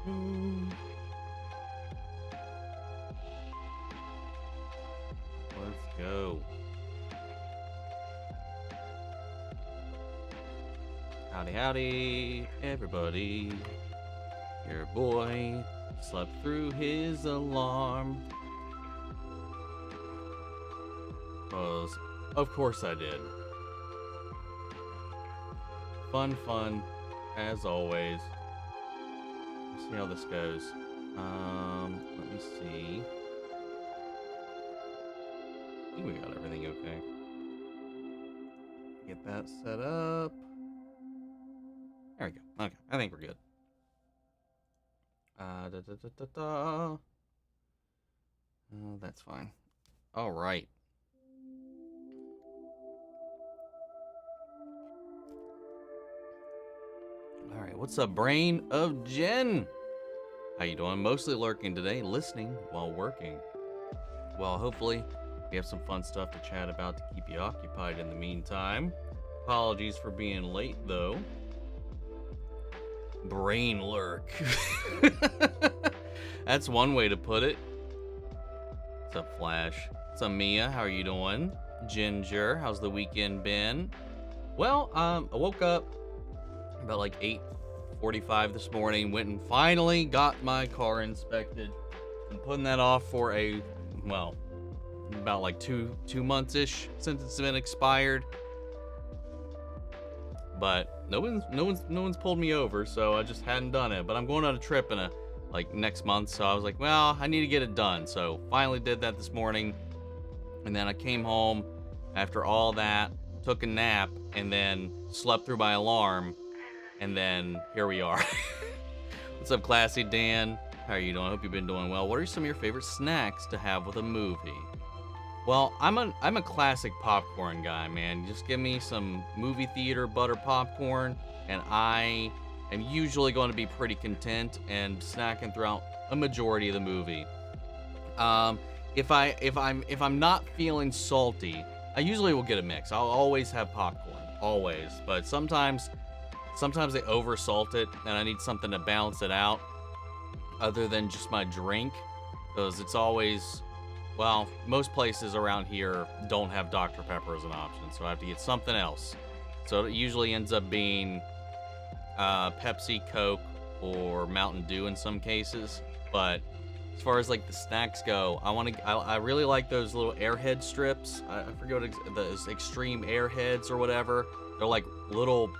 Let's go. Howdy, howdy, everybody. Your boy slept through his alarm. 'Cause, of course I did. Fun, as always. Let's see how this goes. Let me see. I think we got everything okay. Get that set up. There we go. Okay, I think we're good. That's fine. All right. All right, what's up, Brain of Jen? How you doing? Mostly lurking today, listening while working. Well, hopefully we have some fun stuff to chat about to keep you occupied in the meantime. Apologies for being late, though. Brain lurk. That's one way to put it. What's up, Flash? What's up, Mia? How are you doing? Ginger, how's the weekend been? Well, I woke up about like 8:45 this morning, went and finally got my car inspected. I'm putting that off for about like two months-ish since it's been expired. But no one's pulled me over, so I just hadn't done it. But I'm going on a trip in next month, so I was like, well, I need to get it done. So finally did that this morning, and then I came home after all that, took a nap, and then slept through my alarm. And then here we are. What's up, Classy Dan? How are you doing? I hope you've been doing well. What are some of your favorite snacks to have with a movie? Well, I'm a classic popcorn guy, man. Just give me some movie theater butter popcorn, and I am usually going to be pretty content and snacking throughout a majority of the movie. If I'm not feeling salty, I usually will get a mix. I'll always have popcorn, always. But sometimes they over-salt it, and I need something to balance it out other than just my drink, because it's always, well, most places around here don't have Dr. Pepper as an option, so I have to get something else. So it usually ends up being Pepsi, Coke, or Mountain Dew in some cases. But as far as like the snacks go, I really like those little Airhead strips. I forget what those Extreme Airheads or whatever. They're like little,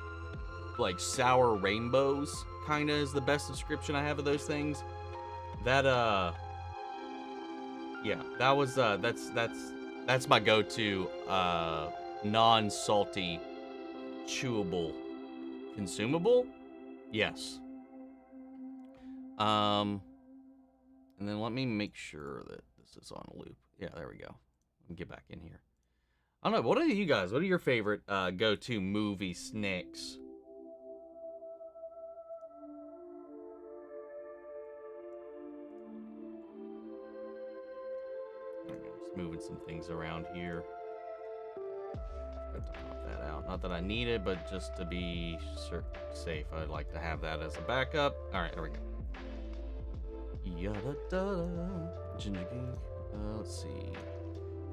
like sour rainbows, kind of is the best description I have of those things. That yeah, that was that's my go-to non-salty chewable consumable. Yes. And then let me make sure that this is on loop. Yeah, there we go. Let me get back in here. I don't know, what are you guys? What are your favorite go-to movie snacks? Just moving some things around here. Got to pop that out. Not that I need it, but just to be safe, I'd like to have that as a backup. All right, there we go. Yada da. Ginger Geek. Let's see.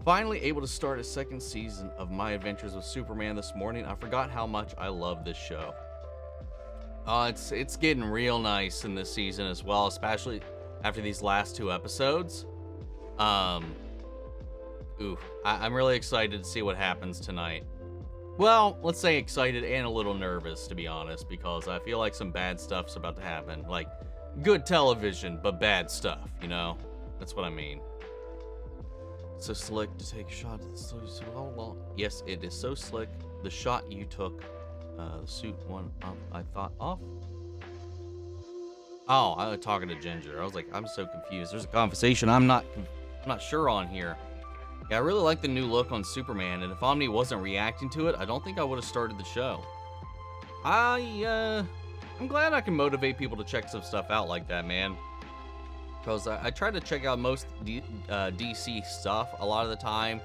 Finally able to start a second season of My Adventures with Superman this morning. I forgot how much I love this show. It's getting real nice in this season as well, especially after these last two episodes. I'm really excited to see what happens tonight. Well, let's say excited and a little nervous, to be honest, because I feel like some bad stuff's about to happen. Like, good television, but bad stuff, you know? That's what I mean. So slick to take a shot. So how long? Yes, it is so slick. The shot you took, the suit one up, I thought off. Oh, I was talking to Ginger. I was like, I'm so confused. There's a conversation I'm not sure on here. Yeah, I really like the new look on Superman, and if Omni wasn't reacting to it, I don't think I would have started the show. I'm glad I can motivate people to check some stuff out like that, man. Because I try to check out most DC stuff a lot of the time,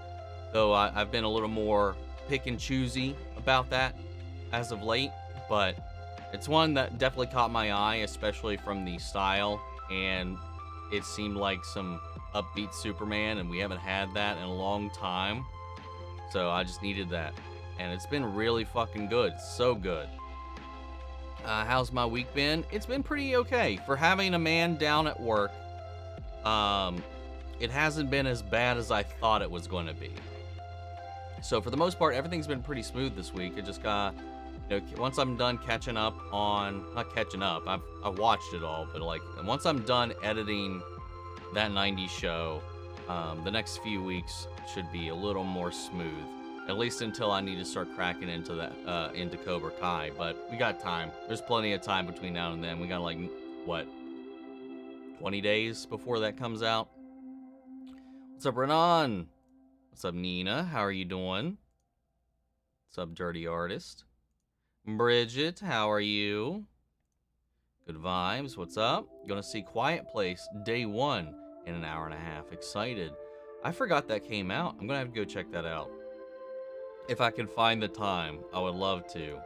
though I've been a little more pick and choosy about that as of late. But It's one that definitely caught my eye, especially from the style, and it seemed like some upbeat Superman, and we haven't had that in a long time. So I just needed that. And it's been really fucking good. So good. How's my week been? It's been pretty okay. For having a man down at work, it hasn't been as bad as I thought it was going to be. So for the most part, everything's been pretty smooth this week. It just got, once I'm done catching up on, not catching up, I've watched it all, but like, once I'm done editing that 90s show, the next few weeks should be a little more smooth. At least until I need to start cracking into that, into Cobra Kai. But we got time. There's plenty of time between now and then. We got like, what, 20 days before that comes out? What's up, Renan? What's up, Nina? How are you doing? What's up, Dirty Artist? Bridget, how are you? Good vibes. What's up? Gonna see Quiet Place day 1 in an hour and a half. Excited. I forgot that came out. I'm gonna have to go check that out. If I can find the time, I would love to.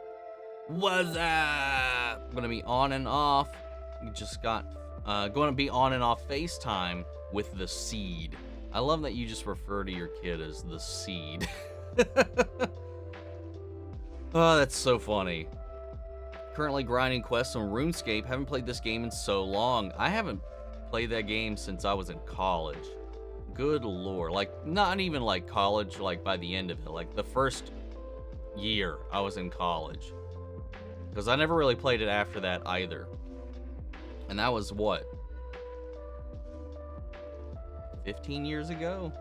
What's up? I'm gonna be on and off. Just got, gonna be on and off FaceTime with the Seed. I love that you just refer to your kid as the Seed. Oh, that's so funny. Currently grinding quests on RuneScape. Haven't played this game in so long. I haven't played that game since I was in college. Good lord. Like, not even like college, like by the end of it. Like the first year I was in college. Because I never really played it after that either. And that was what? 15 years ago?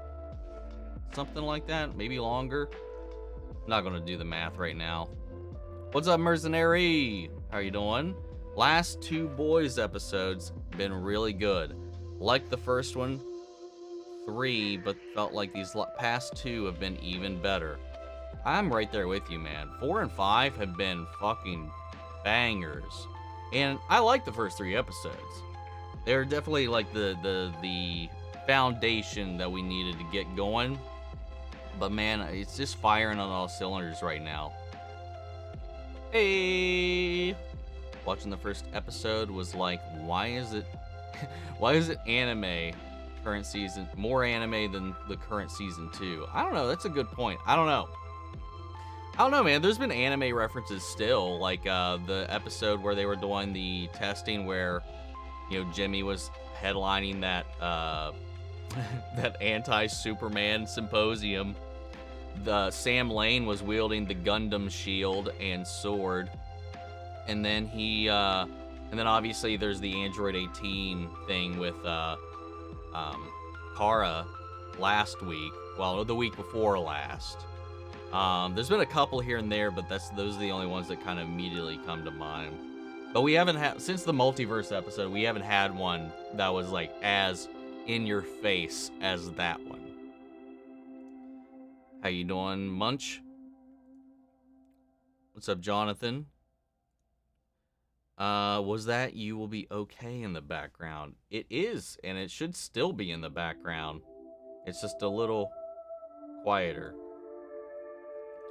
Something like that? Maybe longer? I'm not going to do the math right now. What's up, Mercenary? How are you doing? Last 2 Boys episodes been really good. Like the first one, 3, but felt like these past 2 have been even better. I'm right there with you, man. 4 and 5 have been fucking bangers. And I like the first 3 episodes. They're definitely like the foundation that we needed to get going. But man, it's just firing on all cylinders right now. Hey! Watching the first episode was like, why is it anime current season, more anime than the current season 2? I don't know, that's a good point. I don't know, man. There's been anime references still, like the episode where they were doing the testing where, Jimmy was headlining that that anti-Superman symposium. Sam Lane was wielding the Gundam shield and sword, and then and then obviously there's the Android 18 thing with Kara last week. Well, the week before last. There's been a couple here and there, but those are the only ones that kind of immediately come to mind. But we haven't had, since the multiverse episode, we haven't had one that was like as in your face as that one. How you doing, Munch? What's up, Jonathan? Was that You Will Be Okay in the background? It is, and it should still be in the background. It's just a little quieter.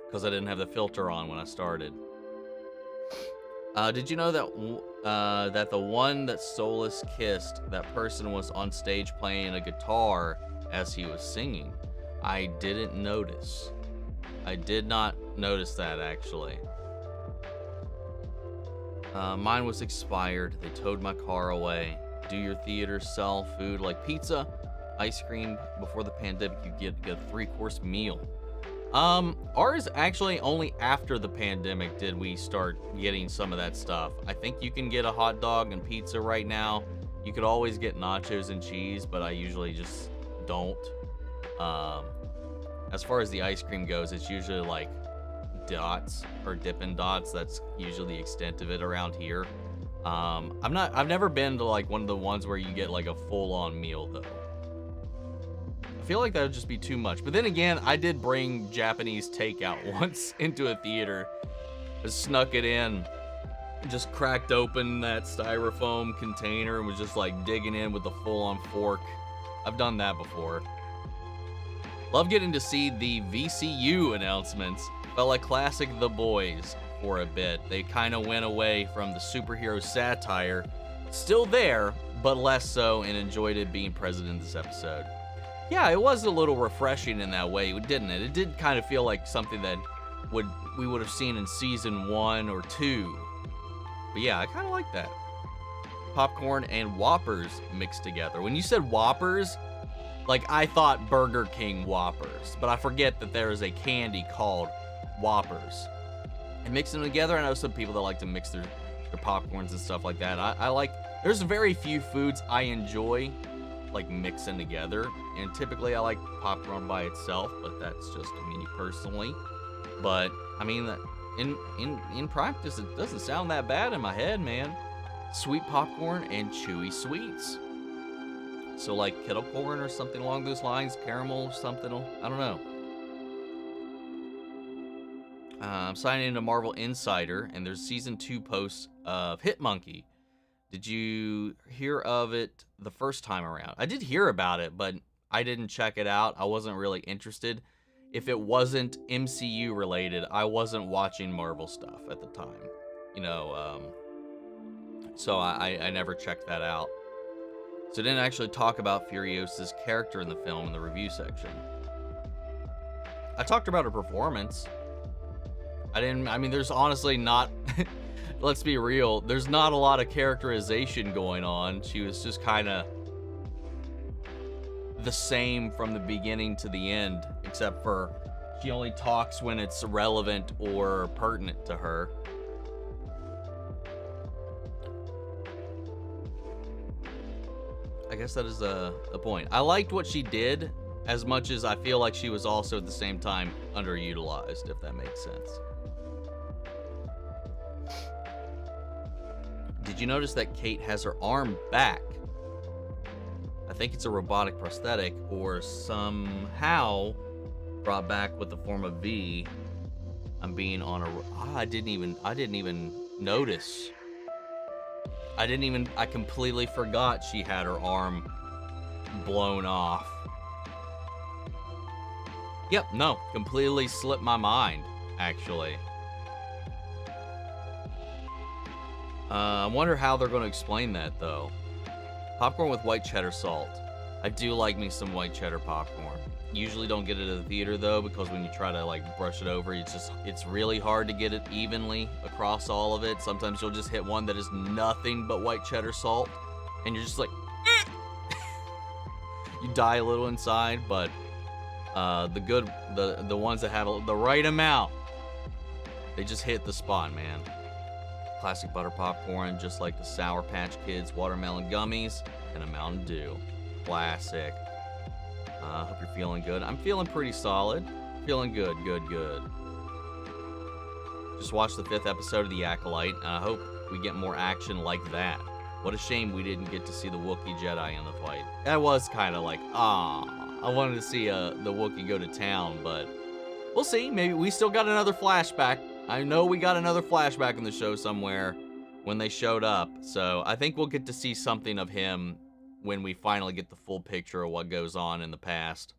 Because I didn't have the filter on when I started. Did you know that that the one that Solus kissed, that person was on stage playing a guitar as he was singing? I didn't notice. I did not notice that, actually. Mine was expired. They towed my car away. Do your theaters sell food like pizza, ice cream? Before the pandemic, you get a 3-course meal. Ours actually only after the pandemic did we start getting some of that stuff. I think you can get a hot dog and pizza right now. You could always get nachos and cheese, but I usually just don't. As far as the ice cream goes, it's usually like Dots or Dippin' Dots. That's usually the extent of it around here. I've never been to like one of the ones where you get like a full-on meal though. I feel like that would just be too much. But then again, I did bring Japanese takeout once into a theater. I snuck it in, just cracked open that styrofoam container and was just like digging in with the full-on fork. I've done that before. Love getting to see the VCU announcements. Felt like classic The Boys. for a bit. They kind of went away from the superhero satire. Still there, but less so, and enjoyed it being present in this episode. Yeah, it was a little refreshing in that way, didn't it? It did kind of feel like something that we would have seen in season 1 or 2. But yeah, I kind of like that. Popcorn and Whoppers mixed together. When you said Whoppers, like I thought Burger King Whoppers, but I forget that there is a candy called Whoppers. And mixing them together, I know some people that like to mix their popcorns and stuff like that. I like, there's very few foods I enjoy like mixing together, and typically I like popcorn by itself, but that's just me personally. But I mean, in practice, it doesn't sound that bad in my head, man. Sweet popcorn and chewy sweets. So like kettle corn or something along those lines, caramel or something, I don't know. I'm signing into Marvel Insider, and there's season 2 posts of Hitmonkey. Did you hear of it the first time around? I did hear about it, but I didn't check it out. I wasn't really interested. If it wasn't MCU related, I wasn't watching Marvel stuff at the time. You know, so I never checked that out. So I didn't actually talk about Furiosa's character in the film in the review section. I talked about her performance. I mean, there's honestly not, let's be real, there's not a lot of characterization going on. She was just kind of the same from the beginning to the end, except for she only talks when it's relevant or pertinent to her. I guess that is a point. I liked what she did as much as I feel like she was also at the same time underutilized, if that makes sense. Did you notice that Kate has her arm back? I think it's a robotic prosthetic or somehow brought back with the form of V. I'm being on a... I didn't even notice. I completely forgot she had her arm blown off. Yep, no, completely slipped my mind, actually. I wonder how they're going to explain that, though. Popcorn with white cheddar salt. I do like me some white cheddar popcorn. Usually don't get it at the theater, though, because when you try to, like, brush it over, it's really hard to get it evenly across all of it. Sometimes you'll just hit one that is nothing but white cheddar salt, and you're just like, you die a little inside, but the ones that have the right amount, they just hit the spot, man. Classic butter popcorn, just like the Sour Patch Kids watermelon gummies and a Mountain Dew. Classic. Hope you're feeling good. I'm feeling pretty solid. Feeling good. Just watched the 5th episode of The Acolyte, and I hope we get more action like that. What a shame we didn't get to see the Wookiee Jedi in the fight. That was kind of like, I wanted to see the Wookiee go to town, but we'll see. Maybe we still got another flashback. I know we got another flashback in the show somewhere when they showed up, so I think we'll get to see something of him when we finally get the full picture of what goes on in the past.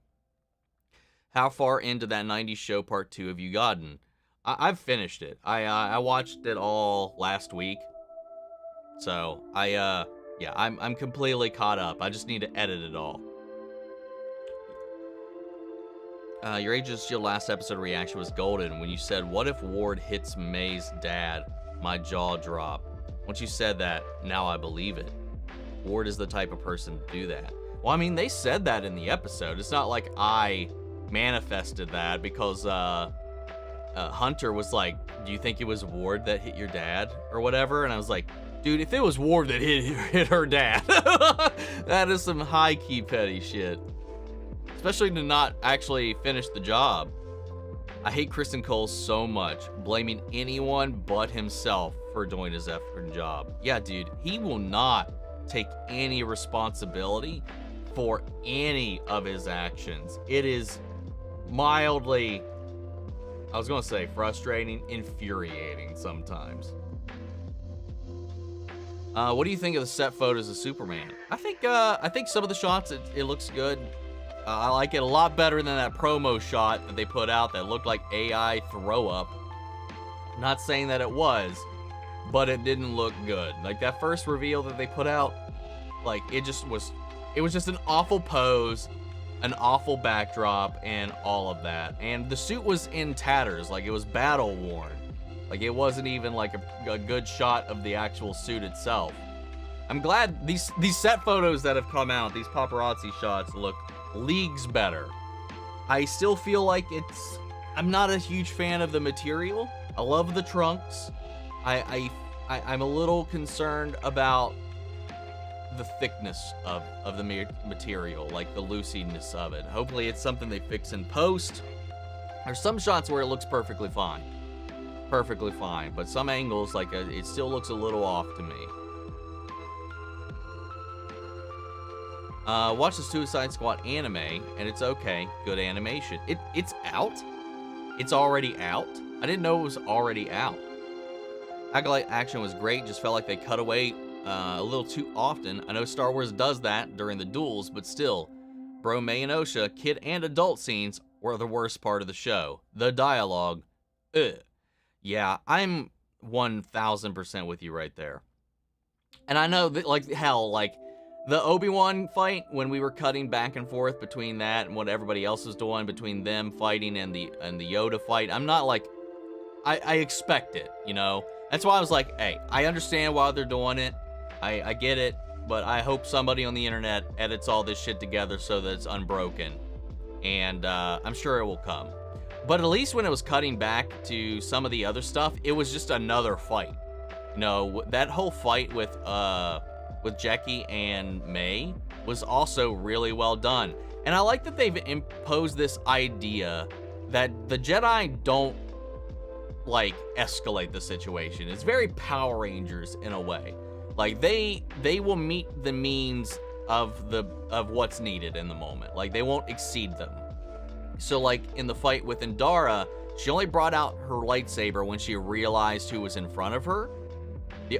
How far into that 90s show part 2 have you gotten? I've finished it. I watched it all last week, so I'm completely caught up. I just need to edit it all. Your Agents of S.H.I.E.L.D. last episode reaction was golden when you said, "What if Ward hits May's dad?" My jaw dropped. Once you said that, now I believe it. Ward is the type of person to do that. Well, I mean, they said that in the episode. It's not like I manifested that, because Hunter was like, "Do you think it was Ward that hit your dad?" or whatever, and I was like, dude, if it was Ward that hit her dad, that is some high-key petty shit. Especially to not actually finish the job. I hate Kristen Cole so much, blaming anyone but himself for doing his effing job. Yeah, dude, he will not take any responsibility for any of his actions. It is mildly, I was gonna say frustrating, infuriating sometimes. What do you think of the set photos of Superman? I think some of the shots, it looks good. I like it a lot better than that promo shot that they put out that looked like AI throw up. Not saying that it was, but it didn't look good. Like, that first reveal that they put out, like, it was just an awful pose, an awful backdrop, and all of that. And the suit was in tatters, like, it was battle worn. Like, it wasn't even like a good shot of the actual suit itself. I'm glad these set photos that have come out, these paparazzi shots, look leagues better. I still feel like I'm not a huge fan of the material. I love the trunks. I'm a little concerned about the thickness of the material, like the loosiness of it. Hopefully it's something they fix in post. There's some shots where it looks perfectly fine. Perfectly fine, but some angles, like, it still looks a little off to me. Watch the Suicide Squad anime, and it's okay. Good animation. It's out? It's already out? I didn't know it was already out. Acolyte action was great, just felt like they cut away a little too often. I know Star Wars does that during the duels, but still. Bro, May and Osha, kid and adult scenes were the worst part of the show. The dialogue, ugh. Yeah, I'm 1000% with you right there. And I know that, like, hell, like, the Obi-Wan fight, when we were cutting back and forth between that and what everybody else was doing, between them fighting and the Yoda fight, I'm not like, I expect it, you know? That's why I was like, hey, I understand why they're doing it. I get it, but I hope somebody on the internet edits all this shit together so that it's unbroken. And I'm sure it will come. But at least when it was cutting back to some of the other stuff, it was just another fight. You know, that whole fight with Jackie and May was also really well done. And I like that they've imposed this idea that the Jedi don't, like, escalate the situation. It's very Power Rangers in a way. Like, they will meet the means of what's needed in the moment. Like, they won't exceed them. So, like, in the fight with Indara, she only brought out her lightsaber when she realized who was in front of her.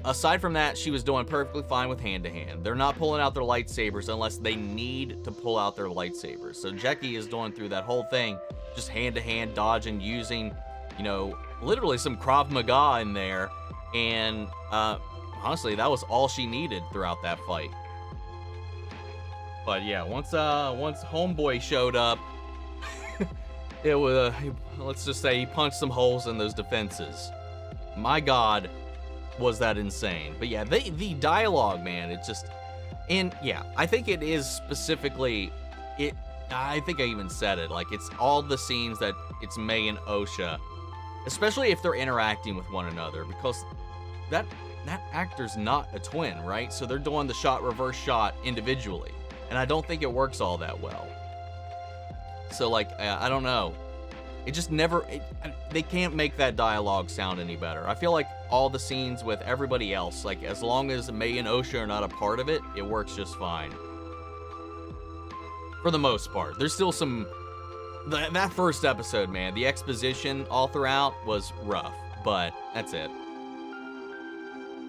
Aside from that, she was doing perfectly fine with hand-to-hand. They're not pulling out their lightsabers unless they need to pull out their lightsabers. So Jackie is doing through that whole thing, just hand-to-hand dodging, using, you know, literally some Krav Maga in there. And honestly, that was all she needed throughout that fight. But yeah, once Homeboy showed up, it was, let's just say, he punched some holes in those defenses. My God, was that insane. But yeah, the dialogue, man, it's just, and yeah, I think it is specifically, I think I even said it, like, it's all the scenes that it's May and Osha, especially if they're interacting with one another, because that actor's not a twin, right? So they're doing the shot, reverse shot individually, and I don't think it works all that well. So, like, I don't know. It just never, they can't make that dialogue sound any better. I feel like all the scenes with everybody else, like, as long as May and Osha are not a part of it, it works just fine. For the most part. There's still some, that first episode, man, the exposition all throughout was rough, but that's it.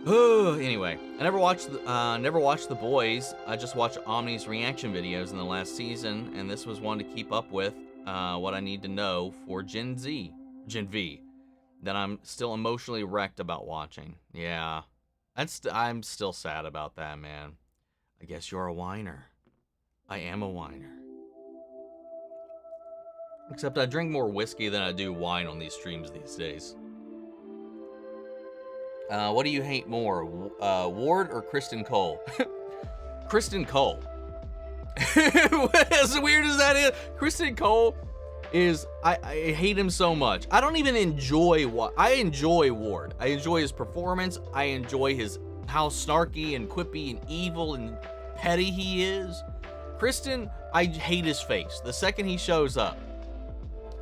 Anyway, I never watched The Boys. I just watched Omni's reaction videos in the last season, and this was one to keep up with what I need to know for Gen V, that I'm still emotionally wrecked about watching. Yeah, I'm still sad about that, man. I guess you're a whiner. I am a whiner. Except I drink more whiskey than I do wine on these streams these days. What do you hate more, Ward or Kristen Cole? Kristen Cole. As weird as that is, Kristen Cole is, I hate him so much. I don't even enjoy I enjoy Ward. I enjoy his performance. I enjoy how snarky and quippy and evil and petty he is. Kristen, I hate his face. The second he shows up,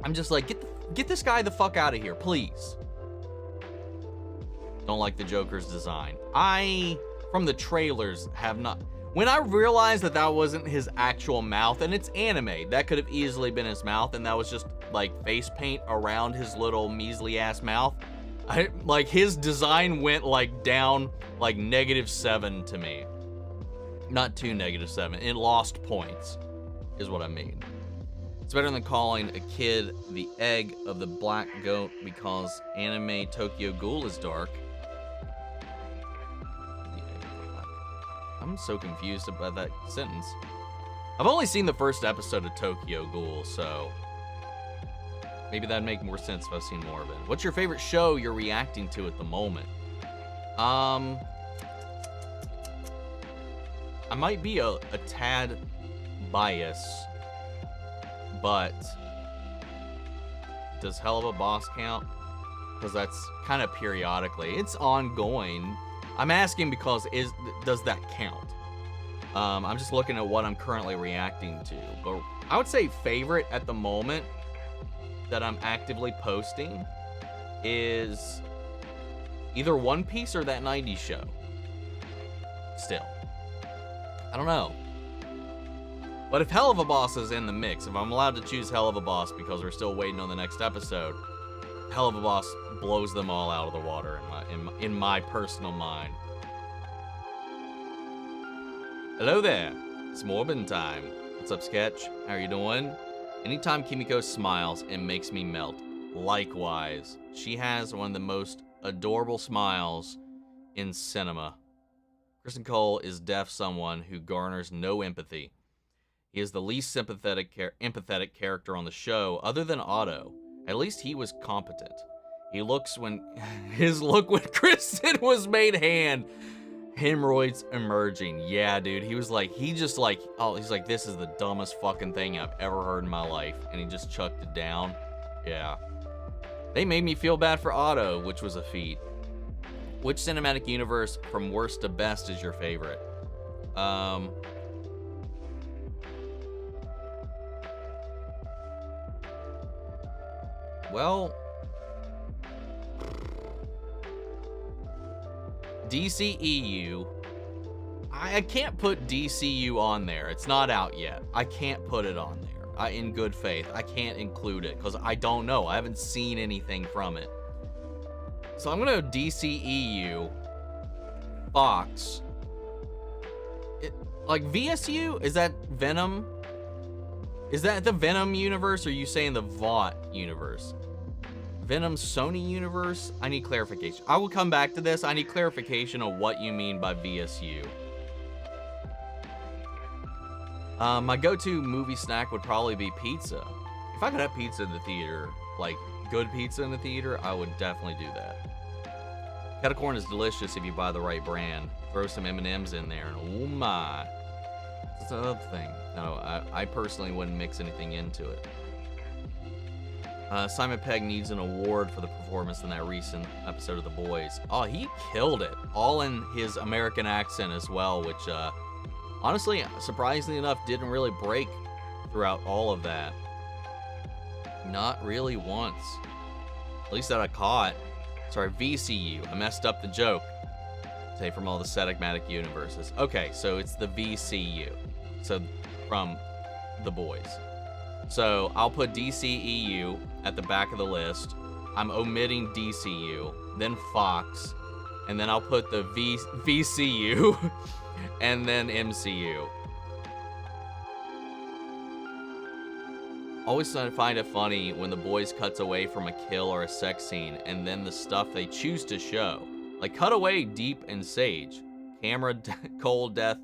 I'm just like, get this guy the fuck out of here, please. Don't like the Joker's design. From the trailers, have not. When I realized that wasn't his actual mouth, and it's anime, that could have easily been his mouth, and that was just like face paint around his little measly ass mouth. Like, his design went like down like -7 to me. Not too -7. It lost points, is what I mean. It's better than calling a kid the egg of the black goat because anime Tokyo Ghoul is dark. I'm so confused about that sentence. I've only seen the first episode of Tokyo Ghoul, so maybe that'd make more sense if I've seen more of it. What's your favorite show you're reacting to at the moment? I might be a tad biased, but does Hell of a Boss count? Because that's kind of periodically. It's ongoing. I'm asking because does that count? I'm just looking at what I'm currently reacting to. But I would say favorite at the moment that I'm actively posting is either One Piece or that 90s show. Still. I don't know. But if Hell of a Boss is in the mix, if I'm allowed to choose Hell of a Boss because we're still waiting on the next episode, Hell of a Boss blows them all out of the water in my personal mind. Hello there, it's Morbin time. What's up, Sketch? How are you doing? Anytime Kimiko smiles, it makes me melt. Likewise, she has one of the most adorable smiles in cinema. Kristen Cole is deaf someone who garners no empathy. He is the least empathetic character on the show, other than Otto. At least he was competent. His look when Kristen was made hand. Hemorrhoids emerging. Yeah, dude. He's like, this is the dumbest fucking thing I've ever heard in my life. And he just chucked it down. Yeah. They made me feel bad for Otto, which was a feat. Which cinematic universe from worst to best is your favorite? Well, DCEU, I can't put DCU on there. It's not out yet. I can't put it on there. In good faith, I can't include it because I don't know. I haven't seen anything from it. So I'm gonna DCEU, Fox. Like VSU, is that Venom? Is that the Venom universe, or are you saying the Vought universe? Venom Sony universe? I need clarification. I will come back to this. I need clarification on what you mean by VSU. My go-to movie snack would probably be pizza. If I could have pizza in the theater, like good pizza in the theater, I would definitely do that. Kettle corn is delicious if you buy the right brand. Throw some M&Ms in there, and oh my. That's another thing. No, I personally wouldn't mix anything into it. Simon Pegg needs an award for the performance in that recent episode of The Boys. Oh, he killed it. All in his American accent as well, which, honestly, surprisingly enough, didn't really break throughout all of that. Not really once. At least that I caught. Sorry, VCU. I messed up the joke. Say from all the cinematic universes. Okay, so it's the VCU. So, from The Boys. So I'll put DCEU at the back of the list. I'm omitting DCU, then Fox, and then I'll put the VCU, and then MCU. Always find it funny when The Boys cuts away from a kill or a sex scene, and then the stuff they choose to show. Like cut away deep and sage, camera cold death,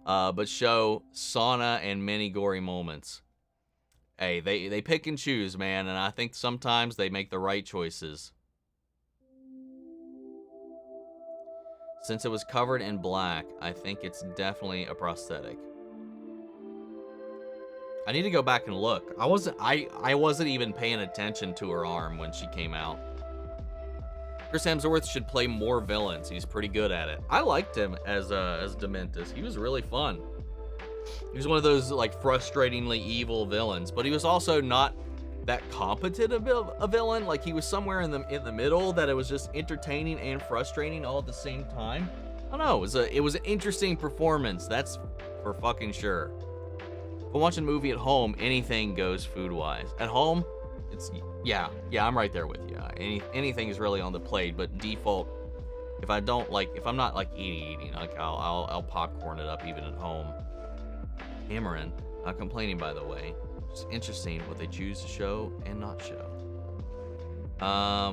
but show sauna and many gory moments. Hey, they pick and choose, man, and I think sometimes they make the right choices. Since it was covered in black, I think it's definitely a prosthetic. I need to go back and look. I wasn't even paying attention to her arm when she came out. Chris Hemsworth should play more villains. He's pretty good at it. I liked him as Dementus. He was really fun. He was one of those like frustratingly evil villains, but he was also not that competent a villain. Like he was somewhere in the middle that it was just entertaining and frustrating all at the same time. I don't know. It was an interesting performance. That's for fucking sure. If I'm watching a movie at home, anything goes food-wise. At home, it's yeah, I'm right there with you. Anything is really on the plate, but default. If I'm not like eating, like I'll popcorn it up even at home. Amarin, not complaining by the way. It's interesting what they choose to show and not show.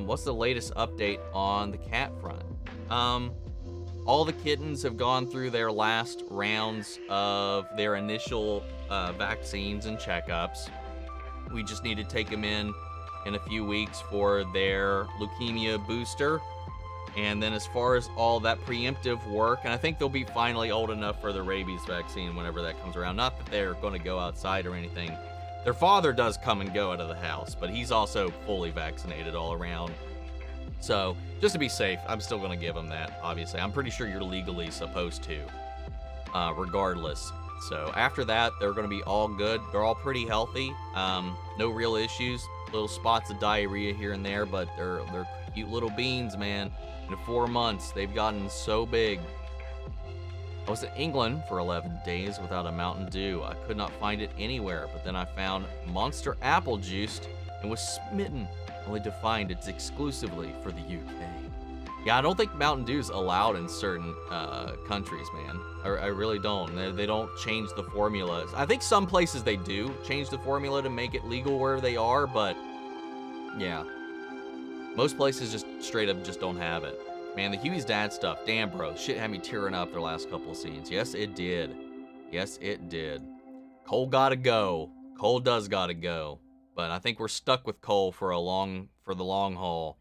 What's the latest update on the cat front? All the kittens have gone through their last rounds of their initial vaccines and checkups. We just need to take them in a few weeks for their leukemia booster. And then as far as all that preemptive work, and I think they'll be finally old enough for the rabies vaccine whenever that comes around. Not that they're going to go outside or anything. Their father does come and go out of the house, but he's also fully vaccinated all around. So, just to be safe, I'm still going to give them that, obviously. I'm pretty sure you're legally supposed to, regardless. So, after that, they're going to be all good. They're all pretty healthy. No real issues. Little spots of diarrhea here and there, but they're cute little beans, man. In 4 months, they've gotten so big. I was in England for 11 days without a Mountain Dew. I could not find it anywhere, but then I found Monster Apple Juice and was smitten, only to find it's exclusively for the UK. Yeah, I don't think Mountain Dew's allowed in certain countries, man. I really don't. They don't change the formula. I think some places they do change the formula to make it legal where they are, but yeah. Most places just straight up just don't have it. Man, the Huey's dad stuff, damn, bro. Shit had me tearing up their last couple of scenes. Yes, it did. Yes, it did. Cole gotta go. Cole does gotta go. But I think we're stuck with Cole for the long haul.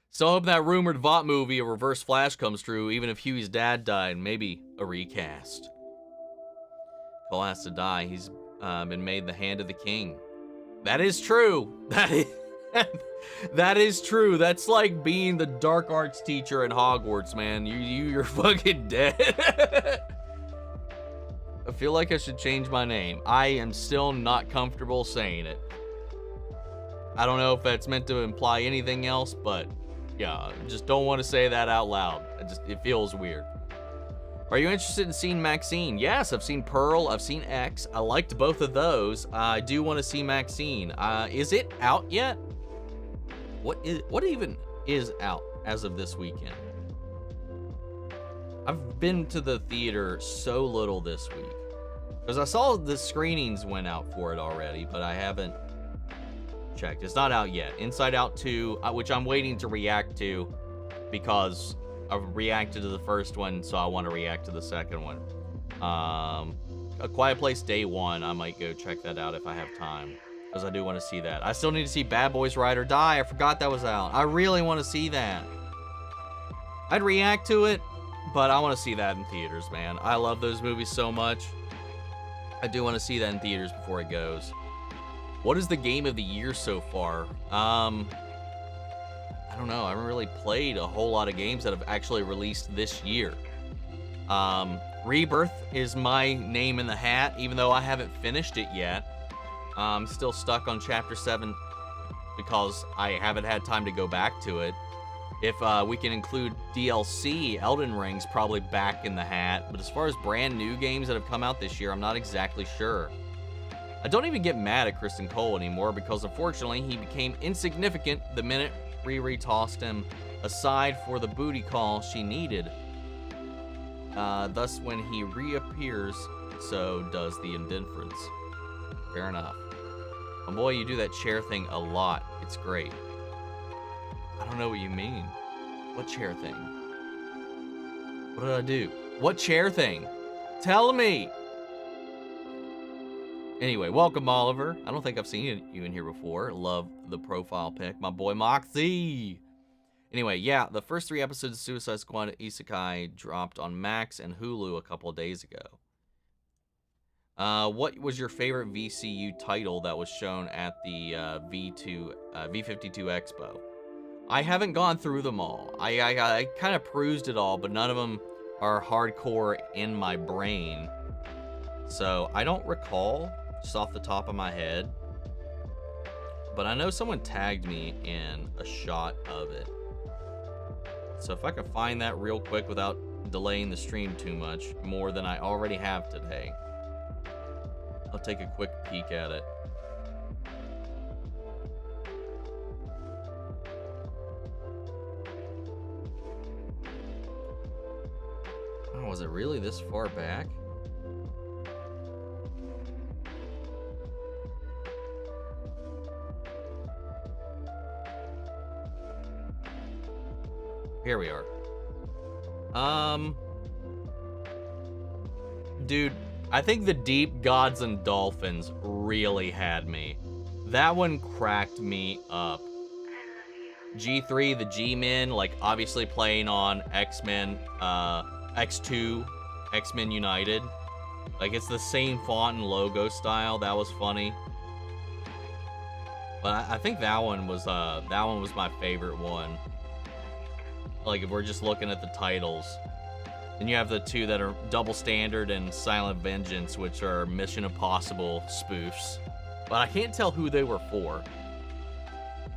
Still hope that rumored Vought movie, a Reverse Flash, comes true, even if Huey's dad died. Maybe a recast. Cole has to die. He's been made the hand of the king. That is true. That is true. That's like being the dark arts teacher in Hogwarts, man. You're fucking dead. I feel like I should change my name. I am still not comfortable saying it. I don't know if that's meant to imply anything else, but yeah, I just don't want to say that out loud. It feels weird. Are you interested in seeing Maxine? Yes, I've seen Pearl, I've seen X. I liked both of those. I do want to see Maxine. Is it out yet? What even is out as of this weekend? I've been to the theater so little this week. Because I saw the screenings went out for it already, but I haven't checked. It's not out yet. Inside Out 2, which I'm waiting to react to because I've reacted to the first one, so I want to react to the second one. A Quiet Place Day 1, I might go check that out if I have time. Because I do want to see that. I still need to see Bad Boys Ride or Die. I forgot that was out. I really want to see that. I'd react to it, but I want to see that in theaters, man. I love those movies so much. I do want to see that in theaters before it goes. What is the game of the year so far? I don't know. I haven't really played a whole lot of games that have actually released this year. Rebirth is my name in the hat, even though I haven't finished it yet. I'm still stuck on Chapter 7 because I haven't had time to go back to it. If we can include DLC, Elden Ring's probably back in the hat. But as far as brand new games that have come out this year, I'm not exactly sure. I don't even get mad at Kristen Cole anymore because unfortunately he became insignificant the minute Riri tossed him aside for the booty call she needed. Thus, when he reappears, so does the indifference. Fair enough. Oh boy, you do that chair thing a lot. It's great. I don't know what you mean. What chair thing? What did I do? What chair thing? Tell me! Anyway, welcome, Oliver. I don't think I've seen you in here before. Love the profile pic. My boy, Moxie! Anyway, yeah, the first 3 episodes of Suicide Squad Isekai dropped on Max and Hulu a couple of days ago. What was your favorite VCU title that was shown at the V52 Expo? I haven't gone through them all. I kind of perused it all, but none of them are hardcore in my brain. So I don't recall just off the top of my head. But I know someone tagged me in a shot of it. So if I can find that real quick without delaying the stream too much, more than I already have today, I'll take a quick peek at it. Oh, was it really this far back? Here we are. Dude, I think the Deep Gods and Dolphins really had me. That one cracked me up. G3, the G-Men, like obviously playing on X-Men, X2, X-Men United. Like it's the same font and logo style. That was funny. But I think that one was my favorite one. Like if we're just looking at the titles. Then you have the two that are Double Standard and Silent Vengeance, which are Mission Impossible spoofs. But I can't tell who they were for.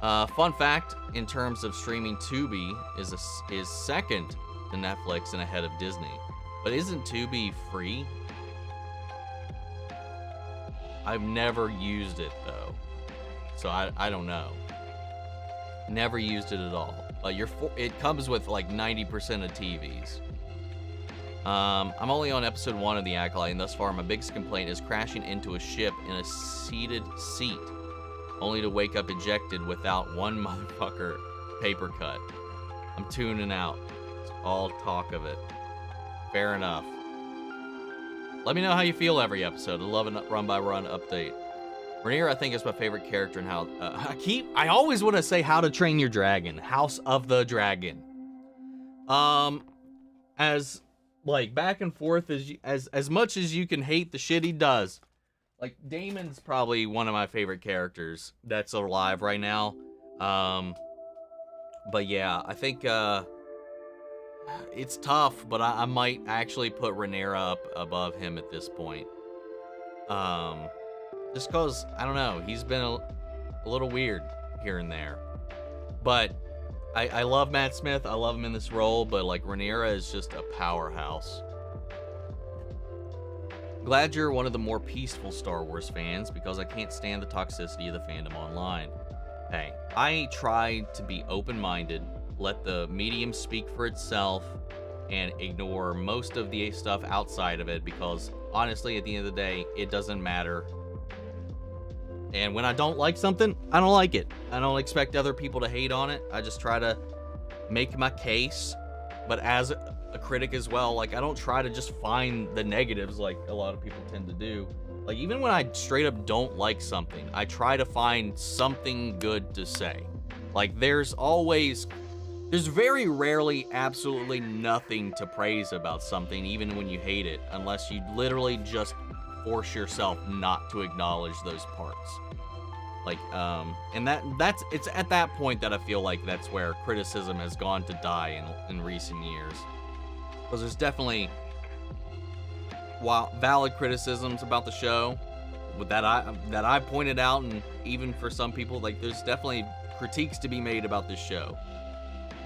Fun fact, in terms of streaming, Tubi is second to Netflix and ahead of Disney. But isn't Tubi free? I've never used it though, so I don't know. Never used it at all. It comes with like 90% of TVs. I'm only on episode 1 of The Acolyte, and thus far my biggest complaint is crashing into a ship in a seated seat, only to wake up ejected without one motherfucker paper cut. I'm tuning out. It's all talk of it. Fair enough. Let me know how you feel every episode. I love a run-by-run update. Rhaenyra, I think, is my favorite character and how... I always want to say How to Train Your Dragon. House of the Dragon. As, like, back and forth as much as you can hate the shit he does. Like, Daemon's probably one of my favorite characters that's alive right now. But yeah, I think, it's tough, but I might actually put Rhaenyra up above him at this point. Just cause, I don't know, he's been a little weird here and there. But I love Matt Smith, I love him in this role, but like Rhaenyra is just a powerhouse. Glad you're one of the more peaceful Star Wars fans, because I can't stand the toxicity of the fandom online. Hey, I try to be open-minded, let the medium speak for itself, and ignore most of the stuff outside of it, because honestly, at the end of the day, it doesn't matter. And when I don't like something, I don't like it. I don't expect other people to hate on it. I just try to make my case. But as a critic as well, like, I don't try to just find the negatives like a lot of people tend to do. Like, even when I straight up don't like something, I try to find something good to say. Like, there's very rarely absolutely nothing to praise about something, even when you hate it, unless you literally just force yourself not to acknowledge those parts. Like, and it's at that point that I feel like that's where criticism has gone to die in recent years. Because there's definitely valid criticisms about the show that I pointed out, and even for some people, like, there's definitely critiques to be made about this show.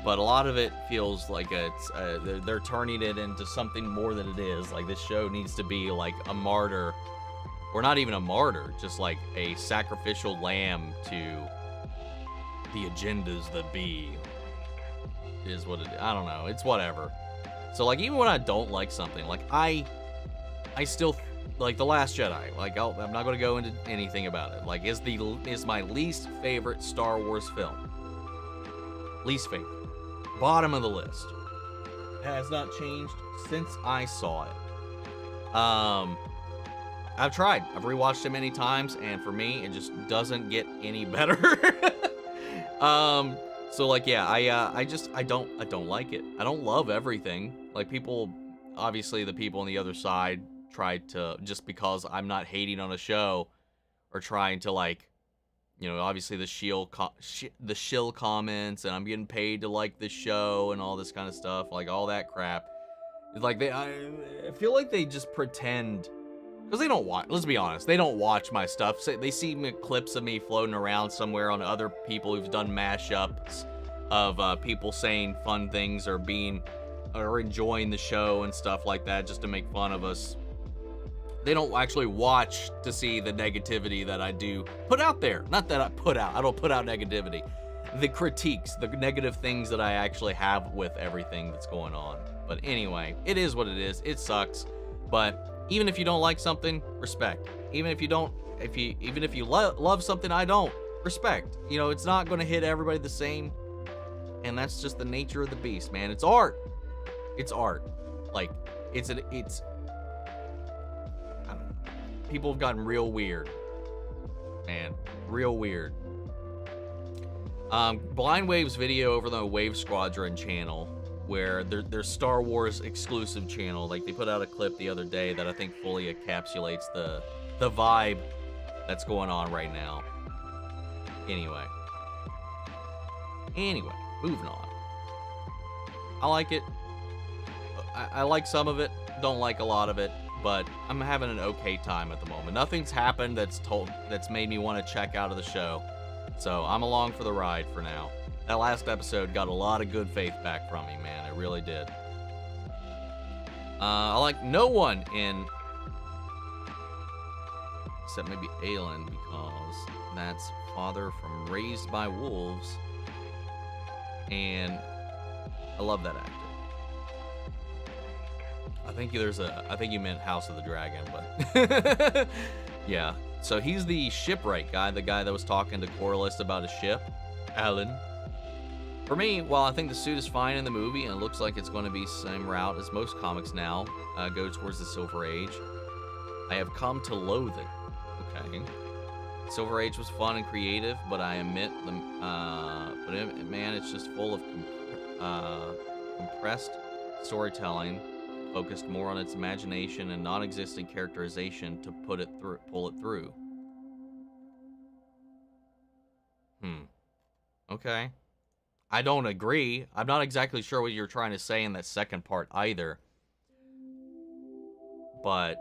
But a lot of it feels like they're turning it into something more than it is. Like, this show needs to be like a martyr, or not even a martyr, just like a sacrificial lamb to the agendas that be. Is what it is. I don't know. It's whatever. So, like, even when I don't like something, like, I still, like, The Last Jedi, like, I'm not going to go into anything about it. Like, is my least favorite Star Wars film. Least favorite. Bottom of the list. Has not changed since I saw it. I've tried. I've rewatched it many times, and for me, it just doesn't get any better. So, like, yeah, I don't like it. I don't love everything. Like, people, obviously the people on the other side tried to, just because I'm not hating on a show, or trying to, like, you know, obviously the shill comments, and I'm getting paid to like this show and all this kind of stuff, like all that crap. It's like I feel like they just pretend, because they don't watch. Let's be honest, they don't watch my stuff. They see clips of me floating around somewhere on other people who've done mashups of people saying fun things or enjoying the show and stuff like that, just to make fun of us. They don't actually watch to see the negativity that I do put out there. Not that I don't put out negativity. The critiques, the negative things that I actually have with everything that's going on. But anyway, it is what it is. It sucks. But even if you don't like something, respect. Even if you love something I don't, respect. You know, it's not going to hit everybody the same. and that's just the nature of the beast, man. It's art. It's art. Like, it's I don't know. People have gotten real weird, man. Real weird. Blind Wave's video over the Wave Squadron channel, where their Star Wars exclusive channel, like they put out a clip the other day that I think fully encapsulates the vibe that's going on right now. Anyway, moving on. I like it. I like some of it, don't like a lot of it, but I'm having an okay time at the moment. Nothing's happened that's made me want to check out of the show, so I'm along for the ride for now. That last episode got a lot of good faith back from me, man. It really did. I like no one in, except maybe Aelin, because that's father from Raised by Wolves, and I love that actor. I think you meant House of the Dragon, but yeah. So he's the shipwright guy, the guy that was talking to Corliss about a ship, Alan. For me, while I think the suit is fine in the movie and it looks like it's going to be same route as most comics now, go towards the Silver Age, I have come to loathe it. Okay. Silver Age was fun and creative, but I admit man, it's just full of compressed storytelling, focused more on its imagination and non-existent characterization to pull it through. Okay. I don't agree. I'm not exactly sure what you're trying to say in that second part either. But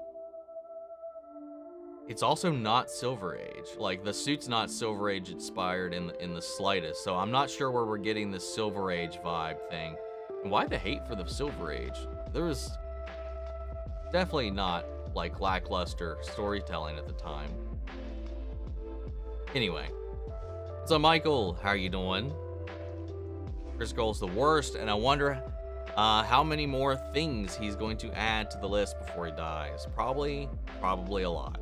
it's also not Silver Age. Like, the suit's not Silver Age inspired in the slightest. So I'm not sure where we're getting this Silver Age vibe thing. And why the hate for the Silver Age? There was definitely not, like, lackluster storytelling at the time. Anyway. So, Michael, how are you doing? Chris Gole's the worst, and I wonder how many more things he's going to add to the list before he dies. Probably a lot.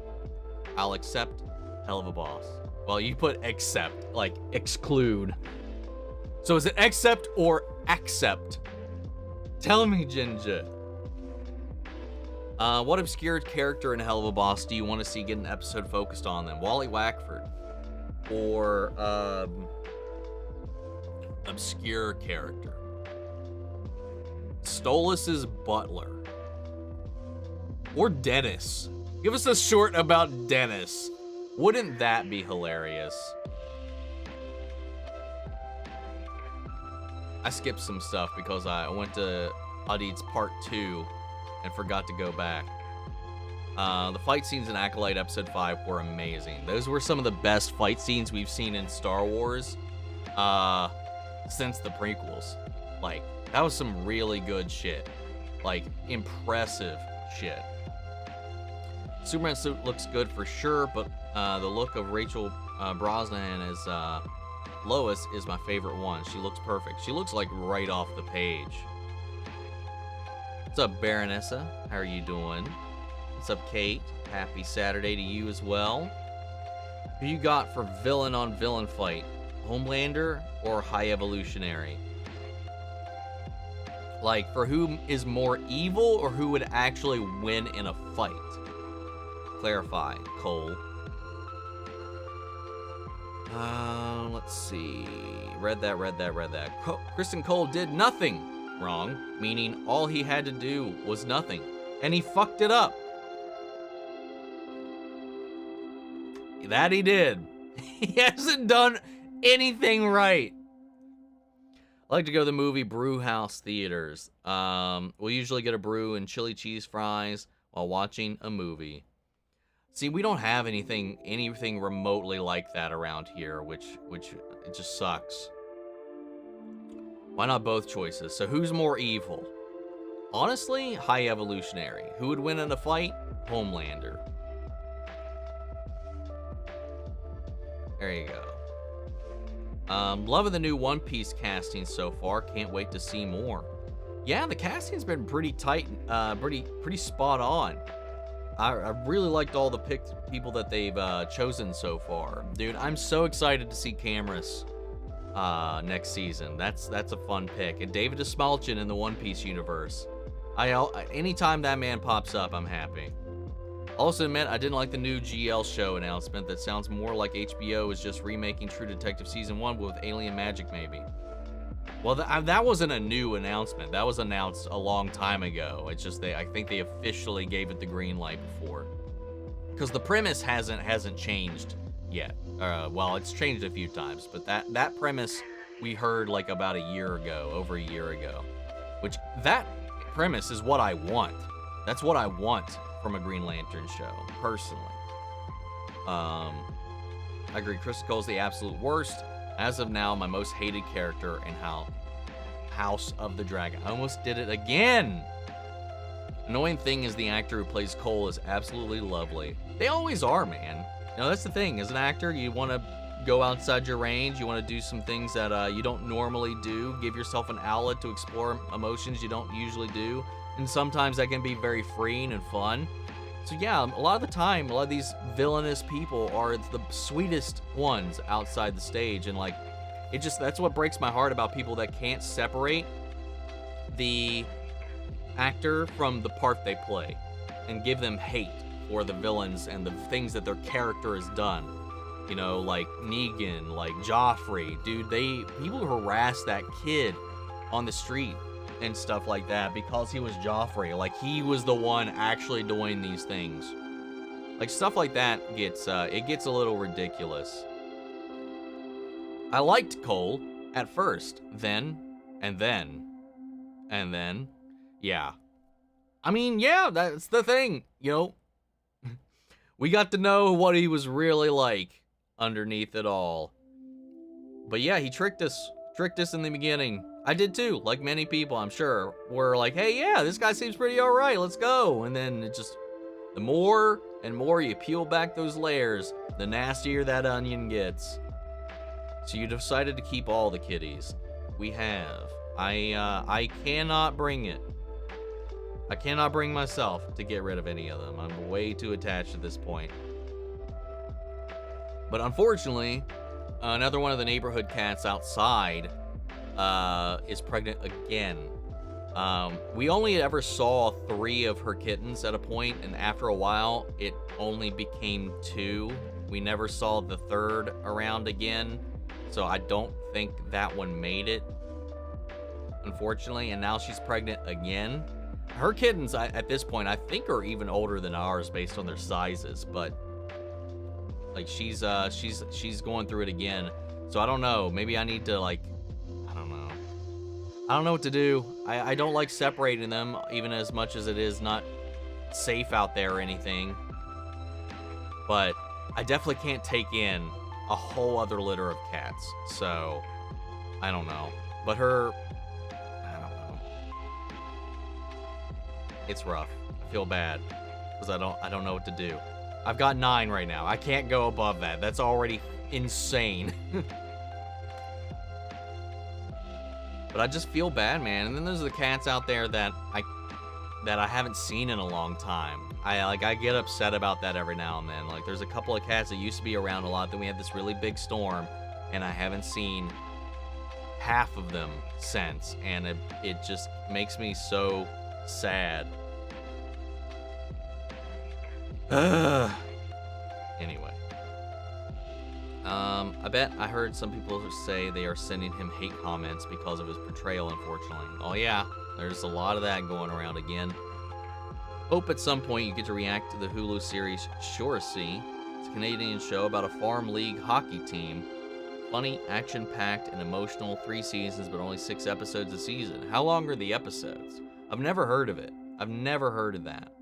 I'll accept hell of a boss. Well, you put accept, like exclude. So is it accept or accept? Tell me, Ginger. What obscure character in Hell of a Boss do you want to see get an episode focused on then? Wally Wackford? Or, obscure character? Stolas's butler? Or Dennis? Give us a short about Dennis. Wouldn't that be hilarious? I skipped some stuff because I went to Adit's part 2 and forgot to go back. The fight scenes in Acolyte episode 5 were amazing. Those were some of the best fight scenes we've seen in Star Wars since the prequels. Like, that was some really good shit. Like, impressive shit. Superman suit looks good for sure, but the look of Rachel Brosnahan as Lois is my favorite one. She looks perfect. She looks like right off the page. What's up, Baronessa? How are you doing? What's up, Kate? Happy Saturday to you as well. Who you got for villain on villain fight? Homelander or High Evolutionary? Like, for who is more evil or who would actually win in a fight? Clarify, Cole. Let's see. Read that. Kristen Cole did nothing wrong, meaning all he had to do was nothing, and he fucked it up. That he did. He hasn't done anything right. I like to go to the movie Brew House theaters. We'll usually get a brew and chili cheese fries while watching a movie. See, we don't have anything remotely like that around here, which it just sucks. Why not both choices? So who's more evil? Honestly, High Evolutionary. Who would win in a fight? Homelander. There you go. Loving the new One Piece casting so far. Can't wait to see more. Yeah, the casting's been pretty tight, pretty spot on. I really liked all the picked people that they've chosen so far. Dude, I'm so excited to see Cameras next season. That's a fun pick. And David Dastmalchian in the One Piece universe. Anytime that man pops up, I'm happy. Also admit I didn't like the new GL show announcement. That sounds more like HBO is just remaking True Detective Season 1 with alien magic maybe. Well, that wasn't a new announcement. That was announced a long time ago. It's just I think they officially gave it the green light before. Because the premise hasn't changed yet. Well, it's changed a few times, but that premise we heard like about a year ago, over a year ago. Which, that premise is what I want. That's what I want from a Green Lantern show, personally. I agree, Chris Cole's the absolute worst. As of now, my most hated character in House of the Dragon. I almost did it again! Annoying thing is the actor who plays Cole is absolutely lovely. They always are, man. You know, that's the thing. As an actor, you want to go outside your range. You want to do some things that you don't normally do. Give yourself an outlet to explore emotions you don't usually do. And sometimes that can be very freeing and fun. So yeah, a lot of the time, a lot of these villainous people are the sweetest ones outside the stage. And like, that's what breaks my heart about people that can't separate the actor from the part they play and give them hate for the villains and the things that their character has done. You know, like Negan, like Joffrey. Dude, people harass that kid on the street and stuff like that because he was Joffrey. Like, he was the one actually doing these things. Like, stuff like that it gets a little ridiculous. I liked Cole at first, then, yeah. I mean, yeah, that's the thing, you know. We got to know what he was really like underneath it all. But yeah, he tricked us in the beginning. I did too, like many people, I'm sure. Were like, hey, yeah, this guy seems pretty alright, let's go. And then it just, the more and more you peel back those layers, the nastier that onion gets. So you decided to keep all the kitties. We have. I cannot bring it. I cannot bring myself to get rid of any of them. I'm way too attached at this point. But unfortunately, another one of the neighborhood cats outside is pregnant again. We only ever saw 3 of her kittens at a point, and after a while, it only became 2. We never saw the 3rd around again, so I don't think that one made it, unfortunately, and now she's pregnant again. Her kittens, at this point, I think are even older than ours based on their sizes, but like she's going through it again. So I don't know. Maybe I need to, like, I don't know. I don't know what to do. I don't like separating them, even as much as it is not safe out there or anything. But I definitely can't take in a whole other litter of cats. So I don't know. But her, I don't know. It's rough. I feel bad because I don't know what to do. I've got 9 right now. I can't go above that. That's already insane. But I just feel bad, man. And then there's the cats out there that I haven't seen in a long time. I get upset about that every now and then. Like, there's a couple of cats that used to be around a lot. Then we had this really big storm, and I haven't seen half of them since. And it just makes me so sad. Anyway. I bet I heard some people say they are sending him hate comments because of his portrayal, unfortunately. Oh yeah, there's a lot of that going around again. Hope at some point you get to react to the Hulu series Shoresy. It's a Canadian show about a farm league hockey team. Funny, action-packed, and emotional. 3 seasons, but only 6 episodes a season. How long are the episodes? I've never heard of it. I've never heard of that.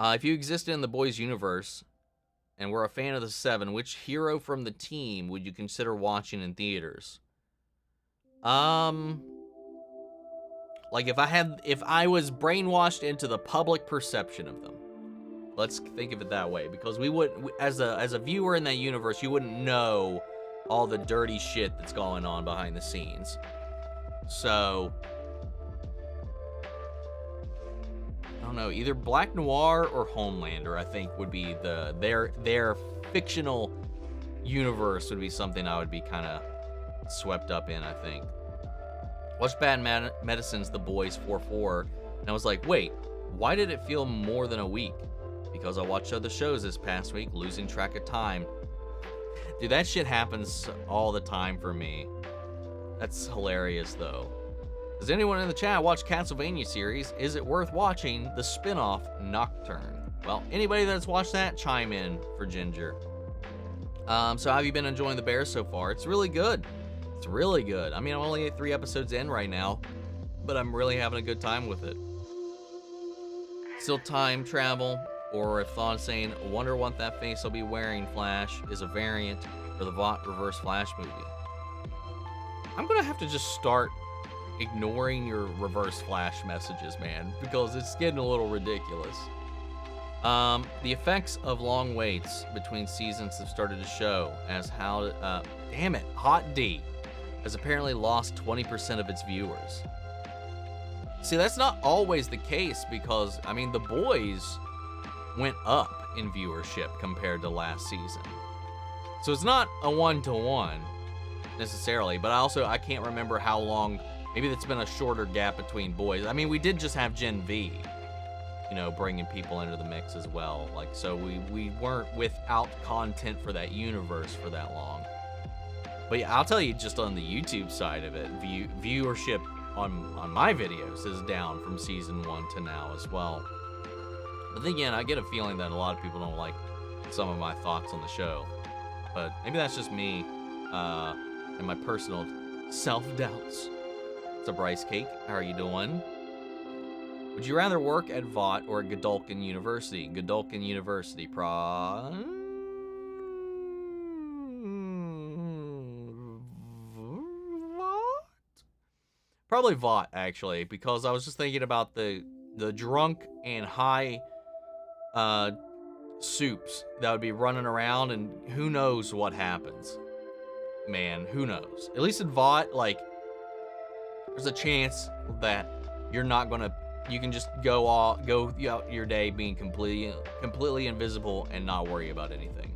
If you existed in the boys' universe and were a fan of the 7, which hero from the team would you consider watching in theaters? Like if I was brainwashed into the public perception of them. Let's think of it that way, because as a viewer in that universe, you wouldn't know all the dirty shit that's going on behind the scenes. So I don't know, either Black Noir or Homelander, I think, would be their fictional universe would be something I would be kind of swept up in, I think. Watched Bad Medicine's The Boys 4-4, and I was like, wait, why did it feel more than a week? Because I watched other shows this past week, losing track of time. Dude, that shit happens all the time for me. That's hilarious, though. Does anyone in the chat watch Castlevania series? Is it worth watching the spin-off Nocturne? Well, anybody that's watched that, chime in for Ginger. So how have you been enjoying The Bear so far? It's really good. It's really good. I mean, I'm only 3 episodes in right now, but I'm really having a good time with it. Still time travel, or if Thawne saying, wonder what that face I'll be wearing Flash is a variant for the Vought Reverse Flash movie. I'm gonna have to just start ignoring your Reverse Flash messages, man, because it's getting a little ridiculous. The effects of long waits between seasons have started to show as how, damn it, Hot D has apparently lost 20% of its viewers. See, that's not always the case because, I mean, The Boys went up in viewership compared to last season. So it's not a one-to-one necessarily, but I can't remember how long, maybe it's been a shorter gap between Boys. I mean, we did just have Gen V, you know, bringing people into the mix as well. Like, so we weren't without content for that universe for that long. But yeah, I'll tell you, just on the YouTube side of it, viewership on my videos is down from season 1 to now as well. But then again, I get a feeling that a lot of people don't like some of my thoughts on the show. But maybe that's just me and my personal self-doubts. It's a Bryce Cake. How are you doing? Would you rather work at Vought or at Godolphin University? Godolphin University, Probably Vought, actually, because I was just thinking about the drunk and high soups that would be running around, and who knows what happens. Man, who knows? At least in Vought, like, there's a chance that you're not gonna, you can just go out your day being completely invisible and not worry about anything.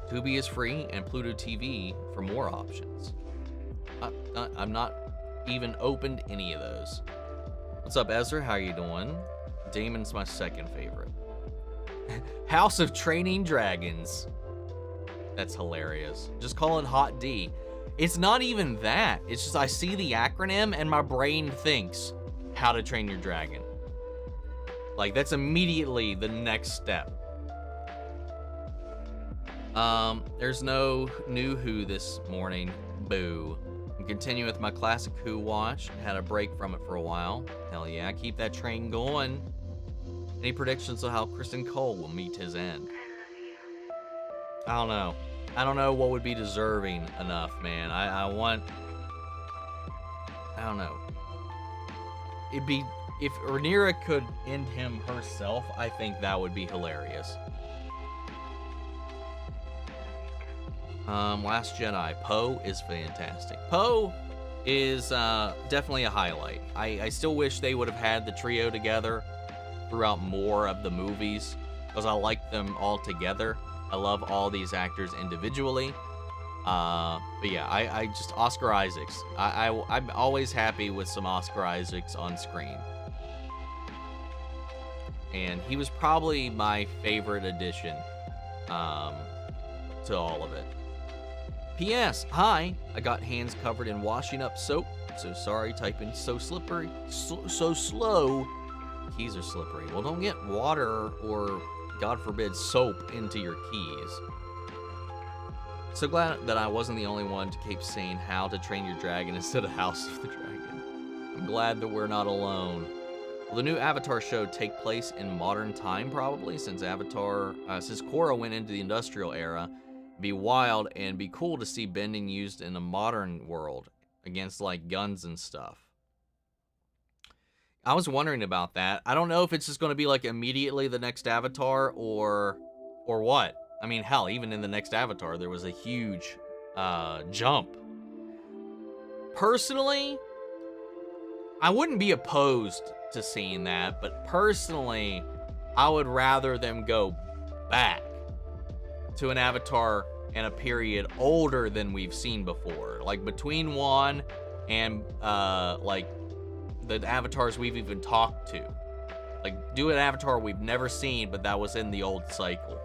Tubi is free, and Pluto TV for more options. I'm not even opened any of those. What's up, Ezra? How you doing? Damon's my second favorite. House of Training Dragons. That's hilarious. Just call it Hot D. It's not even that. It's just I see the acronym and my brain thinks How to Train Your Dragon. Like, that's immediately the next step. There's no new Who this morning. Boo. I'm continuing with my classic Who watch. Had a break from it for a while. Hell yeah, keep that train going. Any predictions of how Kristen Cole will meet his end? I don't know. I don't know what would be deserving enough, man. I don't know. It'd be, if Rhaenyra could end him herself, I think that would be hilarious. Last Jedi. Poe is fantastic. Poe is definitely a highlight. I still wish they would have had the trio together throughout more of the movies, because I like them all together. I love all these actors individually. But yeah, I just, Oscar Isaacs. I'm always happy with some Oscar Isaacs on screen. And he was probably my favorite addition to all of it. P.S. Hi, I got hands covered in washing up soap. So sorry, typing so slippery, so slow. Keys are slippery. Well, don't get water or, God forbid, soap into your keys. So glad that I wasn't the only one to keep saying How to Train Your Dragon instead of House of the Dragon. I'm glad that we're not alone. Will the new Avatar show take place in modern time, probably, since Korra went into the industrial era? Be wild and be cool to see bending used in a modern world against, like, guns and stuff. I was wondering about that. I don't know if it's just going to be, like, immediately the next Avatar or what. I mean, hell, even in the next Avatar, there was a huge jump. Personally, I wouldn't be opposed to seeing that, but personally, I would rather them go back to an avatar and a period older than we've seen before. Like between Juan and like the avatars we've even talked to. Like do an avatar we've never seen, but that was in the old cycle.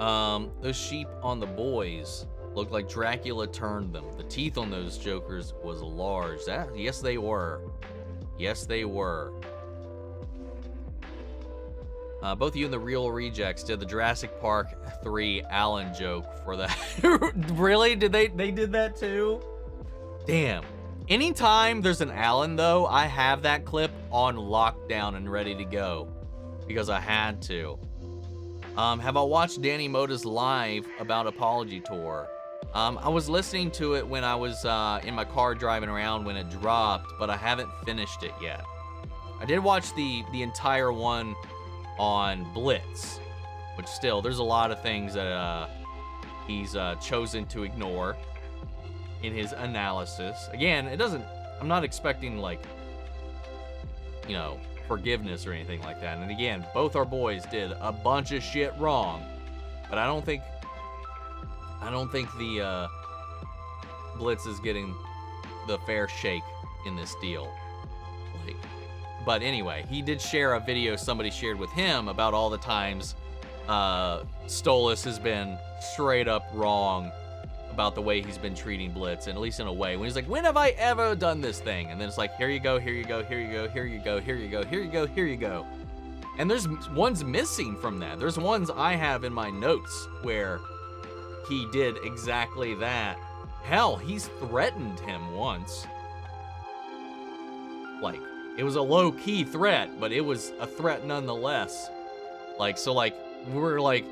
Those sheep on the boys looked like Dracula turned them. The teeth on those jokers was large. Yes, they were. Yes, they were. Both you and the Real Rejects did the Jurassic Park 3 Alan joke for that. Really? Did they did that too? Damn. Anytime there's an Alan though, I have that clip on lockdown and ready to go because I had to. Have I watched Danny Moda's live about Apology Tour? I was listening to it when I was in my car driving around when it dropped, but I haven't finished it yet. I did watch the entire one on Blitz, which still, there's a lot of things that he's chosen to ignore in his analysis. Again, I'm not expecting like, you know, forgiveness or anything like that. And again, both our boys did a bunch of shit wrong, but I don't think the Blitz is getting the fair shake in this deal. Like, but anyway, he did share a video somebody shared with him about all the times Stolas has been straight up wrong about the way he's been treating Blitz, and at least in a way, when he's like, when have I ever done this thing? And then it's like, here you go, here you go, here you go, here you go, here you go, here you go, here you go. And there's ones missing from that. There's ones I have in my notes where he did exactly that. Hell, he's threatened him once. Like, it was a low-key threat, but it was a threat nonetheless. Like, so like, we're like,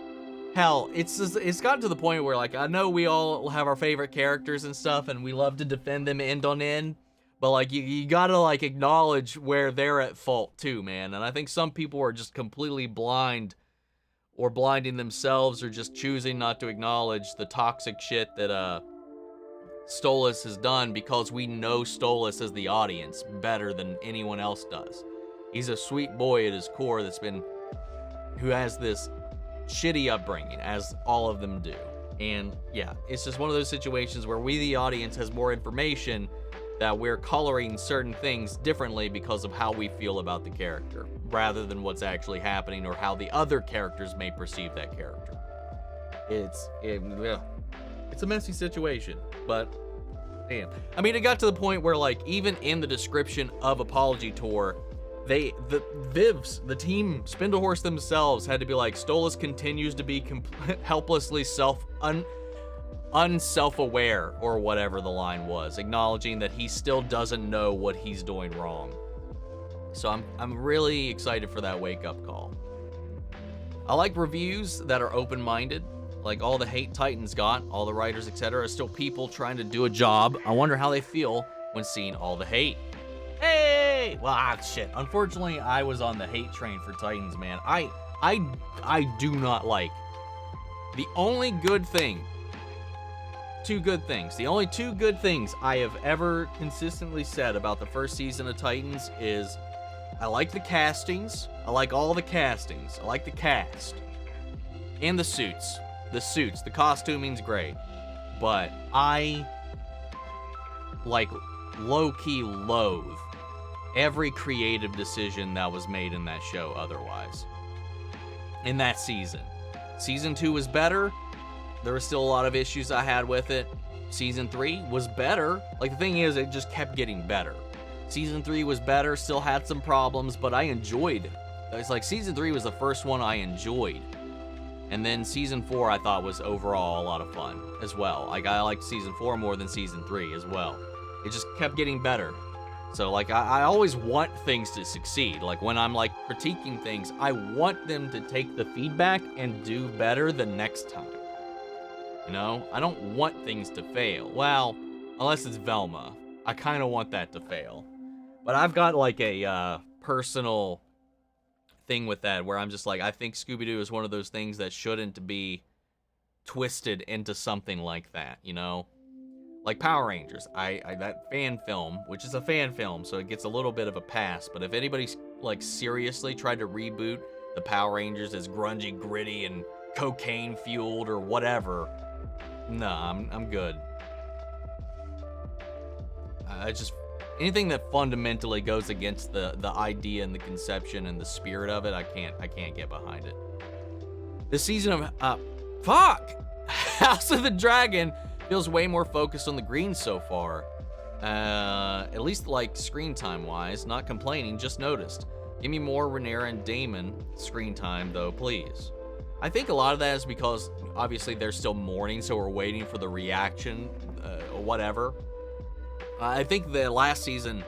hell, it's gotten to the point where, like, I know we all have our favorite characters and stuff, and we love to defend them end on end, but, like, you gotta, like, acknowledge where they're at fault, too, man. And I think some people are just completely blind, or blinding themselves, or just choosing not to acknowledge the toxic shit that, Stolas has done, because we know Stolas as the audience better than anyone else does. He's a sweet boy at his core who has this shitty upbringing, as all of them do. And yeah, it's just one of those situations where we, the audience, has more information that we're coloring certain things differently because of how we feel about the character, rather than what's actually happening or how the other characters may perceive that character. It's a messy situation, but damn. I mean, it got to the point where, like, even in the description of Apology Tour, the Vivs, the team Spindlehorse themselves, had to be like, Stolas continues to be helplessly unself-aware, or whatever the line was, acknowledging that he still doesn't know what he's doing wrong. So I'm really excited for that wake-up call. I like reviews that are open-minded. Like all the hate Titans got, all the writers, etc., are still people trying to do a job. I wonder how they feel when seeing all the hate. Hey! Well, shit. Unfortunately, I was on the hate train for Titans, man. I do not like. The only good thing, the only two good things I have ever consistently said about the first season of Titans is, I like the castings. I like all the castings. I like the cast. And the suits. The costuming's great, but I, like, low-key loathe every creative decision that was made in that show otherwise. In that season. Season 2 was better. There were still a lot of issues I had with it. Season 3 was better. Like, the thing is, it just kept getting better. Season 3 was better, still had some problems, but I enjoyed it. It's like, Season 3 was the first one I enjoyed. And then Season 4 I thought was overall a lot of fun as well. Like, I liked Season 4 more than Season 3 as well. It just kept getting better. So, like, I always want things to succeed. Like, when I'm, like, critiquing things, I want them to take the feedback and do better the next time. You know? I don't want things to fail. Well, unless it's Velma. I kind of want that to fail. But I've got, like, a personal thing with that, where I'm just like, I think Scooby-Doo is one of those things that shouldn't be twisted into something like that, you know? Like Power Rangers, that fan film, which is a fan film, so it gets a little bit of a pass, but if anybody's, like, seriously tried to reboot the Power Rangers as grungy, gritty, and cocaine fueled or whatever. Nah, I'm good. I just anything that fundamentally goes against the idea and the conception and the spirit of it, I can't get behind it. The season of House of the Dragon feels way more focused on the greens so far. At least like screen time wise, not complaining, just noticed. Give me more Rhaenyra and Daemon screen time though, please. I think a lot of that is because obviously they're still mourning, so we're waiting for the reaction, or whatever. I think the last season,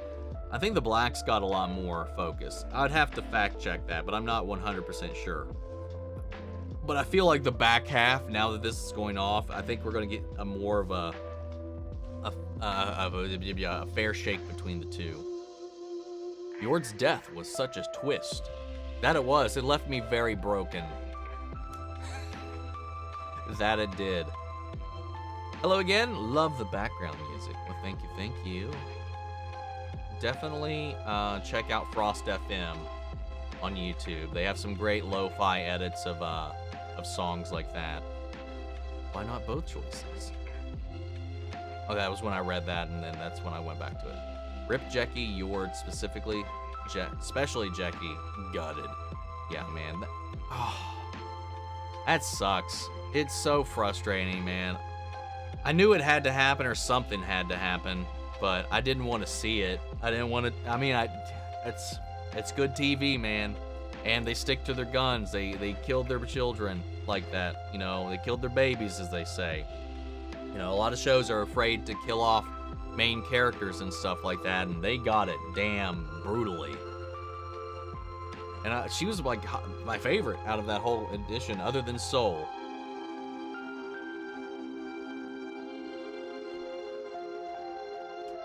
I think the Blacks got a lot more focus. I'd have to fact check that, but I'm not 100% sure. But I feel like the back half, now that this is going off, I think we're going to get a more of a fair shake between the two. Yord's death was such a twist. That it was. It left me very broken. That it did. Hello again. Love the background music. Well, thank you, thank you. Definitely check out Frost FM on YouTube. They have some great lo-fi edits of songs like that. Why not both choices? Oh, that was when I read that, and then that's when I went back to it. Rip Jecki, Yord specifically, especially Jecki, gutted. Yeah, man. That sucks. It's so frustrating, man. I knew it had to happen or something had to happen, but I didn't want to see it. I didn't want to. I mean, it's good TV, man. And they stick to their guns. They killed their children like that. You know, they killed their babies, as they say. You know, a lot of shows are afraid to kill off main characters and stuff like that, and they got it damn brutally. And she was like my favorite out of that whole edition, other than Soul.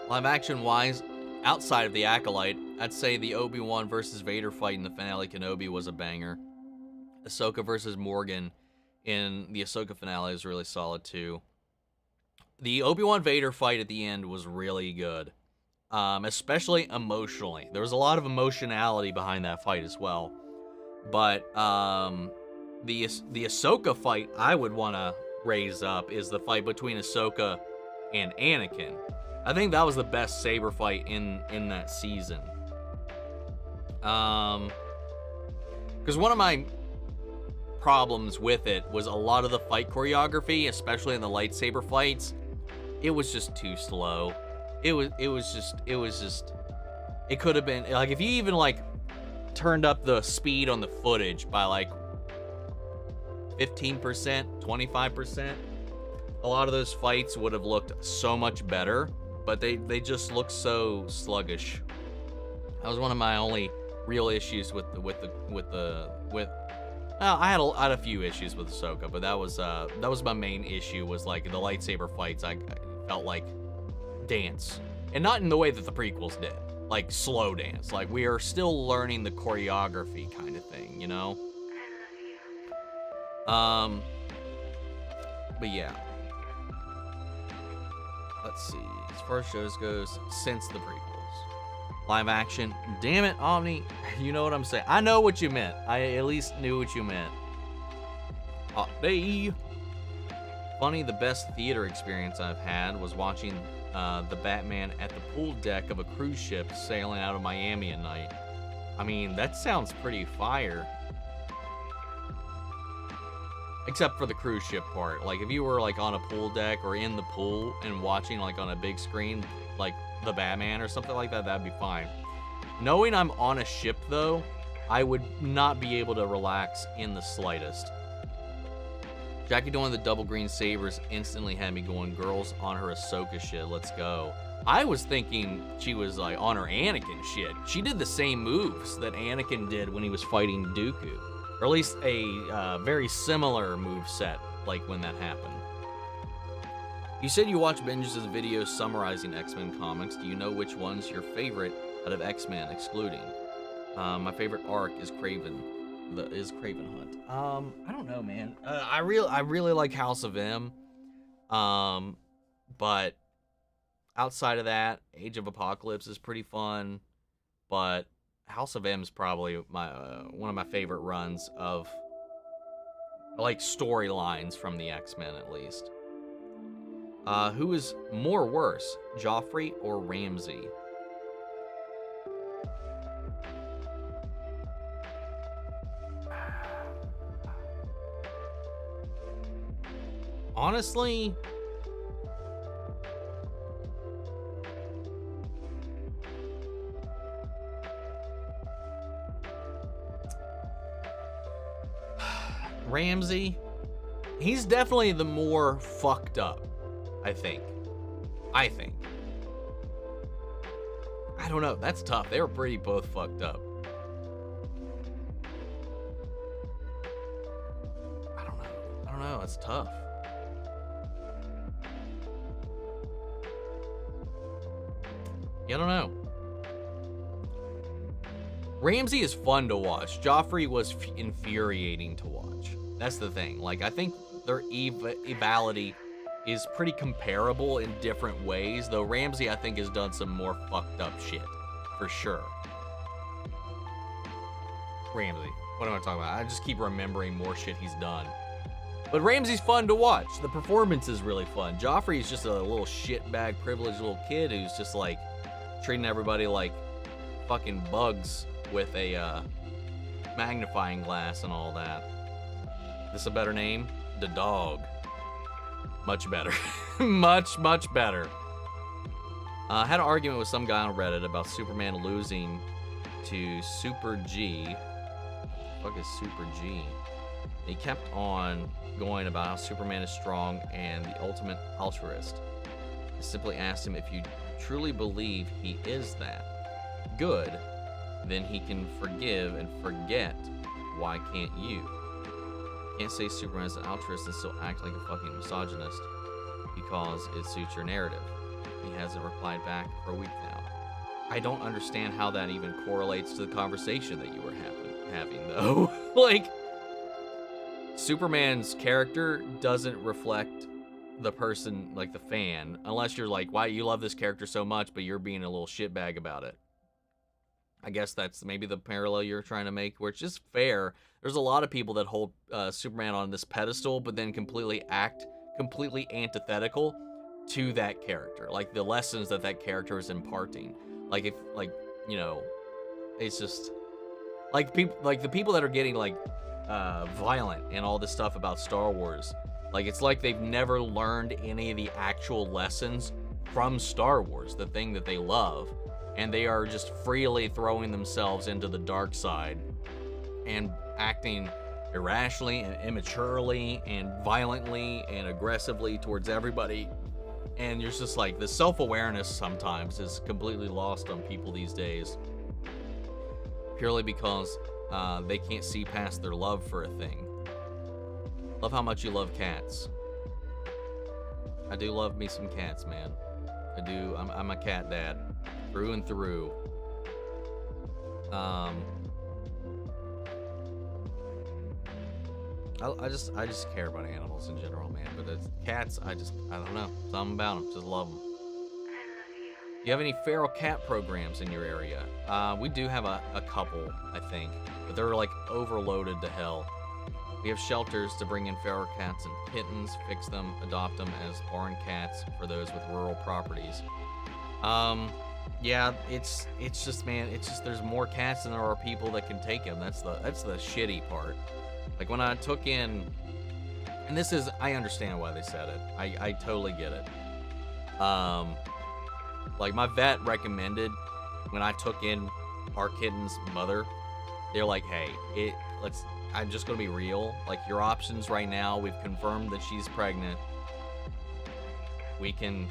Live action wise, outside of the Acolyte, I'd say the Obi-Wan versus Vader fight in the finale Kenobi was a banger. Ahsoka versus Morgan in the Ahsoka finale is really solid too. The Obi-Wan Vader fight at the end was really good, especially emotionally. There was a lot of emotionality behind that fight as well. But the Ahsoka fight I would want to raise up is the fight between Ahsoka and Anakin. I think that was the best saber fight in that season. Because one of my problems with it was a lot of the fight choreography, especially in the lightsaber fights. It was just too slow. It could have been like, if you even like turned up the speed on the footage by like 15%, 25%, a lot of those fights would have looked so much better, but they just look so sluggish. That was one of my only real issues with I had a few issues with Ahsoka, but that was my main issue, was like the lightsaber fights. I felt like dance, and not in the way that the prequels did, like slow dance. Like we are still learning the choreography kind of thing, you know? But yeah. Let's see. As far as shows goes, since the prequels. Live action. Damn it, Omni. You know what I'm saying. I know what you meant. I at least knew what you meant. Hey. Funny, the best theater experience I've had was watching the Batman at the pool deck of a cruise ship sailing out of Miami at night. I mean, that sounds pretty fire. Except for the cruise ship part. Like, if you were, like, on a pool deck or in the pool and watching, like, on a big screen, like, the Batman or something like that, that'd be fine. Knowing I'm on a ship, though, I would not be able to relax in the slightest. Jackie doing the double green sabers instantly had me going, girls on her Ahsoka shit, let's go. I was thinking she was, like, on her Anakin shit. She did the same moves that Anakin did when he was fighting Dooku. Or at least a very similar move set, like when that happened. You said you watch binges of videos summarizing X-Men comics. Do you know which one's your favorite out of X-Men, excluding? My favorite arc is Kraven Hunt. I don't know, man. I really like House of M. But outside of that, Age of Apocalypse is pretty fun. But House of M's probably my one of my favorite runs of like storylines from the X-Men, at least. Who is more worse, Joffrey or Ramsey? Honestly, Ramsey, he's definitely the more fucked up, I think. I don't know. That's tough. They were pretty both fucked up. I don't know. That's tough. Yeah, I don't know. Ramsey is fun to watch. Joffrey was infuriating to watch. That's the thing. Like, I think their evality is pretty comparable in different ways, though Ramsey, I think, has done some more fucked up shit, for sure. Ramsey. What am I talking about? I just keep remembering more shit he's done. But Ramsey's fun to watch. The performance is really fun. Joffrey is just a little shitbag, privileged little kid who's just, like, treating everybody like fucking bugs with a magnifying glass and all that. This a better name? The Dog. Much better. much better. I had an argument with some guy on Reddit about Superman losing to Super G. What the fuck is Super G? He kept on going about how Superman is strong and the ultimate altruist. I simply asked him, if you truly believe he is that good, then he can forgive and forget. Why can't you? Can't say Superman is an altruist and still act like a fucking misogynist because it suits your narrative. He hasn't replied back for a week now. I don't understand how that even correlates to the conversation that you were having though. Like, Superman's character doesn't reflect the person, like the fan, unless you're like, why you love this character so much, but you're being a little shitbag about it. I guess that's maybe the parallel you're trying to make, which is fair. There's a lot of people that hold Superman on this pedestal, but then completely antithetical to that character, like the lessons that character is imparting. Like, if, like, you know, it's just like people, like the people that are getting like violent and all this stuff about Star Wars. Like, it's like they've never learned any of the actual lessons from Star Wars, the thing that they love, and they are just freely throwing themselves into the dark side and acting irrationally and immaturely and violently and aggressively towards everybody. And you're just like, the self-awareness sometimes is completely lost on people these days, purely because they can't see past their love for a thing. Love how much you love cats. I do love me some cats, man. I do. I'm a cat dad, through and through. I just care about animals in general, man. But it's cats, I don't know. Something about them. Just love them. Do you have any feral cat programs in your area? We do have a couple, I think, but they're like overloaded to hell. We have shelters to bring in feral cats and kittens, fix them, adopt them as barn cats for those with rural properties. Yeah, it's just, man, it's just, there's more cats than there are people that can take them. That's the shitty part. Like, when I took in, and this is, I understand why they said it. I totally get it. Like, my vet recommended when I took in our kitten's mother, they're like, hey, I'm just gonna be real. Like, your options right now, we've confirmed that she's pregnant. We can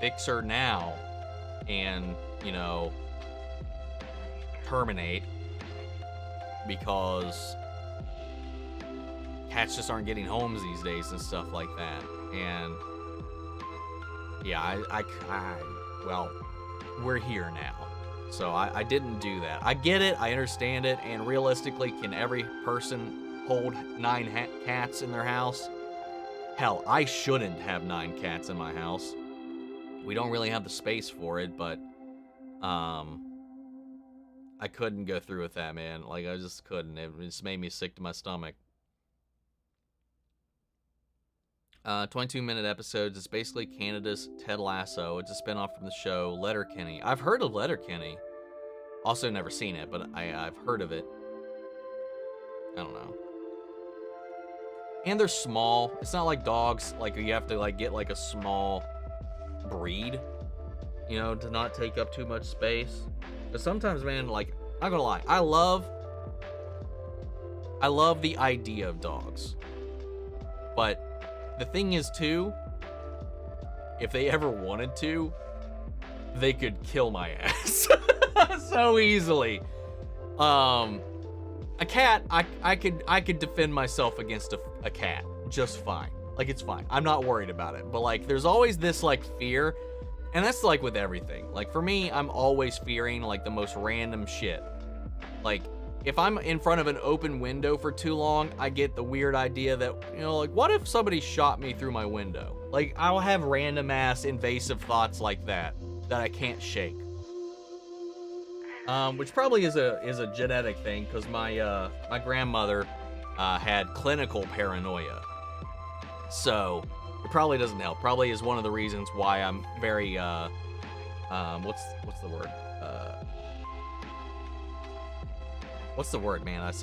fix her now and, you know, terminate, because cats just aren't getting homes these days and stuff like that. And yeah, well, we're here now. So I didn't do that. I get it, I understand it, and realistically, can every person hold 9 cats in their house? Hell, I shouldn't have 9 cats in my house. We don't really have the space for it, but I couldn't go through with that, man. Like, I just couldn't. It just made me sick to my stomach. 22-minute episodes. It's basically Canada's Ted Lasso. It's a spinoff from the show Letterkenny. I've heard of Letterkenny. Also never seen it, but I've heard of it. I don't know. And they're small. It's not like dogs. Like, you have to, like, get, like, a small breed, you know, to not take up too much space. But sometimes, man, like, not gonna lie, I love the idea of dogs. But the thing is, too, if they ever wanted to, they could kill my ass so easily. A cat, I could defend myself against a cat just fine. Like, it's fine. I'm not worried about it. But, like, there's always this, like, fear. And that's, like, with everything. Like, for me, I'm always fearing, like, the most random shit. Like, if I'm in front of an open window for too long, I get the weird idea that, you know, like, what if somebody shot me through my window? Like, I'll have random-ass invasive thoughts like that I can't shake. Which probably is a genetic thing, because my grandmother had clinical paranoia. So it probably doesn't help. Probably is one of the reasons why I'm very what's the word? What's the word, man? I'm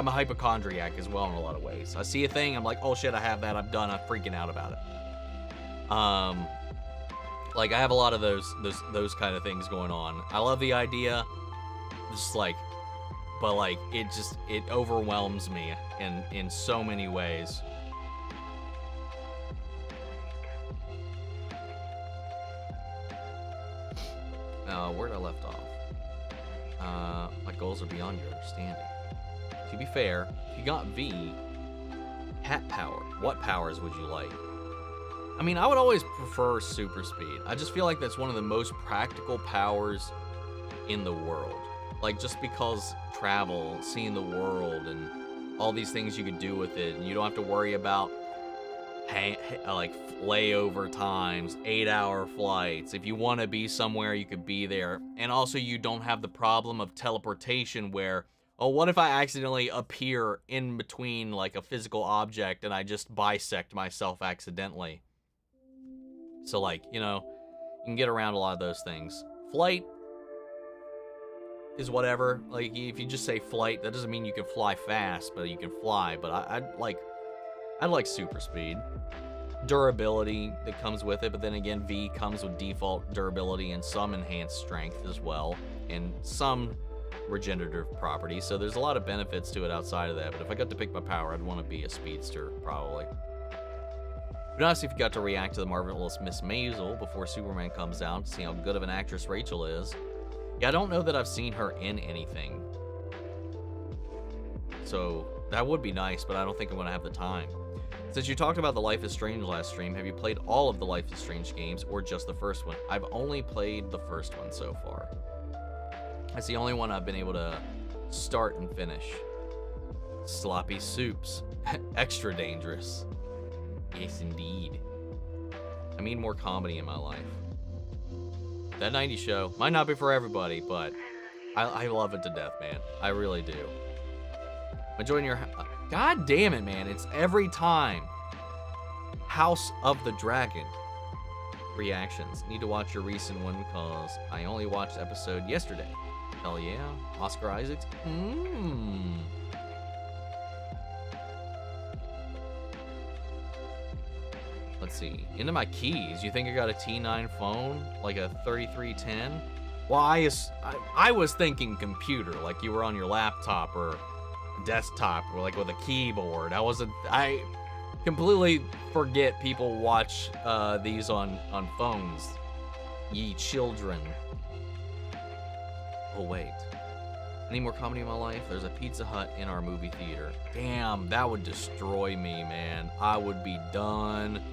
a hypochondriac as well in a lot of ways. I see a thing, I'm like, oh shit, I have that. I'm done. I'm freaking out about it. Like, I have a lot of those kind of things going on. I love the idea, just like, but like, it overwhelms me in so many ways. Where'd I left off? My goals are beyond your understanding. To be fair, if you got V, hat power, what powers would you like? I mean, I would always prefer super speed. I just feel like that's one of the most practical powers in the world. Like, just because travel, seeing the world, and all these things you could do with it, and you don't have to worry about like layover times, 8-hour flights. If you want to be somewhere, you could be there. And also, you don't have the problem of teleportation where, oh, what if I accidentally appear in between like a physical object and I just bisect myself accidentally? So, like, you know, you can get around a lot of those things. Flight is whatever. Like, if you just say flight, that doesn't mean you can fly fast, but you can fly. But I'd like super speed. Durability that comes with it, but then again, V comes with default durability and some enhanced strength as well, and some regenerative properties. So there's a lot of benefits to it outside of that. But if I got to pick my power, I'd want to be a speedster, probably. But honestly, if you got to react to the marvelous Miss Maisel before Superman comes out to see how good of an actress Rachel is. Yeah, I don't know that I've seen her in anything. So that would be nice, but I don't think I'm going to have the time. Since you talked about the Life is Strange last stream, have you played all of the Life is Strange games or just the first one? I've only played the first one so far. That's the only one I've been able to start and finish. Sloppy soups. Extra dangerous. Yes, indeed. I need more comedy in my life. That 90s show might not be for everybody, but I love it to death, man. I really do. Enjoying your... God damn it, man. It's every time. House of the Dragon. Reactions. Need to watch your recent one because I only watched the episode yesterday. Hell yeah. Oscar Isaacs. Let's see. Into my keys. You think I got a T9 phone? Like a 3310? Well, I was thinking computer. Like you were on your laptop or desktop or like with a keyboard. I completely forget people watch these on phones. Ye children. Oh wait, I need more comedy in my life. There's a Pizza Hut in our movie theater. Damn, that would destroy me, man. I would be done.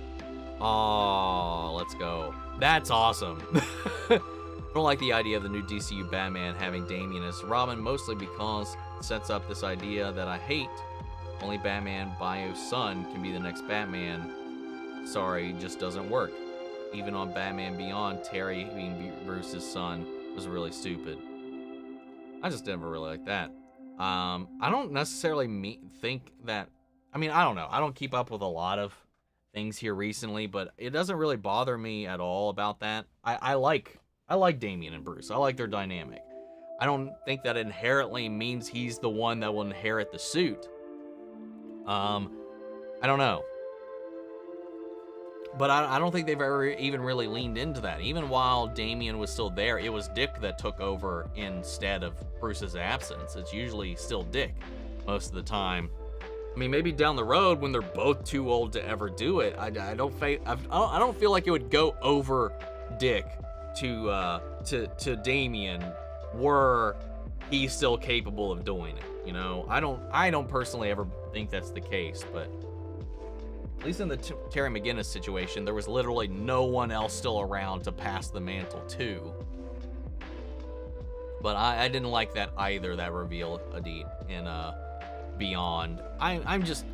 Oh, let's go. That's awesome. I don't like the idea of the new DCU Batman having Damian as Robin, mostly because it sets up this idea that I hate. Only Batman Bio's son can be the next Batman. Sorry, just doesn't work. even on Batman Beyond, Terry being Bruce's son was really stupid. I just never really liked that. I don't necessarily think that. I mean, I don't know. I don't keep up with a lot of things here recently, but it doesn't really bother me at all about that. I like Damian and Bruce. I like their dynamic. I don't think that inherently means he's the one that will inherit the suit. I don't know. But I don't think they've ever even really leaned into that. Even while Damian was still there, it was Dick that took over instead of Bruce's absence. It's usually still Dick most of the time. I mean, maybe down the road when they're both too old to ever do it, I don't feel like it would go over Dick to Damian were he still capable of doing it. You know, I don't personally ever think that's the case, but at least in the Terry McGinnis situation, there was literally no one else still around to pass the mantle to. But I didn't like that either, that reveal, Adit, in Beyond. I'm just,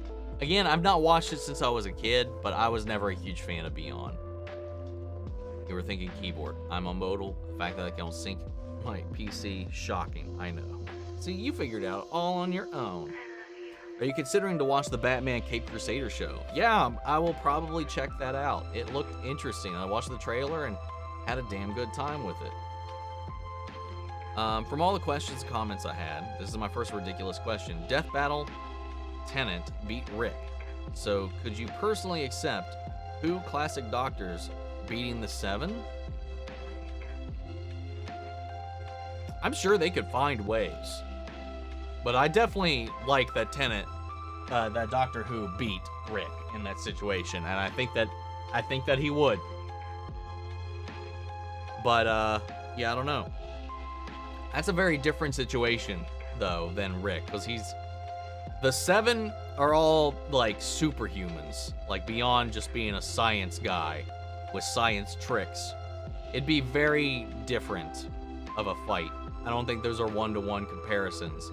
again, I've not watched it since I was a kid, but I was never a huge fan of Beyond. You were thinking keyboard. I'm on modal. The fact that I can sync my PC, shocking, I know. See, you figured it out all on your own. Are you considering to watch the Batman Caped Crusader show? Yeah, I will probably check that out. It looked interesting. I watched the trailer and had a damn good time with it. From all the questions and comments I had, this is my first ridiculous question. Death Battle Tennant beat Rick. So could you personally accept who classic doctors beating the Seven? I'm sure they could find ways. But I definitely like that Tennant, that Doctor Who beat Rick in that situation, and I think that he would. But yeah, I don't know. That's a very different situation though than Rick, because the Seven are all like superhumans, like beyond just being a science guy with science tricks. It'd be very different of a fight. I don't think those are one-to-one comparisons.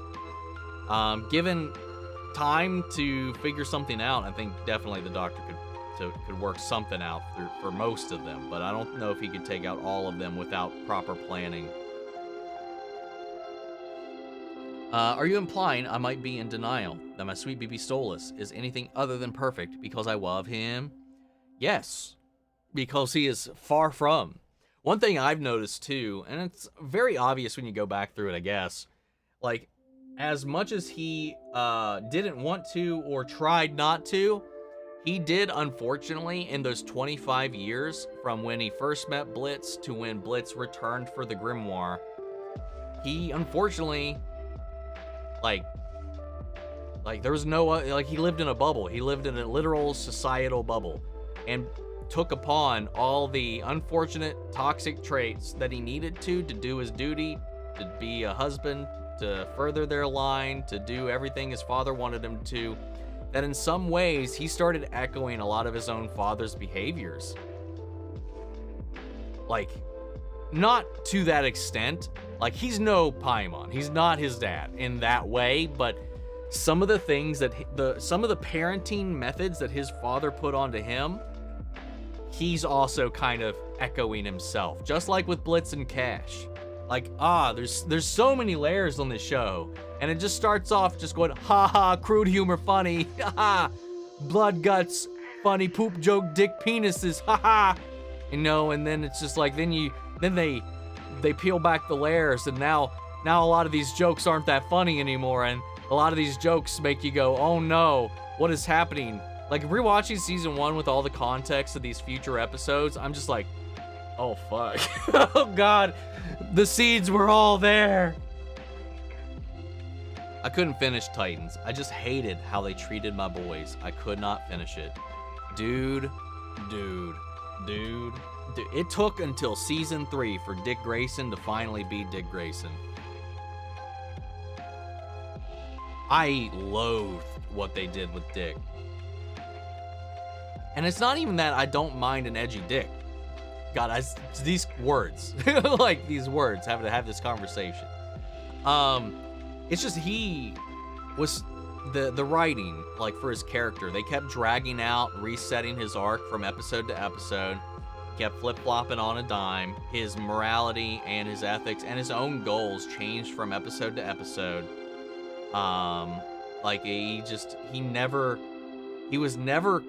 Given time to figure something out, I think definitely the Doctor could work something out for most of them, but I don't know if he could take out all of them without proper planning. Are you implying I might be in denial that my sweet baby Stolas is anything other than perfect because I love him? Yes, because he is far from. One thing I've noticed too, and it's very obvious when you go back through it, I guess, like, as much as he didn't want to or tried not to, he did, unfortunately, in those 25 years from when he first met Blitz to when Blitz returned for the Grimoire, he unfortunately, like there was no, like, he lived in a bubble. He lived in a literal societal bubble and took upon all the unfortunate toxic traits that he needed to do his duty, to be a husband, to further their line, to do everything his father wanted him to, that in some ways he started echoing a lot of his own father's behaviors. Like, not to that extent. Like, he's no Paimon. He's not his dad in that way, but some of the things that some of the parenting methods that his father put onto him, he's also kind of echoing himself, just like with Blitz and Cash. Like, there's so many layers on this show, and it just starts off just going, ha ha, crude humor, funny, ha ha, blood guts, funny, poop joke, dick penises, ha ha, you know, and then it's just like, then they peel back the layers, and now a lot of these jokes aren't that funny anymore, and a lot of these jokes make you go, oh no, what is happening? Like, rewatching season 1 with all the context of these future episodes, I'm just like, oh fuck, oh god, the seeds were all there. I couldn't finish Titans. I just hated how they treated my boys. I could not finish it. Dude. It took until season 3 for Dick Grayson to finally be Dick Grayson. I loathed what they did with Dick. And it's not even that I don't mind an edgy Dick. God, these words, like these words, having to have this conversation. It's just he was the writing, like for his character, they kept dragging out, resetting his arc from episode to episode. kept flip-flopping on a dime. His morality and his ethics and his own goals changed from episode to episode. Like he was never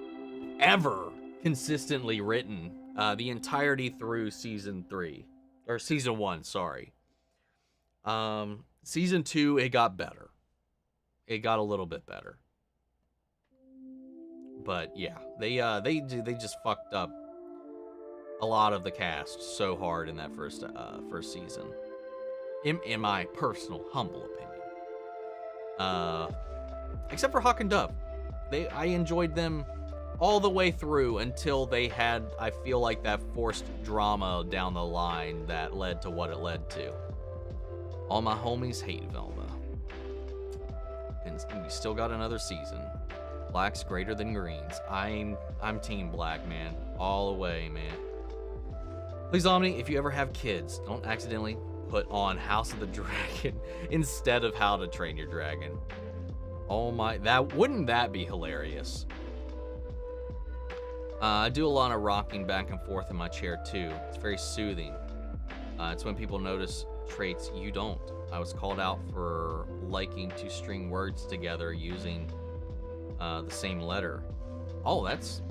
ever consistently written the entirety through season 1, sorry. Season 2, it got better. It got a little bit better. But yeah, they just fucked up a lot of the cast so hard in that first season. In my personal humble opinion. Except for Hawk and Dove. I enjoyed them all the way through until they had, I feel like, that forced drama down the line that led to what it led to. All my homies hate Velma. And we still got another season. Black's greater than greens. I'm team black, man. All the way, man. Please, Omni, if you ever have kids, don't accidentally put on House of the Dragon instead of How to Train Your Dragon. Oh my, wouldn't that be hilarious? I do a lot of rocking back and forth in my chair too. It's very soothing. It's when people notice traits you don't. I was called out for liking to string words together using the same letter. Oh, that's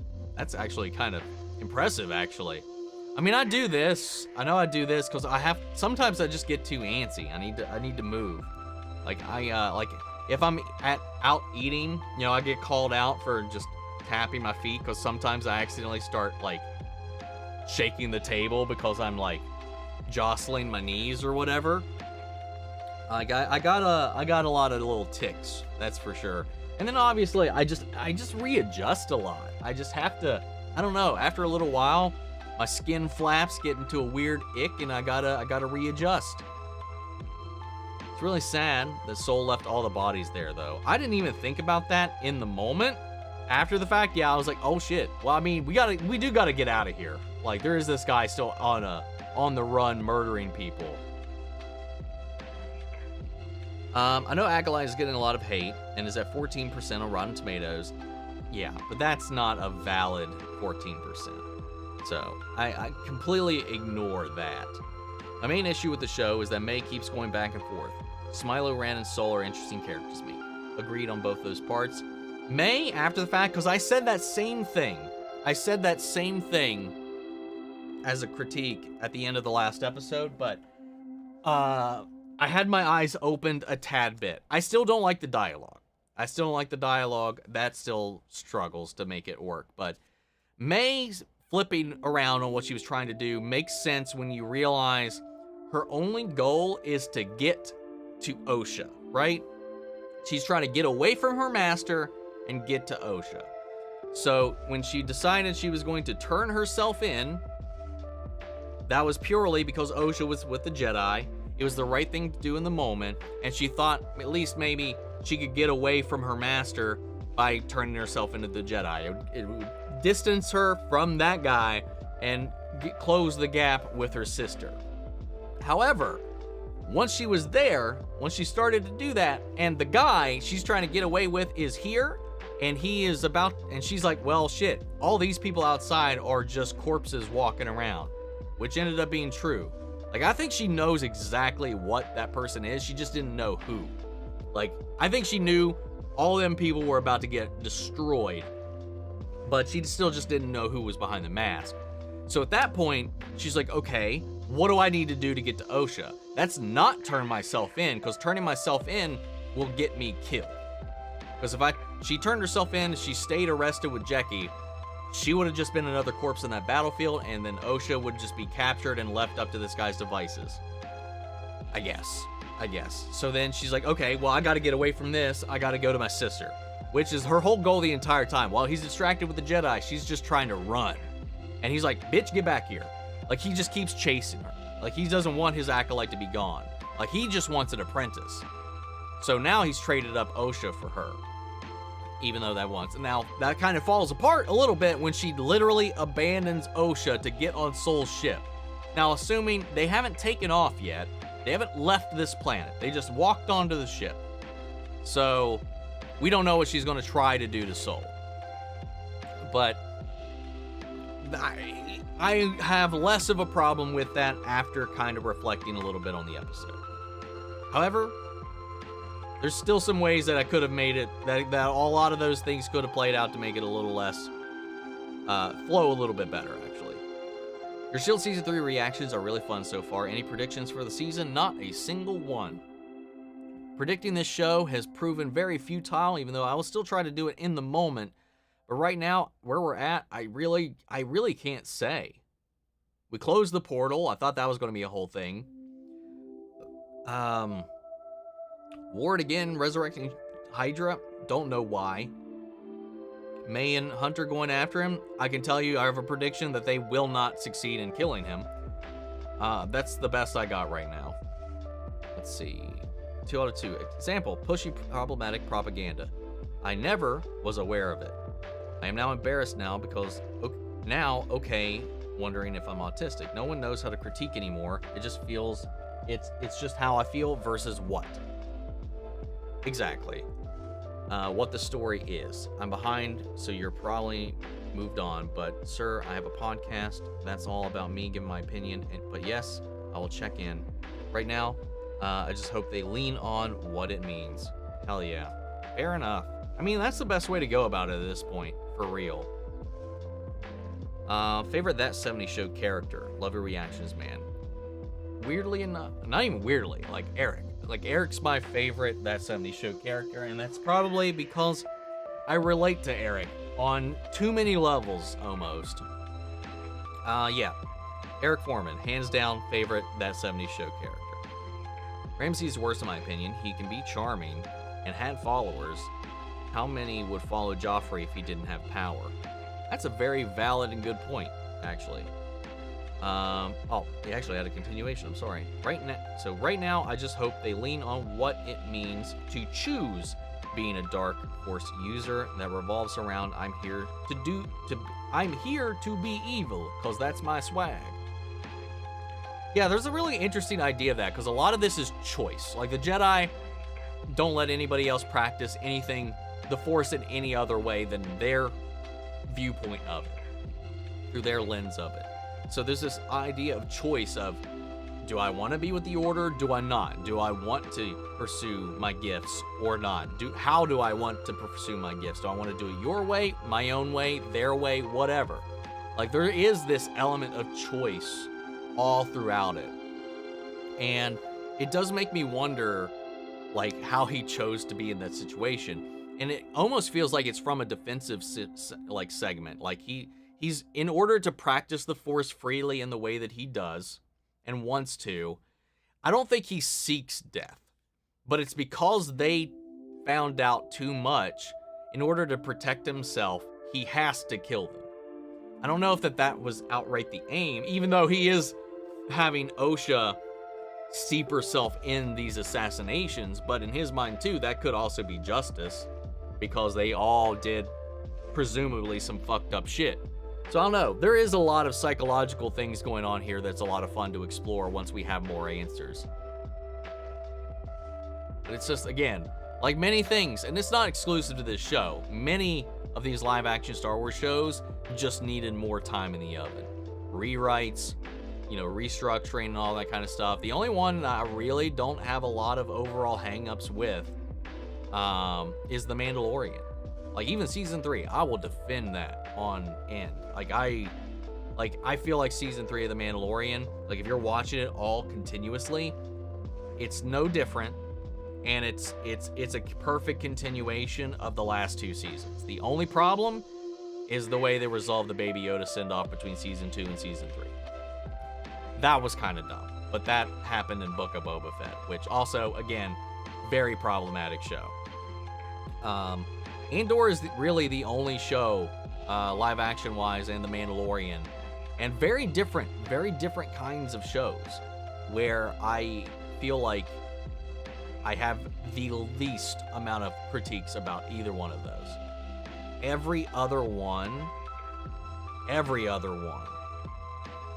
actually kind of impressive, actually. I mean, I do this. I know I do this because sometimes I just get too antsy. I need to move. Like if I'm out eating, you know, I get called out for just tapping my feet because sometimes I accidentally start like shaking the table because I'm like jostling my knees or whatever. I got a lot of little tics, that's for sure. And then obviously I just readjust a lot. I just have to, I don't know, after a little while, my skin flaps get into a weird ick and I gotta readjust. It's really sad that Soul left all the bodies there though. I didn't even think about that in the moment. After the fact, yeah, I was like, oh shit. Well, I mean, we do gotta get out of here. Like, there is this guy still on the run murdering people. I know Acolyte is getting a lot of hate and is at 14% on Rotten Tomatoes. Yeah, but that's not a valid 14%. So I completely ignore that. My main issue with the show is that May keeps going back and forth. Smilo, Ran, and Soul are interesting characters to me. Agreed on both those parts. May, after the fact, because I said that same thing. I said that same thing as a critique at the end of the last episode, but I had my eyes opened a tad bit. I still don't like the dialogue. That still struggles to make it work. But May's flipping around on what she was trying to do makes sense when you realize her only goal is to get to Osha, right? She's trying to get away from her master and get to Osha. So when she decided she was going to turn herself in, that was purely because Osha was with the Jedi. It was the right thing to do in the moment, and she thought at least maybe she could get away from her master by turning herself into the Jedi. It would distance her from that guy and close the gap with her sister. However, once she was there, once she started to do that, and the guy she's trying to get away with is here, and she's like, well, shit, all these people outside are just corpses walking around, which ended up being true. Like, I think she knows exactly what that person is, she just didn't know who. Like, I think she knew all them people were about to get destroyed, but she still just didn't know who was behind the mask. So at that point, she's like, okay, what do I need to do to get to Osha? That's not turn myself in, because turning myself in will get me killed. Because if she turned herself in, she stayed arrested with Jackie, she would have just been another corpse in that battlefield, and then Osha would just be captured and left up to this guy's devices. I guess. So then she's like, okay, well, I gotta get away from this, I gotta go to my sister. Which is her whole goal the entire time. While he's distracted with the Jedi, she's just trying to run. And he's like, bitch, get back here. Like, he just keeps chasing her. Like, he doesn't want his acolyte to be gone. Like, he just wants an apprentice. So now he's traded up Osha for her. Even though now that kind of falls apart a little bit when she literally abandons Osha to get on Soul's ship. Now, assuming they haven't taken off yet, they haven't left this planet. They just walked onto the ship. So we don't know what she's going to try to do to Soul. But I have less of a problem with that after kind of reflecting a little bit on the episode. However, there's still some ways that I could have made it, that a lot of those things could have played out to make it a little less, flow a little bit better, actually. Your Shield Season 3 reactions are really fun so far. Any predictions for the season? Not a single one. Predicting this show has proven very futile, even though I will still try to do it in the moment. But right now, where we're at, I really can't say. We closed the portal. I thought that was going to be a whole thing. Ward again, resurrecting Hydra. Don't know why. May and Hunter going after him. I can tell you, I have a prediction that they will not succeed in killing him. That's the best I got right now. Let's see. 2 out of 2. Example, pushy problematic propaganda. I never was aware of it. I am now embarrassed now because wondering if I'm autistic. No one knows how to critique anymore. It just feels, it's just how I feel versus what. Exactly. What the story is. I'm behind, so you're probably moved on, but sir, I have a podcast. That's all about me giving my opinion. But yes, I will check in. Right now, I just hope they lean on what it means. Hell yeah. Fair enough. I mean, that's the best way to go about it at this point, for real. Favorite That 70s Show character. Love your reactions, man. Weirdly enough, not even weirdly, like Eric. Like, Eric's my favorite That 70s Show character, and that's probably because I relate to Eric on too many levels, almost. Yeah. Eric Foreman, hands down favorite That 70s Show character. Ramsey's worst in my opinion. He can be charming and had followers. How many would follow Joffrey if he didn't have power? That's a very valid and good point, actually. Oh, he actually had a continuation. I'm sorry. Right now, I just hope they lean on what it means to choose being a dark force user that revolves around I'm here to be evil, because that's my swag. Yeah, there's a really interesting idea of that, because a lot of this is choice. Like, the Jedi don't let anybody else practice anything, the Force, in any other way than their viewpoint of it, through their lens of it. So there's this idea of choice of, do I want to be with the Order? Do I not? Do I want to pursue my gifts or not? How do I want to pursue my gifts? Do I want to do it your way, my own way, their way, whatever? Like, there is this element of choice all throughout it. And it does make me wonder, like, how he chose to be in that situation. And it almost feels like it's from a defensive segment. Like, he's in order to practice the Force freely in the way that he does and wants to, I don't think he seeks death, but it's because they found out too much. In order to protect himself, he has to kill them. I don't know if that was outright the aim, even though he is having Osha steep herself in these assassinations, but in his mind too, that could also be justice, because they all did presumably some fucked up shit. So I don't know, there is a lot of psychological things going on here that's a lot of fun to explore once we have more answers. But it's just, again, like many things, and it's not exclusive to this show, many of these live action Star Wars shows just needed more time in the oven. Rewrites, restructuring and all that kind of stuff. The only one that I really don't have a lot of overall hangups with is The Mandalorian. Like, even season 3, I will defend that on end. I feel like season 3 of The Mandalorian, like, if you're watching it all continuously, it's no different, and it's a perfect continuation of the last 2 seasons. The only problem is the way they resolved the Baby Yoda send-off between season 2 and season 3. That was kind of dumb, but that happened in Book of Boba Fett, which also, again, very problematic show. Andor is really the only show, live action wise, and The Mandalorian, and very different kinds of shows, where I feel like I have the least amount of critiques about either one of those. Every other one,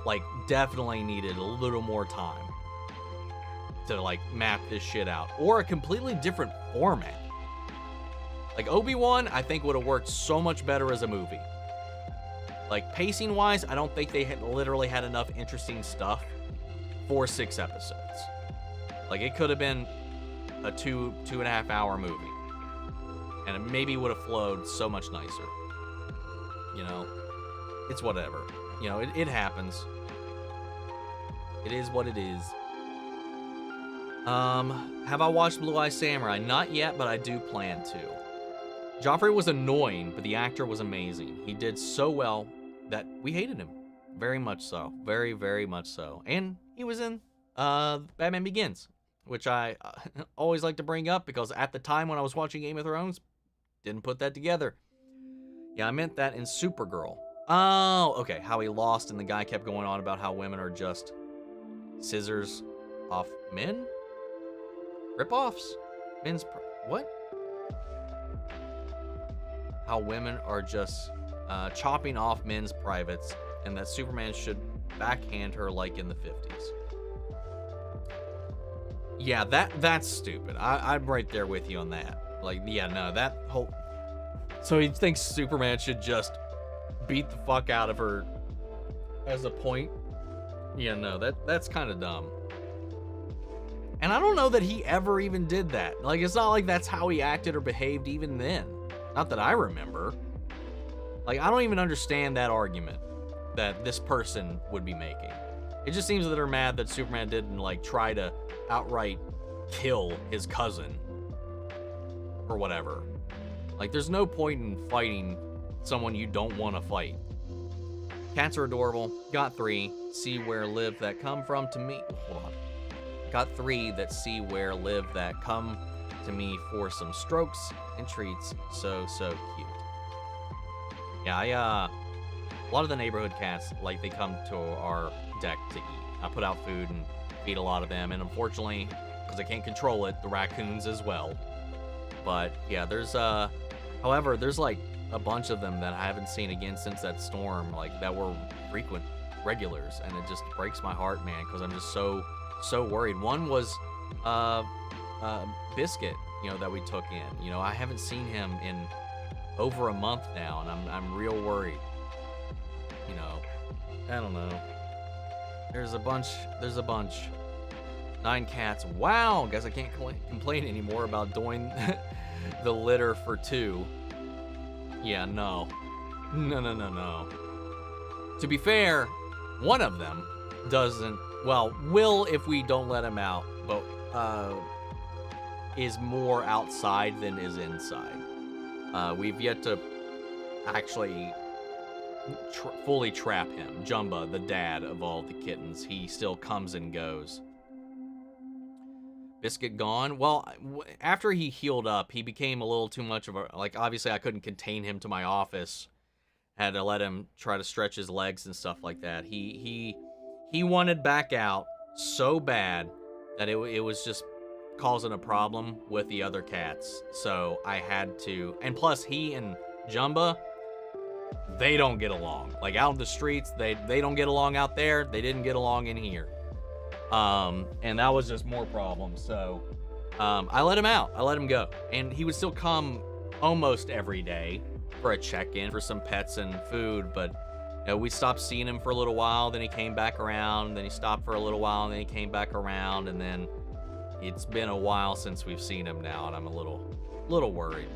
like, definitely needed a little more time to, like, map this shit out, or a completely different format. Like, Obi-Wan, I think, would have worked so much better as a movie. Like, pacing-wise, I don't think they had literally had enough interesting stuff for 6 episodes. Like, it could have been a 2.5 hour movie. And it maybe would have flowed so much nicer. You know? It's whatever. You know, it happens. It is what it is. Have I watched Blue Eye Samurai? Not yet, but I do plan to. Joffrey was annoying, but the actor was amazing. He did so well that we hated him. Very much so. Very, very much so. And he was in Batman Begins, which I always like to bring up because at the time when I was watching Game of Thrones, didn't put that together. Yeah, I meant that in Supergirl. Oh, okay. How he lost and the guy kept going on about how women are just scissors off men? Rip-offs? What? How women are just chopping off men's privates and that Superman should backhand her like in the 50s. Yeah, that's stupid. I'm right there with you on that. Like, yeah, no, that whole... So he thinks Superman should just beat the fuck out of her as a point? Yeah, no, that's kind of dumb. And I don't know that he ever even did that. Like, it's not like that's how he acted or behaved even then. Not that I remember. Like, I don't even understand that argument that this person would be making. It just seems that they're mad that Superman didn't, like, try to outright kill his cousin. Or whatever. Like, there's no point in fighting someone you don't want to fight. Cats are adorable. Got 3. See where live that come from to me. Hold on. Got 3 that see where live that come to me for some strokes and treats. So cute. Yeah, a lot of the neighborhood cats, like, they come to our deck to eat. I put out food and feed a lot of them, and unfortunately, because I can't control it, the raccoons as well. But yeah, however, there's like a bunch of them that I haven't seen again since that storm, like, that were frequent regulars, and it just breaks my heart, man, because I'm just so worried. One was Biscuit, you know, that we took in. You know, I haven't seen him in over a month now, and I'm real worried. You know, I don't know. There's a bunch. 9 cats. Wow, guess I can't complain anymore about doing the litter for 2. Yeah, no. To be fair, one of them doesn't, well, will if we don't let him out, but is more outside than is inside. We've yet to actually fully trap him. Jumba, the dad of all the kittens, he still comes and goes. Biscuit gone. Well, after he healed up, he became a little too much of a, like, obviously I couldn't contain him to my office. Had to let him try to stretch his legs and stuff like that. He wanted back out so bad that it was just causing a problem with the other cats. So I had to, and plus he and Jumba, they don't get along. Like, out in the streets, they don't get along out there. They didn't get along in here. And that was just more problems. So I let him out. I let him go. And he would still come almost every day for a check-in for some pets and food, but you know, we stopped seeing him for a little while, then he came back around, then he stopped for a little while, and then he came back around, and then it's been a while since we've seen him now, and I'm a little worried.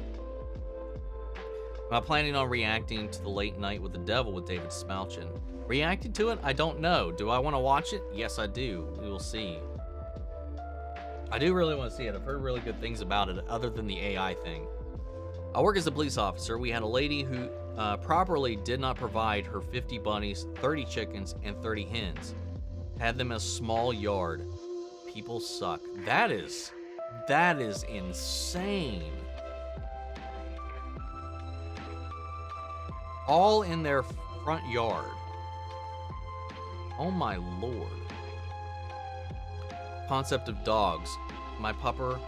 Am I planning on reacting to The Late Night with the Devil with David Smouchin? Reacting to it? I don't know. Do I want to watch it? Yes, I do. We will see. I do really want to see it. I've heard really good things about it, other than the AI thing. I work as a police officer. We had a lady who properly did not provide her 50 bunnies, 30 chickens, and 30 hens. Had them in a small yard. People suck. That is insane. All in their front yard. Oh my lord. Concept of dogs. My pupper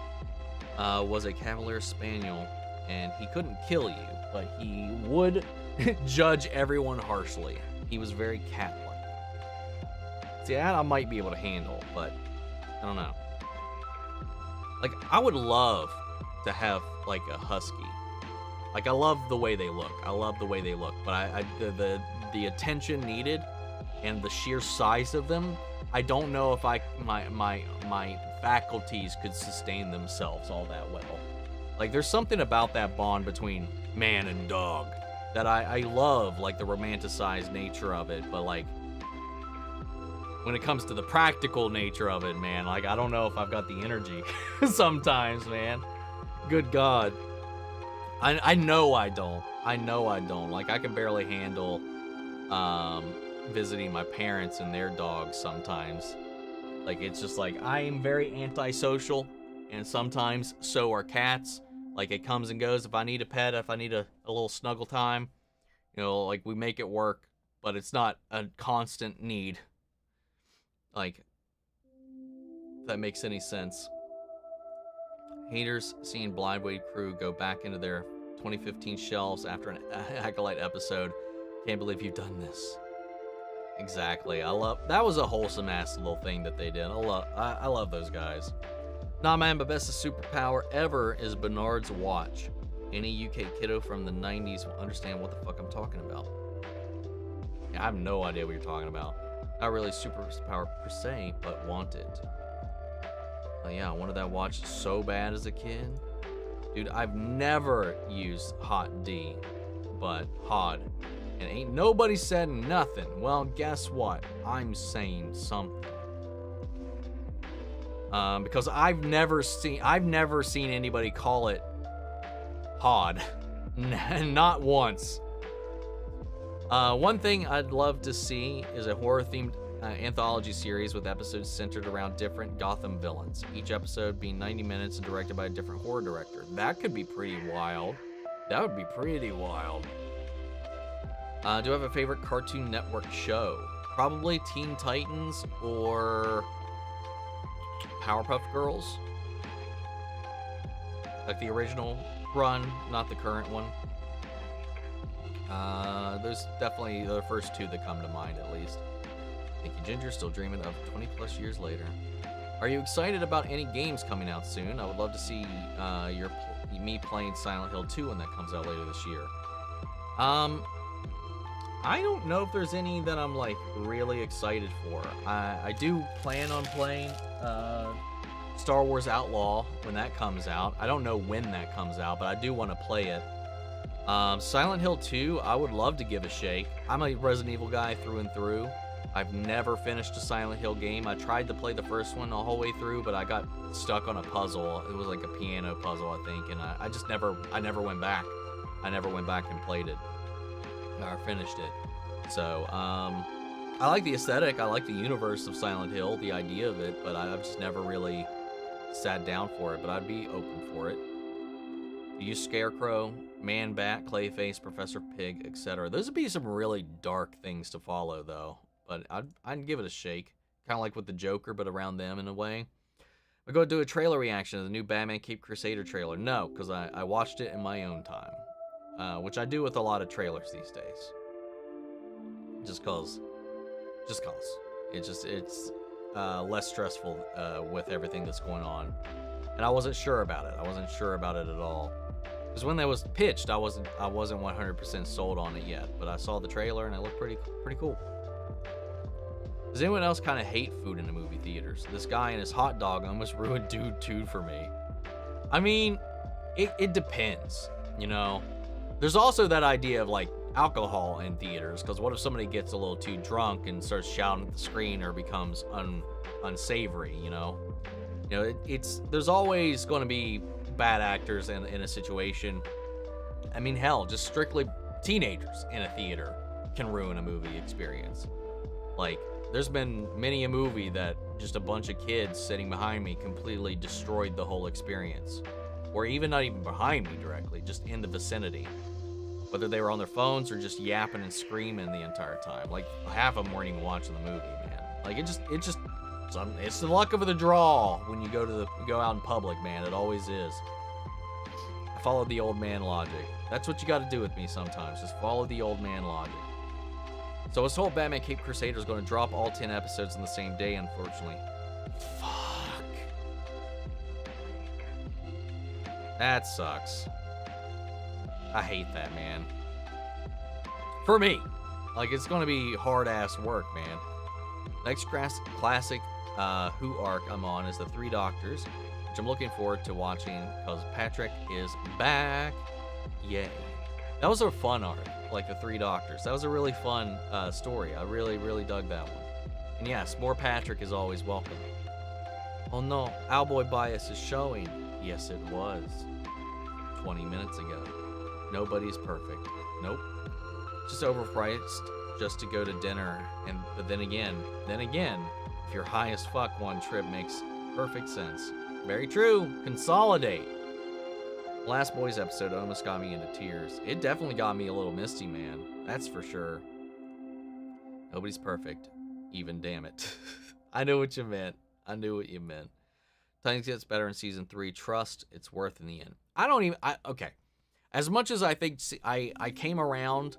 was a Cavalier Spaniel, and he couldn't kill you, but he would judge everyone harshly. He was very cat-like. See, that I might be able to handle, but I don't know. Like, I would love to have, like, a husky. Like, I love the way they look. But the attention needed and the sheer size of them, I don't know if my faculties could sustain themselves all that well. Like, there's something about that bond between man and dog that I love, like the romanticized nature of it, but like when it comes to the practical nature of it, man, like I don't know if I've got the energy sometimes, man. Good God. I know I don't. I know I don't. Like, I can barely handle visiting my parents and their dogs sometimes. Like, it's just like, I am very antisocial, and sometimes so are cats. Like, it comes and goes. If I need a pet, if I need a little snuggle time, you know, like, we make it work, but it's not a constant need. Like, if that makes any sense. Haters seeing Blindway crew go back into their 2015 shelves after an Acolyte episode. Can't believe you've done this. Exactly. That was a wholesome ass little thing that they did. I love those guys. Nah, man, but best superpower ever is Bernard's watch. Any UK kiddo from the 90s will understand what the fuck I'm talking about. Yeah, I have no idea what you're talking about. Not really superpower per se, but want it. Yeah, I wanted that watch so bad as a kid. Dude, I've never used Hot D, but HOD. And ain't nobody said nothing. Well, guess what? I'm saying something. Because I've never seen anybody call it HOD. Not once. One thing I'd love to see is a horror-themed anthology series with episodes centered around different Gotham villains. Each episode being 90 minutes and directed by a different horror director. That could be pretty wild. That would be pretty wild. Do I have a favorite Cartoon Network show? Probably Teen Titans or Powerpuff Girls. Like the original run, not the current one. There's definitely the first two that come to mind, at least. Thank you, Ginger. Still dreaming of 20 plus years later. Are you excited about any games coming out soon? I would love to see me playing Silent Hill 2 when that comes out later this year. I don't know if there's any that I'm like really excited for. I do plan on playing Star Wars Outlaw when that comes out. I don't know when that comes out, but I do want to play it. Silent Hill 2, I would love to give a shake. I'm a Resident Evil guy through and through. I've never finished a Silent Hill game. I tried to play the first one the whole way through, but I got stuck on a puzzle. It was like a piano puzzle, I think, and I never went back. I never went back and played it or finished it. So, I like the aesthetic. I like the universe of Silent Hill, the idea of it, but I've just never really sat down for it, but I'd be open for it. You Scarecrow, Man-Bat, Clayface, Professor Pig, etc. Those would be some really dark things to follow, though. But I'd give it a shake. Kind of like with the Joker, but around them in a way. We're going to do a trailer reaction of the new Batman Cape Crusader trailer. No, because I watched it in my own time. Which I do with a lot of trailers these days. Just cause. It's less stressful with everything that's going on. And I wasn't sure about it. I wasn't sure about it at all. Because when that was pitched, I wasn't 100% sold on it yet. But I saw the trailer and it looked pretty cool. Does anyone else kind of hate food in the movie theaters? This guy and his hot dog almost ruined Dude 2 for me. I mean, it depends, you know? There's also that idea of like alcohol in theaters, because what if somebody gets a little too drunk and starts shouting at the screen or becomes unsavory, you know? You know, there's always going to be bad actors in a situation. I mean, hell, just strictly teenagers in a theater can ruin a movie experience. Like, there's been many a movie that just a bunch of kids sitting behind me completely destroyed the whole experience. Or even not even behind me directly, just in the vicinity. Whether they were on their phones or just yapping and screaming the entire time. Like, half of them weren't even watching the movie, man. Like, it's the luck of the draw when you go out in public, man. It always is. I followed the old man logic. That's what you got to do with me sometimes. Just follow the old man logic. So I was told Batman Cape Crusader is going to drop all 10 episodes on the same day, unfortunately. Fuck. That sucks. I hate that, man. For me. Like, it's gonna be hard-ass work, man. Next classic Who arc I'm on is The Three Doctors, which I'm looking forward to watching because Patrick is back. Yay. That was a fun arc, like The Three Doctors. That was a really fun story. I really, really dug that one. And yes, more Patrick is always welcome. Oh no, Owlboy bias is showing. Yes, it was. 20 minutes ago. Nobody's perfect. Nope. Just overpriced just to go to dinner. But then again, if you're high as fuck, one trip makes perfect sense. Very true. Consolidate. Last Boys episode almost got me into tears. It definitely got me a little misty, man. That's for sure. Nobody's perfect. Even damn it. I knew what you meant. I knew what you meant. Things gets better in season 3. Trust, it's worth in the end. Okay. As much as I think I came around,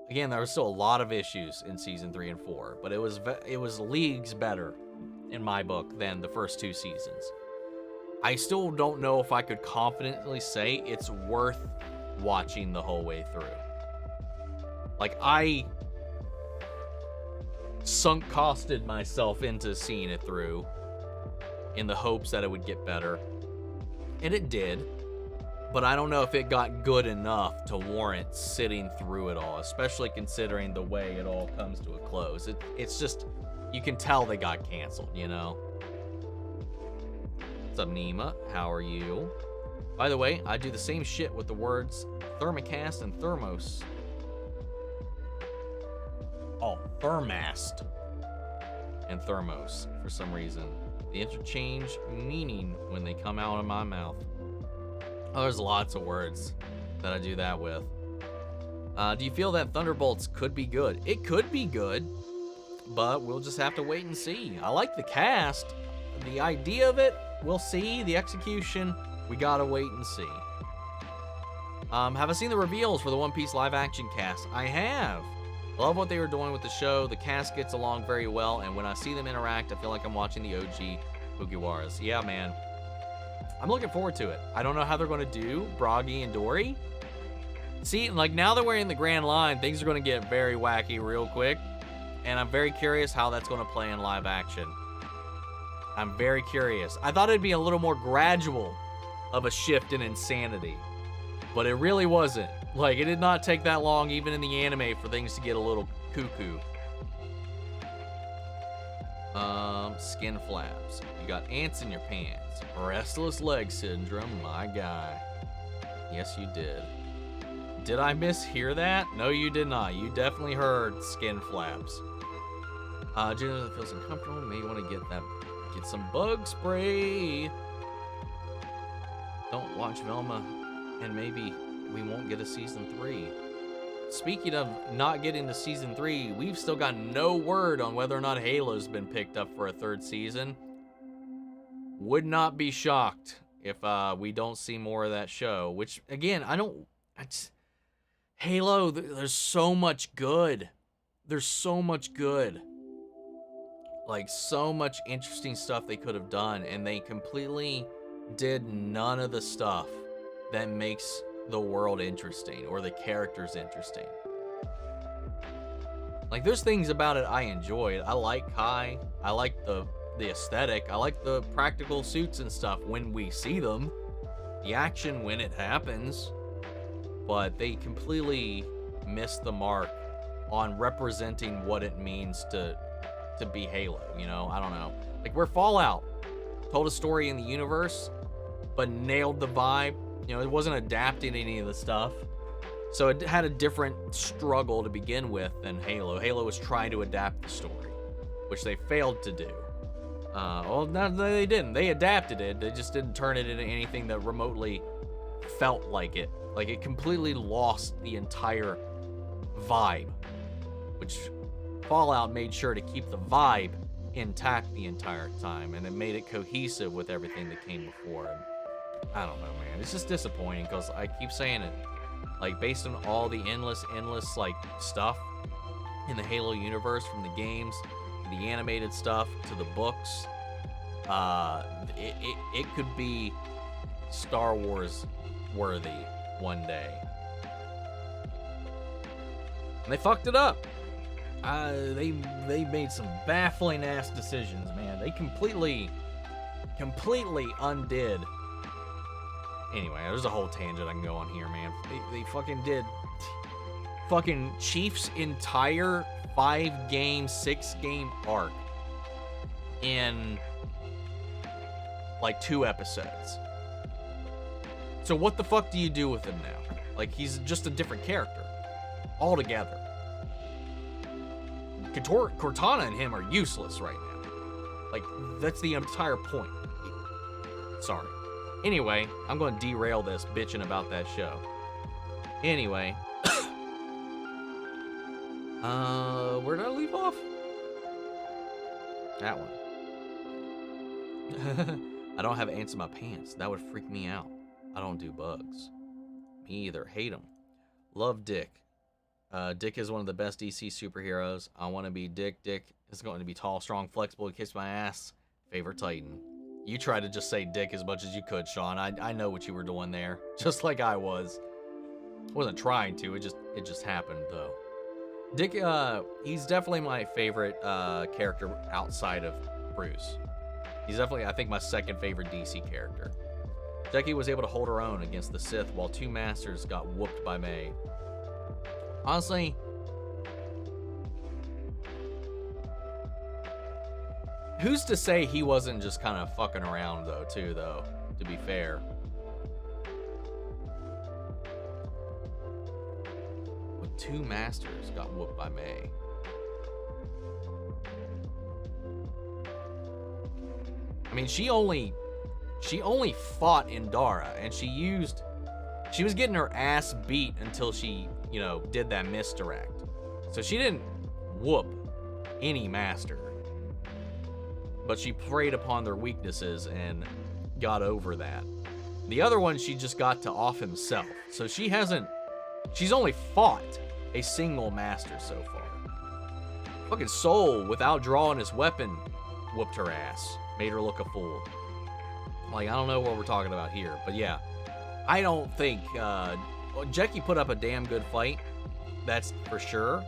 again, there was still a lot of issues in season 3 and 4, but it was leagues better in my book than the first 2 seasons. I still don't know if I could confidently say it's worth watching the whole way through. Like, I sunk costed myself into seeing it through in the hopes that it would get better. And it did. But I don't know if it got good enough to warrant sitting through it all, especially considering the way it all comes to a close. It's just, you can tell they got canceled, you know? What's up, Nima? How are you? By the way, I do the same shit with the words thermocast and thermos. Oh, thermast and thermos for some reason. They interchange meaning when they come out of my mouth. Oh, there's lots of words that I do that with. Do you feel that Thunderbolts could be good? It could be good, but we'll just have to wait and see. I like the cast. The idea of it, we'll see. The execution, we gotta wait and see. Have I seen the reveals for the One Piece live action cast? I have. Love what they were doing with the show. The cast gets along very well, and when I see them interact, I feel like I'm watching the OG Mugiwaras. Yeah, man. I'm looking forward to it. I don't know how they're going to do Bragi and Dory. See, like, now they're wearing the Grand Line, things are going to get very wacky real quick, and I'm very curious how that's going to play in live action. I'm very curious. I thought it'd be a little more gradual of a shift in insanity, but it really wasn't. Like, it did not take that long, even in the anime, for things to get a little cuckoo. Skin flaps. You got ants in your pants. Restless leg syndrome, my guy. Yes, you did. Did I mishear that? No, you did not. You definitely heard skin flaps. Generally feels uncomfortable. Maybe want to get some bug spray. Don't watch Velma, and maybe we won't get a season 3. Speaking of not getting to season 3, we've still got no word on whether or not Halo's been picked up for a 3rd season. Would not be shocked if we don't see more of that show, which, again, Halo, there's so much good. There's so much good. Like, so much interesting stuff they could have done, and they completely did none of the stuff that makes the world interesting or the characters interesting. Like, there's things about it I enjoyed. I like Kai. I like the aesthetic. I like the practical suits and stuff when we see them. The action when it happens. But they completely missed the mark on representing what it means to be Halo, you know? I don't know. Like, where Fallout told a story in the universe, but nailed the vibe. You know, it wasn't adapting any of the stuff. So it had a different struggle to begin with than Halo. Halo was trying to adapt the story, which they failed to do. Well, no, they didn't. They adapted it. They just didn't turn it into anything that remotely felt like it. Like, it completely lost the entire vibe, which Fallout made sure to keep the vibe intact the entire time, and it made it cohesive with everything that came before. And I don't know, man. It's just disappointing because I keep saying it. Like, based on all the endless, like, stuff in the Halo universe, from the games to the animated stuff to the books, it could be Star Wars worthy one day. And they fucked it up. They made some baffling ass decisions, man. They completely undid. Anyway, there's a whole tangent I can go on here, man. They fucking did fucking Chief's entire 5-game, 6-game arc in like 2 episodes. So what the fuck do you do with him now? Like, he's just a different character altogether. Cortana and him are useless right now. Like, that's the entire point. Sorry. Anyway, I'm going to derail this bitching about that show. Anyway. Where did I leave off? That one. I don't have ants in my pants. That would freak me out. I don't do bugs. Me either. Hate them. Love Dick. Dick is one of the best DC superheroes. I want to be Dick. Dick is going to be tall, strong, flexible, and kiss my ass. Favorite Titan. You tried to just say Dick as much as you could, Sean. I know what you were doing there. Just like I was. Wasn't trying to. It just happened, though. Dick, he's definitely my favorite character outside of Bruce. He's definitely, I think, my second favorite DC character. Becky was able to hold her own against the Sith while 2 Masters got whooped by May. Honestly, who's to say he wasn't just kind of fucking around, though, to be fair. With 2 Masters got whooped by May. I mean, she only fought Indara, and she was getting her ass beat until she, did that misdirect. So she didn't whoop any master, but she preyed upon their weaknesses and got over that. The other one, she just got to off himself. So she's only fought a single master so far. Fucking Soul, without drawing his weapon, whooped her ass. Made her look a fool. Like, I don't know what we're talking about here, but yeah. I don't think, Jackie put up a damn good fight. That's for sure.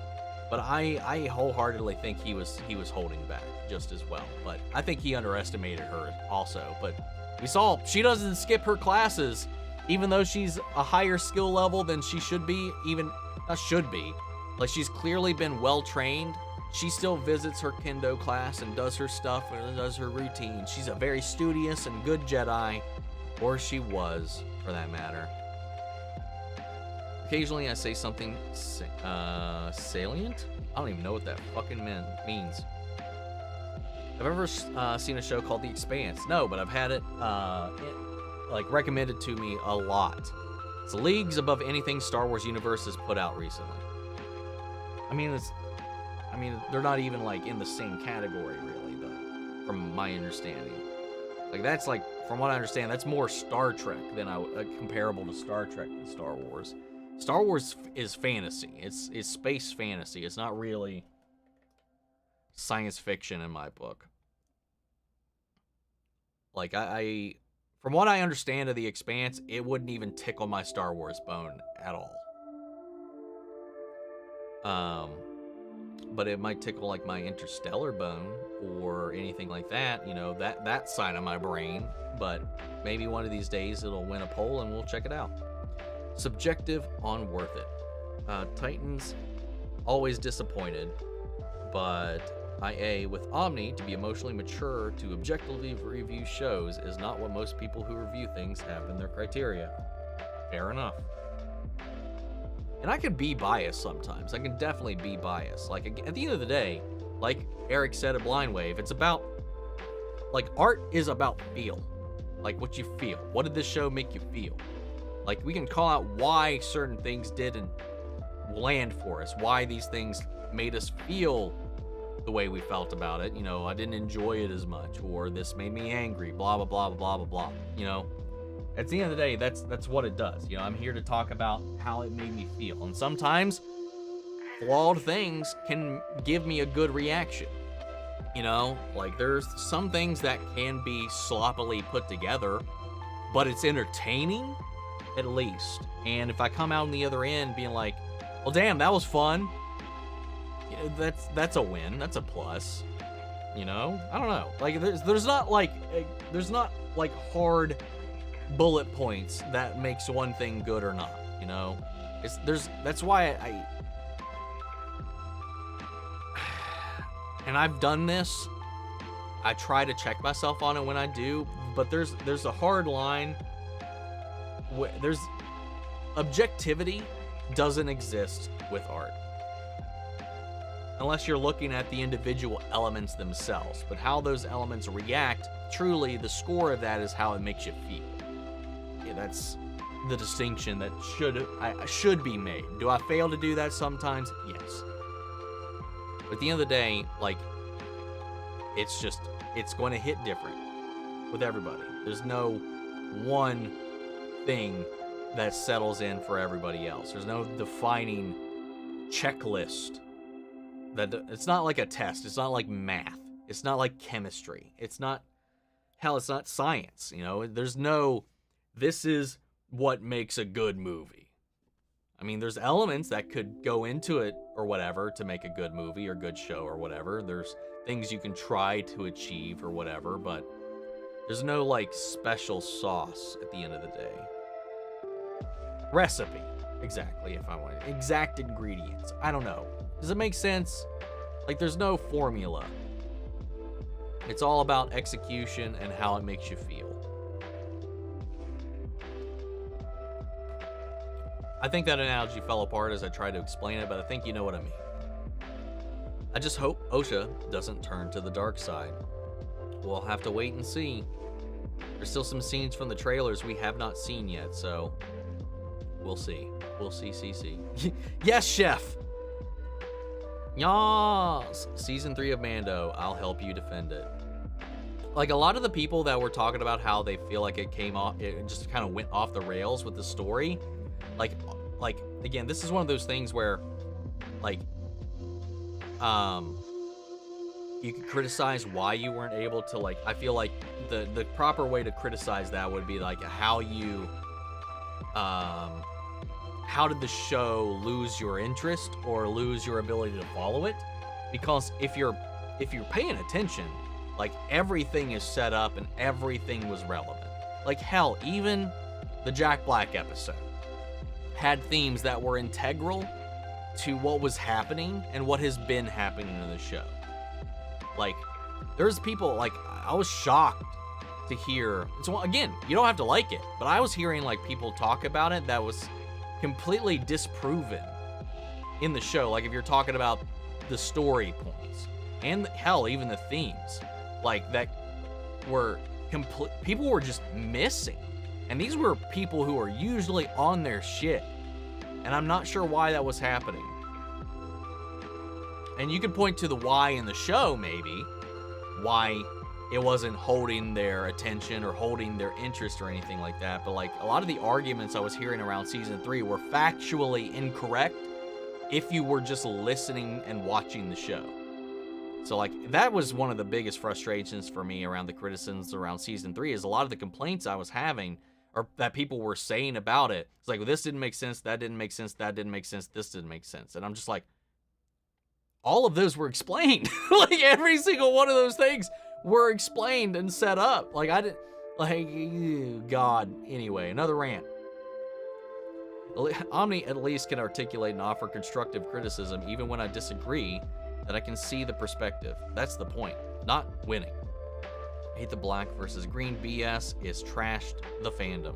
But I wholeheartedly think he was holding back just as well. But I think he underestimated her also. But we saw she doesn't skip her classes, even though she's a higher skill level than she should be. Like, she's clearly been well trained. She still visits her kendo class and does her stuff and does her routine. She's a very studious and good Jedi, or she was, for that matter. Occasionally I say something salient? I don't even know what that fucking means. Have I ever seen a show called The Expanse? No, but I've had it recommended to me a lot. It's leagues above anything Star Wars universe has put out recently. I mean, they're not even in the same category really, though, from my understanding. That's from what I understand, that's more Star Trek than comparable to Star Trek than Star Wars. Star Wars is fantasy. It's space fantasy. It's not really science fiction in my book. From what I understand of The Expanse, it wouldn't even tickle my Star Wars bone at all. But it might tickle my Interstellar bone or anything like that, that side of my brain. But maybe one of these days it'll win a poll and we'll check it out. Subjective on worth it. Titans, always disappointed, but IA with Omni to be emotionally mature to objectively review shows is not what most people who review things have in their criteria. Fair enough. And I can be biased sometimes. I can definitely be biased. At the end of the day, like Eric said at Blind Wave, it's about, art is about feel. What you feel. What did this show make you feel? We can call out why certain things didn't land for us. Why these things made us feel the way we felt about it. I didn't enjoy it as much. Or this made me angry. Blah, blah, blah, blah, blah, blah. At the end of the day, that's what it does. I'm here to talk about how it made me feel. And sometimes flawed things can give me a good reaction. There's some things that can be sloppily put together, but it's entertaining at least. And if I come out on the other end being like, well, damn, that was fun. that's a win. That's a plus. You know, I don't know. Like there's not like hard bullet points that makes one thing good or not. You know, that's why and I've done this. I try to check myself on it when I do, but there's a hard line. There's objectivity doesn't exist with art. Unless you're looking at the individual elements themselves. But how those elements react, truly, the score of that is how it makes you feel. Yeah, that's the distinction that should be made. Do I fail to do that sometimes? Yes. But at the end of the day, like, it's going to hit different with everybody. There's no one thing that settles in for everybody else. There's no defining checklist. It's not like a test. It's not like math. It's not like chemistry. It's not science, you know? There's no, this is what makes a good movie. I mean, there's elements that could go into it or whatever to make a good movie or good show or whatever. There's things you can try to achieve or whatever, but there's no, like, special sauce at the end of the day. Recipe. Exactly, if I want it. Exact ingredients. I don't know. Does it make sense? Like, there's no formula. It's all about execution and how it makes you feel. I think that analogy fell apart as I tried to explain it, but I think you know what I mean. I just hope OSHA doesn't turn to the dark side. We'll have to wait and see. There's still some scenes from the trailers we have not seen yet, so we'll see. We'll see. Yes, chef! Yas! Season 3 of Mando, I'll help you defend it. Like, a lot of the people that were talking about how they feel like it just kind of went off the rails with the story. Like, again, this is one of those things where, like, you could criticize why you weren't able to, like, I feel like the proper way to criticize that would be, like, how did the show lose your interest or lose your ability to follow it? Because if you're paying attention, like, everything is set up and everything was relevant. Like, hell, even the Jack Black episode had themes that were integral to what was happening and what has been happening in the show. Like, there's people, like, I was shocked to hear, so again, you don't have to like it, but I was hearing, like, people talk about it that was completely disproven in the show. Like, if you're talking about the story points and hell, even the themes, like, that were people were just missing. And these were people who are usually on their shit. And I'm not sure why that was happening. And you could point to the why in the show, maybe. Why it wasn't holding their attention or holding their interest or anything like that. But, like, a lot of the arguments I was hearing around season 3 were factually incorrect if you were just listening and watching the show. So, like, that was one of the biggest frustrations for me around the criticisms around season 3, is a lot of the complaints I was having, or that people were saying about it. It's like, well, this didn't make sense, that didn't make sense, that didn't make sense, this didn't make sense. And I'm just like, all of those were explained. Like, every single one of those things were explained and set up. Like, I didn't, like, God. Anyway, another rant. Omni at least can articulate and offer constructive criticism, even when I disagree, that I can see the perspective. That's the point, not winning. Hate the black versus green BS is trashed the fandom.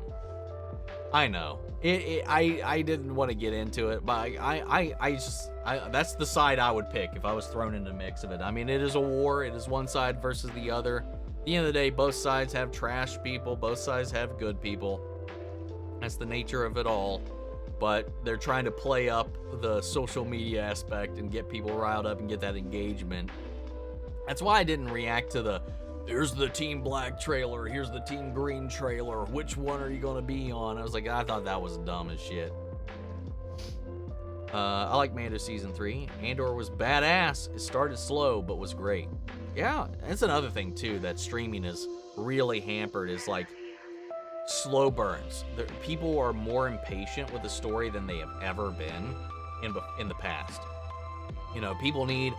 I know. I didn't want to get into it, but I that's the side I would pick if I was thrown into the mix of it. I mean, it is a war. It is one side versus the other. At the end of the day, both sides have trash people. Both sides have good people. That's the nature of it all. But they're trying to play up the social media aspect and get people riled up and get that engagement. That's why I didn't react to here's the Team Black trailer, here's the Team Green trailer, which one are you going to be on? I was like, I thought that was dumb as shit. I like Mando Season 3. Andor was badass. It started slow, but was great. Yeah, that's another thing, too, that streaming is really hampered, is, like, slow burns. People are more impatient with the story than they have ever been in the past. People need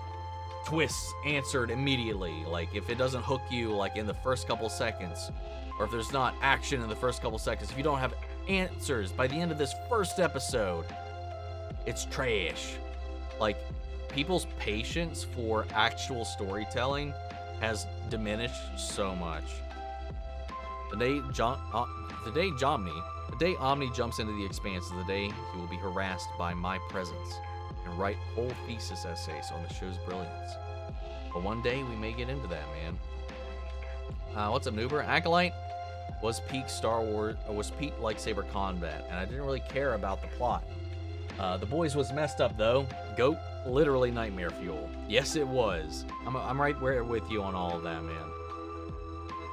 twists answered immediately. Like, if it doesn't hook you, like, in the first couple seconds, or if there's not action in the first couple seconds, if you don't have answers by the end of this first episode, it's trash. Like, people's patience for actual storytelling has diminished so much. The day Omni jumps into the Expanse is the day he will be harassed by my presence and write whole thesis essays on the show's brilliance. But one day we may get into that, man. What's up, Noober? Acolyte was peak lightsaber combat, and I didn't really care about the plot. The Boys was messed up though. Goat, literally nightmare fuel. Yes, it was. I'm right where with you on all of that, man.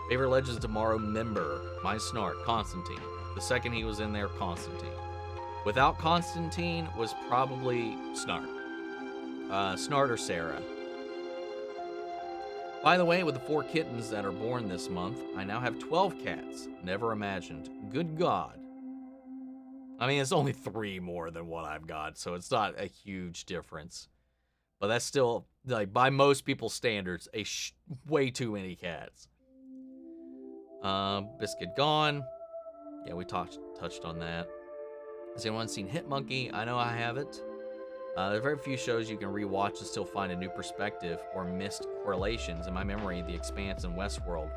Favorite Legends of Tomorrow member. My Snart, Constantine. The second he was in there, Constantine. Without Constantine was probably Snart. Snart or Sarah. By the way, with the 4 kittens that are born this month, I now have 12 cats. Never imagined. Good God. I mean, it's only 3 more than what I've got, so it's not a huge difference. But that's still, like, by most people's standards, way too many cats. Biscuit gone. Yeah, we touched on that. Has anyone seen Hit Monkey? I know I haven't. There are very few shows you can rewatch and still find a new perspective or missed correlations. In my memory, The Expanse and Westworld.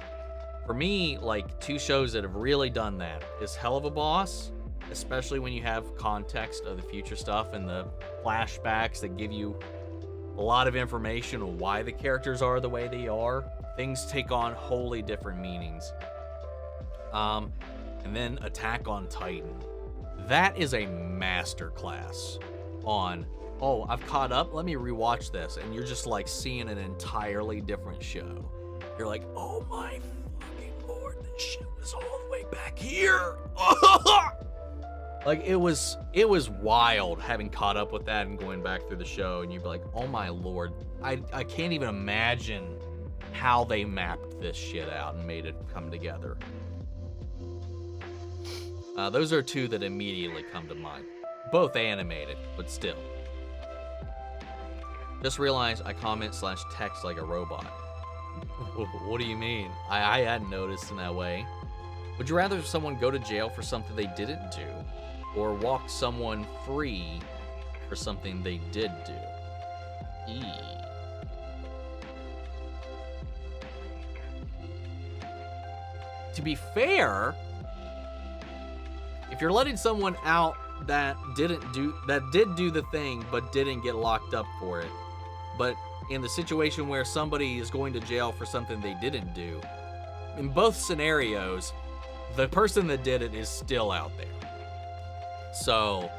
For me, like, 2 shows that have really done that is Hell of a Boss, especially when you have context of the future stuff and the flashbacks that give you a lot of information on why the characters are the way they are. Things take on wholly different meanings. And then Attack on Titan. That is a masterclass on, oh, I've caught up, let me rewatch this. And you're just like seeing an entirely different show. You're like, oh my fucking Lord, this shit was all the way back here. Like, it was wild having caught up with that and going back through the show, and you'd be like, oh my Lord, I can't even imagine how they mapped this shit out and made it come together. Those are 2 that immediately come to mind. Both animated, but still. Just realized I comment/text like a robot. What do you mean? I hadn't noticed in that way. Would you rather someone go to jail for something they didn't do, or walk someone free for something they did do? To be fair, if you're letting someone out that did do the thing but didn't get locked up for it, but in the situation where somebody is going to jail for something they didn't do, in both scenarios, the person that did it is still out there. So,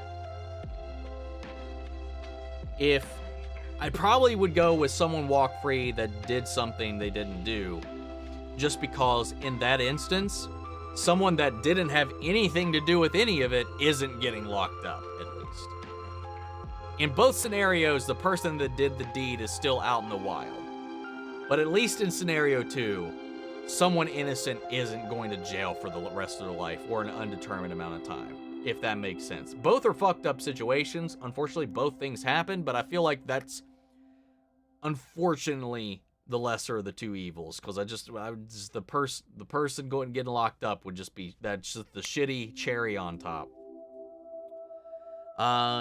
if I probably would go with someone walk free that did something they didn't do, just because in that instance, someone that didn't have anything to do with any of it isn't getting locked up, at least. In both scenarios, the person that did the deed is still out in the wild. But at least in scenario 2, someone innocent isn't going to jail for the rest of their life or an undetermined amount of time, if that makes sense. Both are fucked up situations. Unfortunately, both things happen, but I feel like that's unfortunately the lesser of the 2 evils, because the person going and getting locked up would just be, that's just the shitty cherry on top.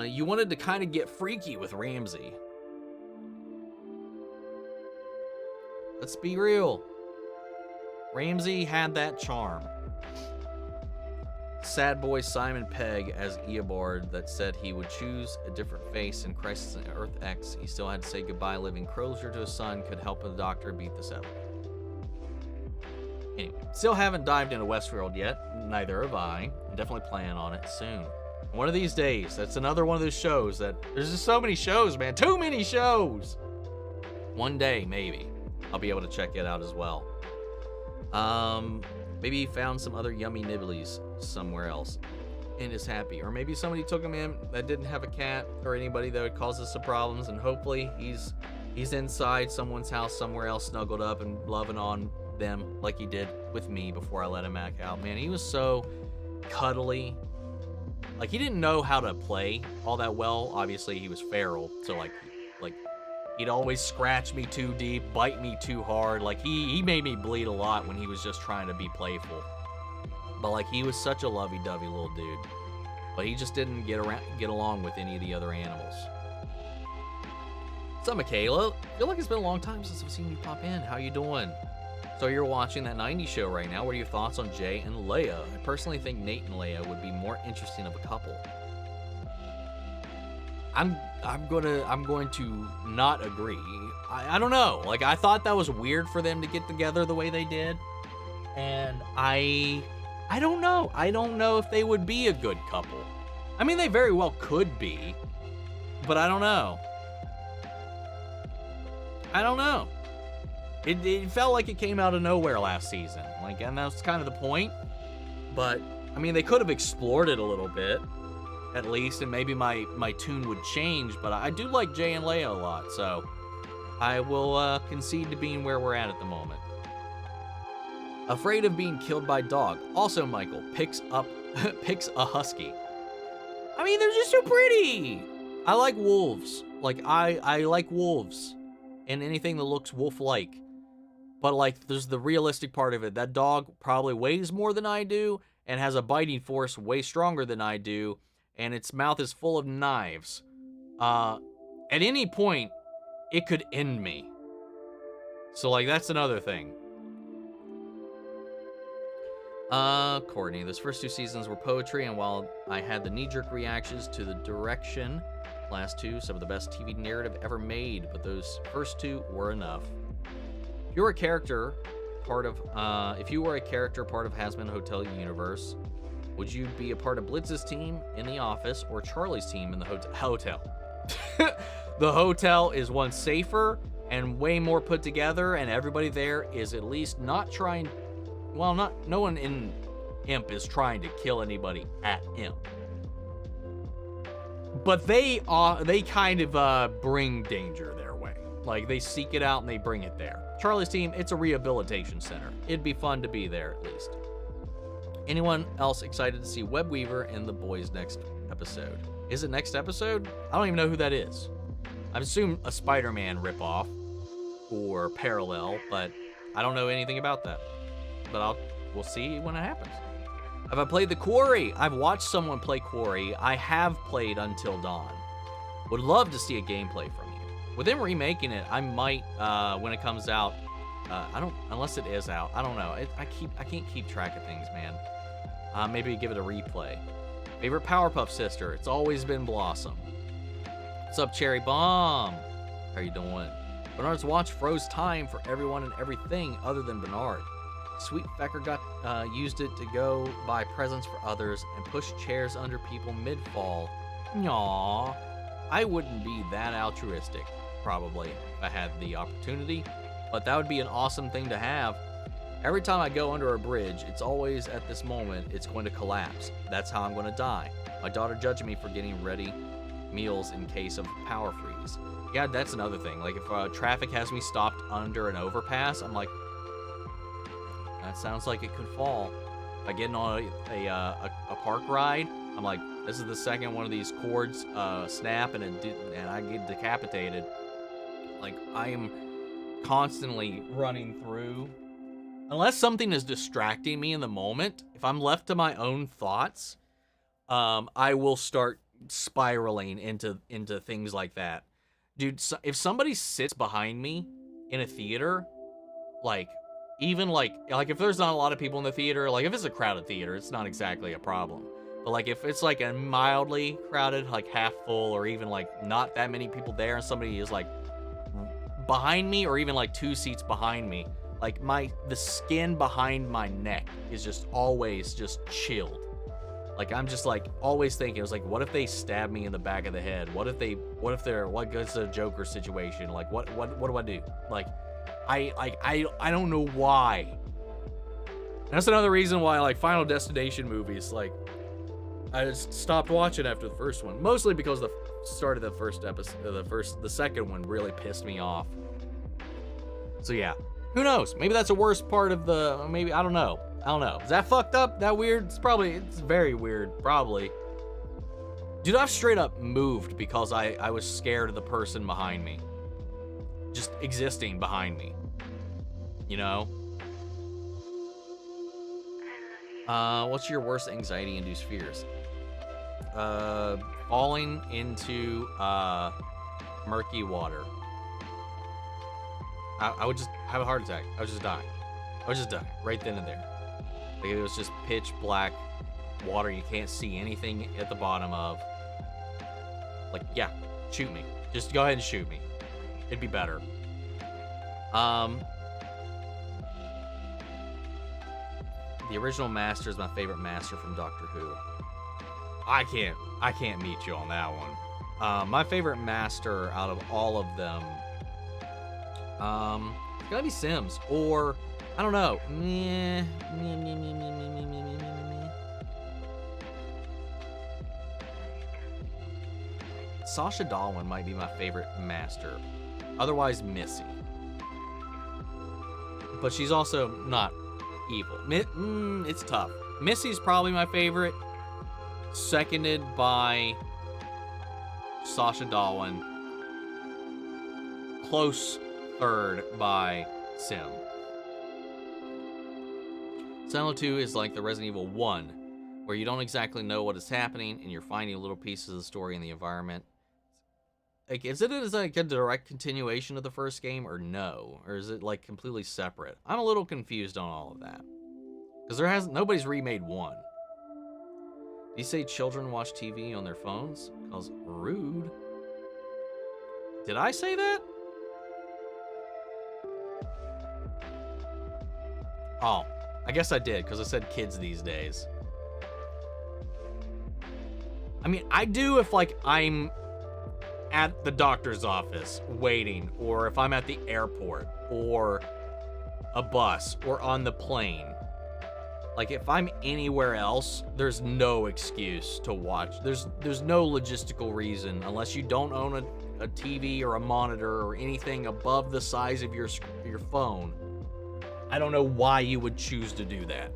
You wanted to kind of get freaky with Ramsey. Let's be real. Ramsey had that charm. Sad boy Simon Pegg as Eobard that said he would choose a different face in Crisis on Earth X. He still had to say goodbye, living closer to his son could help the Doctor beat this out. Anyway, still haven't dived into Westworld yet. Neither have I. I'm definitely planning on it soon. One of these days, that's another one of those shows that, there's just so many shows, man. Too many shows! One day, maybe, I'll be able to check it out as well. Maybe he found some other yummy nibblies somewhere else and is happy. Or maybe somebody took him in that didn't have a cat or anybody that would cause us some problems, and hopefully he's inside someone's house somewhere else, snuggled up and loving on them like he did with me before I let him back out. Man, he was so cuddly. Like, he didn't know how to play all that well. Obviously, he was feral, so like He'd always scratch me too deep, bite me too hard. Like, he made me bleed a lot when he was just trying to be playful. But, like, he was such a lovey-dovey little dude. But he just didn't get along with any of the other animals. What's up, Michaela? I feel like it's been a long time since I've seen you pop in. How you doing? So you're watching that 90s show right now. What are your thoughts on Jay and Leia? I personally think Nate and Leia would be more interesting of a couple. I'm going to not agree. I don't know. Like, I thought that was weird for them to get together the way they did. And I don't know. I don't know if they would be a good couple. I mean, they very well could be, but I don't know. I don't know. It felt like it came out of nowhere last season. Like, and that's kind of the point. But, I mean, they could have explored it a little bit, at least, and maybe my tune would change. But I do like Jay and Leia a lot, so I will concede to being where we're at the moment. Afraid of being killed by dog. Also, Michael picks a husky. I mean, they're just so pretty. I like wolves. Like, I like wolves and anything that looks wolf-like. But, like, there's the realistic part of it. That dog probably weighs more than I do and has a biting force way stronger than I do, and its mouth is full of knives. At any point, it could end me. So, like, that's another thing. Courtney, those first 2 seasons were poetry, and while I had the knee-jerk reactions to the direction, last 2, some of the best TV narrative ever made, but those first 2 were enough. If you were a character part of Hazbin Hotel universe, would you be a part of Blitz's team in The Office or Charlie's team in the hotel? The hotel is one safer and way more put together, and everybody there is at least not trying. Well, no one in Imp is trying to kill anybody at Imp, but they kind of bring danger their way. Like, they seek it out and they bring it there. Charlie's team, it's a rehabilitation center. It'd be fun to be there, at least. Anyone else excited to see Web Weaver in The Boys next episode? Is it next episode? I don't even know who that is. I assume a Spider-Man ripoff or parallel, but I don't know anything about that. But we'll see when it happens. Have I played The Quarry? I've watched someone play Quarry. I have played Until Dawn. Would love to see a gameplay from you. With them remaking it, I might, when it comes out, unless it is out, I don't know. I can't keep track of things, man. Maybe give it a replay. Favorite Powerpuff Sister? It's always been Blossom. What's up, Cherry Bomb? How you doing? Bernard's watch froze time for everyone and everything other than Bernard. Sweet Fecker used it to go buy presents for others and push chairs under people mid-fall. Aww. I wouldn't be that altruistic, probably, if I had the opportunity, but that would be an awesome thing to have. Every time I go under a bridge, it's always at this moment it's going to collapse. That's how I'm going to die. My daughter judged me for getting ready meals in case of power freeze. Yeah, that's another thing. Like, if traffic has me stopped under an overpass, I'm like, that sounds like it could fall. If I get on a park ride, I'm like, this is the second one of these cords snap and I get decapitated. Like, I am constantly running through. Unless something is distracting me in the moment, if I'm left to my own thoughts, I will start spiraling into things like that. Dude, if somebody sits behind me in a theater, like, even like if there's not a lot of people in the theater, like if it's a crowded theater, it's not exactly a problem. But like if it's like a mildly crowded, like half full, or even like not that many people there, and somebody is like behind me, or even like 2 seats behind me, like the skin behind my neck is just always just chilled. Like, I'm just like always thinking, it was like, what if they stab me in the back of the head? What if it's a Joker situation? Like, what do I do? Like, I don't know why. And that's another reason why, like, Final Destination movies, like, I just stopped watching after the first one, mostly because the start of the first episode, the second one really pissed me off. So yeah, who knows? Maybe that's the worst part of the. Maybe I don't know. Is that fucked up? That weird? It's very weird, probably. Dude, I've straight up moved because I was scared of the person behind me. just existing behind me. You know? What's your worst anxiety-induced fears? Falling into murky water. I would just have a heart attack. I would just die. Right then and there. Like, it was just pitch black water you can't see anything at the bottom of. Like, yeah, shoot me. Just go ahead and shoot me. It'd be better. The original master is my favorite master from Doctor Who. I can't meet you on that one. My favorite master out of all of them, it's gotta be Sims, or I don't know. Sasha Darwin might be my favorite master. Otherwise, Missy. But she's also not evil. It's tough. Missy's probably my favorite. Seconded by Sasha Darwin. Close third by Sim. Silent 2 is like the Resident Evil 1, where you don't exactly know what is happening and you're finding little pieces of the story in the environment. Like, is it like a direct continuation of the first game, or no? Or is it like completely separate? I'm a little confused on all of that. Because nobody's remade 1. Did you say children watch TV on their phones? Because rude. Did I say that? Oh, I guess I did, because I said kids these days. I mean, I do if, like, I'm at the doctor's office waiting, or if I'm at the airport, or a bus, or on the plane. Like, if I'm anywhere else, there's no excuse to watch. There's no logistical reason, unless you don't own a TV or a monitor or anything above the size of your phone. I don't know why you would choose to do that.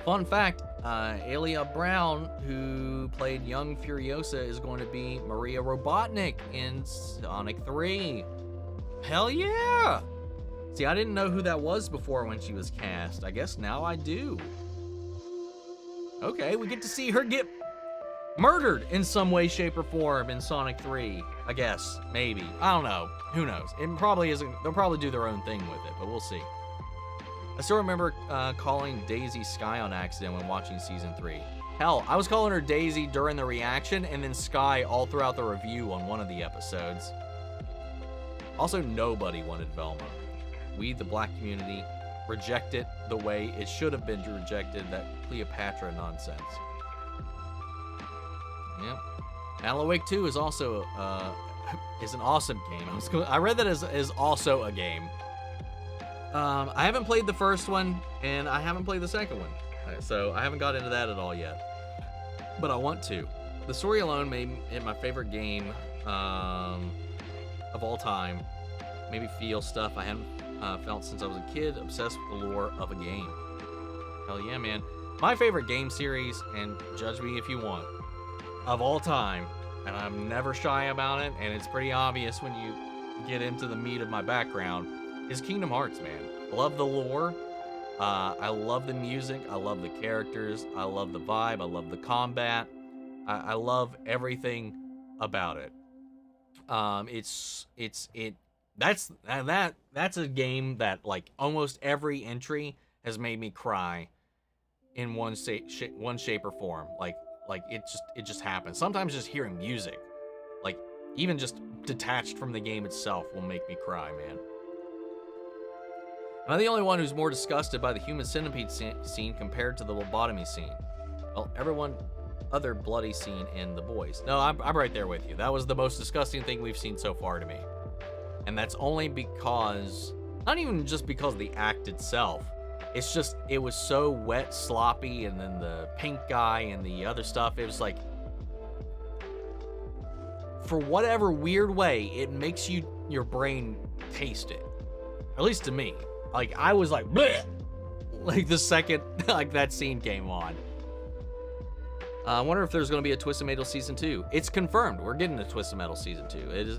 Fun fact, Alia Brown, who played young Furiosa, is going to be Maria Robotnik in Sonic 3. Hell yeah! See, I didn't know who that was before when she was cast. I guess now I do. Okay, we get to see her get murdered in some way, shape, or form in Sonic 3. I guess. Maybe. I don't know. Who knows? It probably isn't. They'll probably do their own thing with it, but we'll see. I still remember calling Daisy Sky on accident when watching Season 3. Hell, I was calling her Daisy during the reaction and then Sky all throughout the review on one of the episodes. Also, nobody wanted Velma. We, the black community, reject it the way it should have been rejected, that Cleopatra nonsense. Yep. Alan Wake 2 is also is an awesome game. I read that as also a game. I haven't played the first one, and I haven't played the second one, so I haven't got into that at all yet. But I want to. The story alone made it my favorite game of all time. Made me feel stuff I hadn't felt since I was a kid, obsessed with the lore of a game. Hell yeah, man. My favorite game series, and judge me if you want, of all time, and I'm never shy about it, and it's pretty obvious when you get into the meat of my background, is Kingdom Hearts, man. I love the lore. I love the music. I love the characters. I love the vibe. I love the combat. I love everything about it. That's a game that, like, almost every entry has made me cry in one shape or form. Like it just happens. Sometimes just hearing music, like even just detached from the game itself, will make me cry, man. Am I the only one who's more disgusted by the human centipede scene compared to the lobotomy scene? Well, everyone other bloody scene in The Boys. No, I'm right there with you. That was the most disgusting thing we've seen so far to me. And that's only because, not even just because of the act itself. It's just, it was so wet, sloppy, and then the pink guy and the other stuff, it was like, for whatever weird way, it makes your brain taste it. At least to me. Like, I was like, bleh! Like the second, like, that scene came on. I wonder if there's going to be a Twisted Metal season 2. It's confirmed. We're getting a Twisted Metal season 2. It is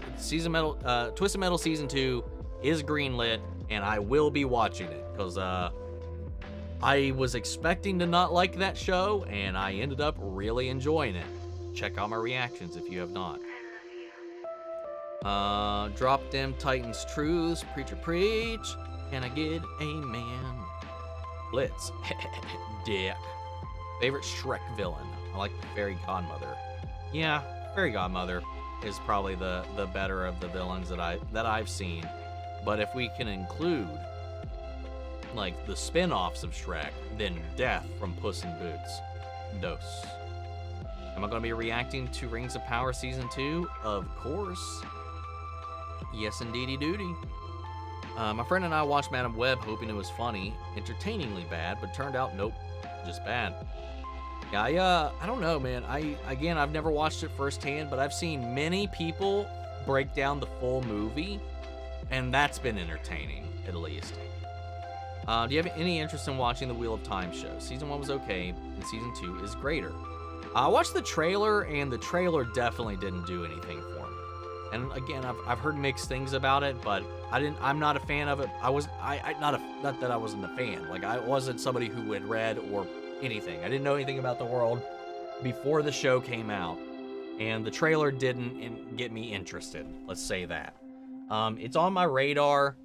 Twisted Metal season 2 is greenlit, and I will be watching it because I was expecting to not like that show, and I ended up really enjoying it. Check out my reactions if you have not. Drop them Titans truths, preacher preach. Can I get amen? Blitz. Dick. Favorite Shrek villain? I like the Fairy Godmother. Yeah, Fairy Godmother is probably the better of the villains that I've seen. But if we can include like the spin-offs of Shrek, then Death from Puss in Boots. Dos. Am I going to be reacting to Rings of Power Season 2? Of course. Yes, indeedy doody. My friend and I watched Madam Web hoping it was funny, entertainingly bad, but turned out nope, just bad. Yeah, I don't know, man. I've never watched it firsthand, but I've seen many people break down the full movie, and that's been entertaining, at least. Do you have any interest in watching the Wheel of Time show? Season 1 was okay, and Season 2 is greater. I watched the trailer, and the trailer definitely didn't do anything for me. And again, I've heard mixed things about it, but I'm not a fan of it. Not that I wasn't a fan. Like, I wasn't somebody who had read or anything. I didn't know anything about the world before the show came out, and the trailer didn't get me interested. Let's say that. It's on my radar.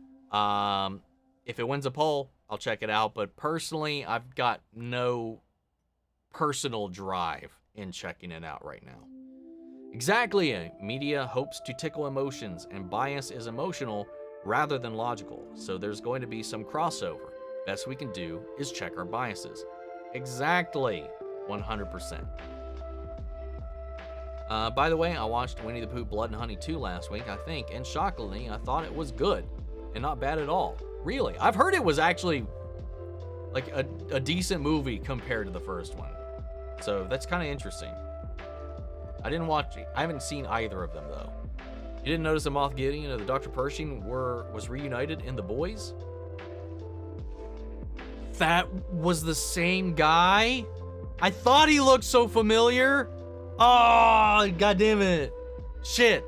If it wins a poll, I'll check it out. But personally, I've got no personal drive in checking it out right now. Exactly. Media hopes to tickle emotions, and bias is emotional rather than logical. So there's going to be some crossover. Best we can do is check our biases. Exactly. 100%. By the way, I watched Winnie the Pooh Blood and Honey 2 last week, I think, and shockingly, I thought it was good and not bad at all. Really. I've heard it was actually like a decent movie compared to the first one. So that's kind of interesting. I didn't watch it. I haven't seen either of them, though. You didn't notice that Moff Gideon and the Dr. Pershing was reunited in The Boys? That was the same guy? I thought he looked so familiar. Oh, god damn it. Shit.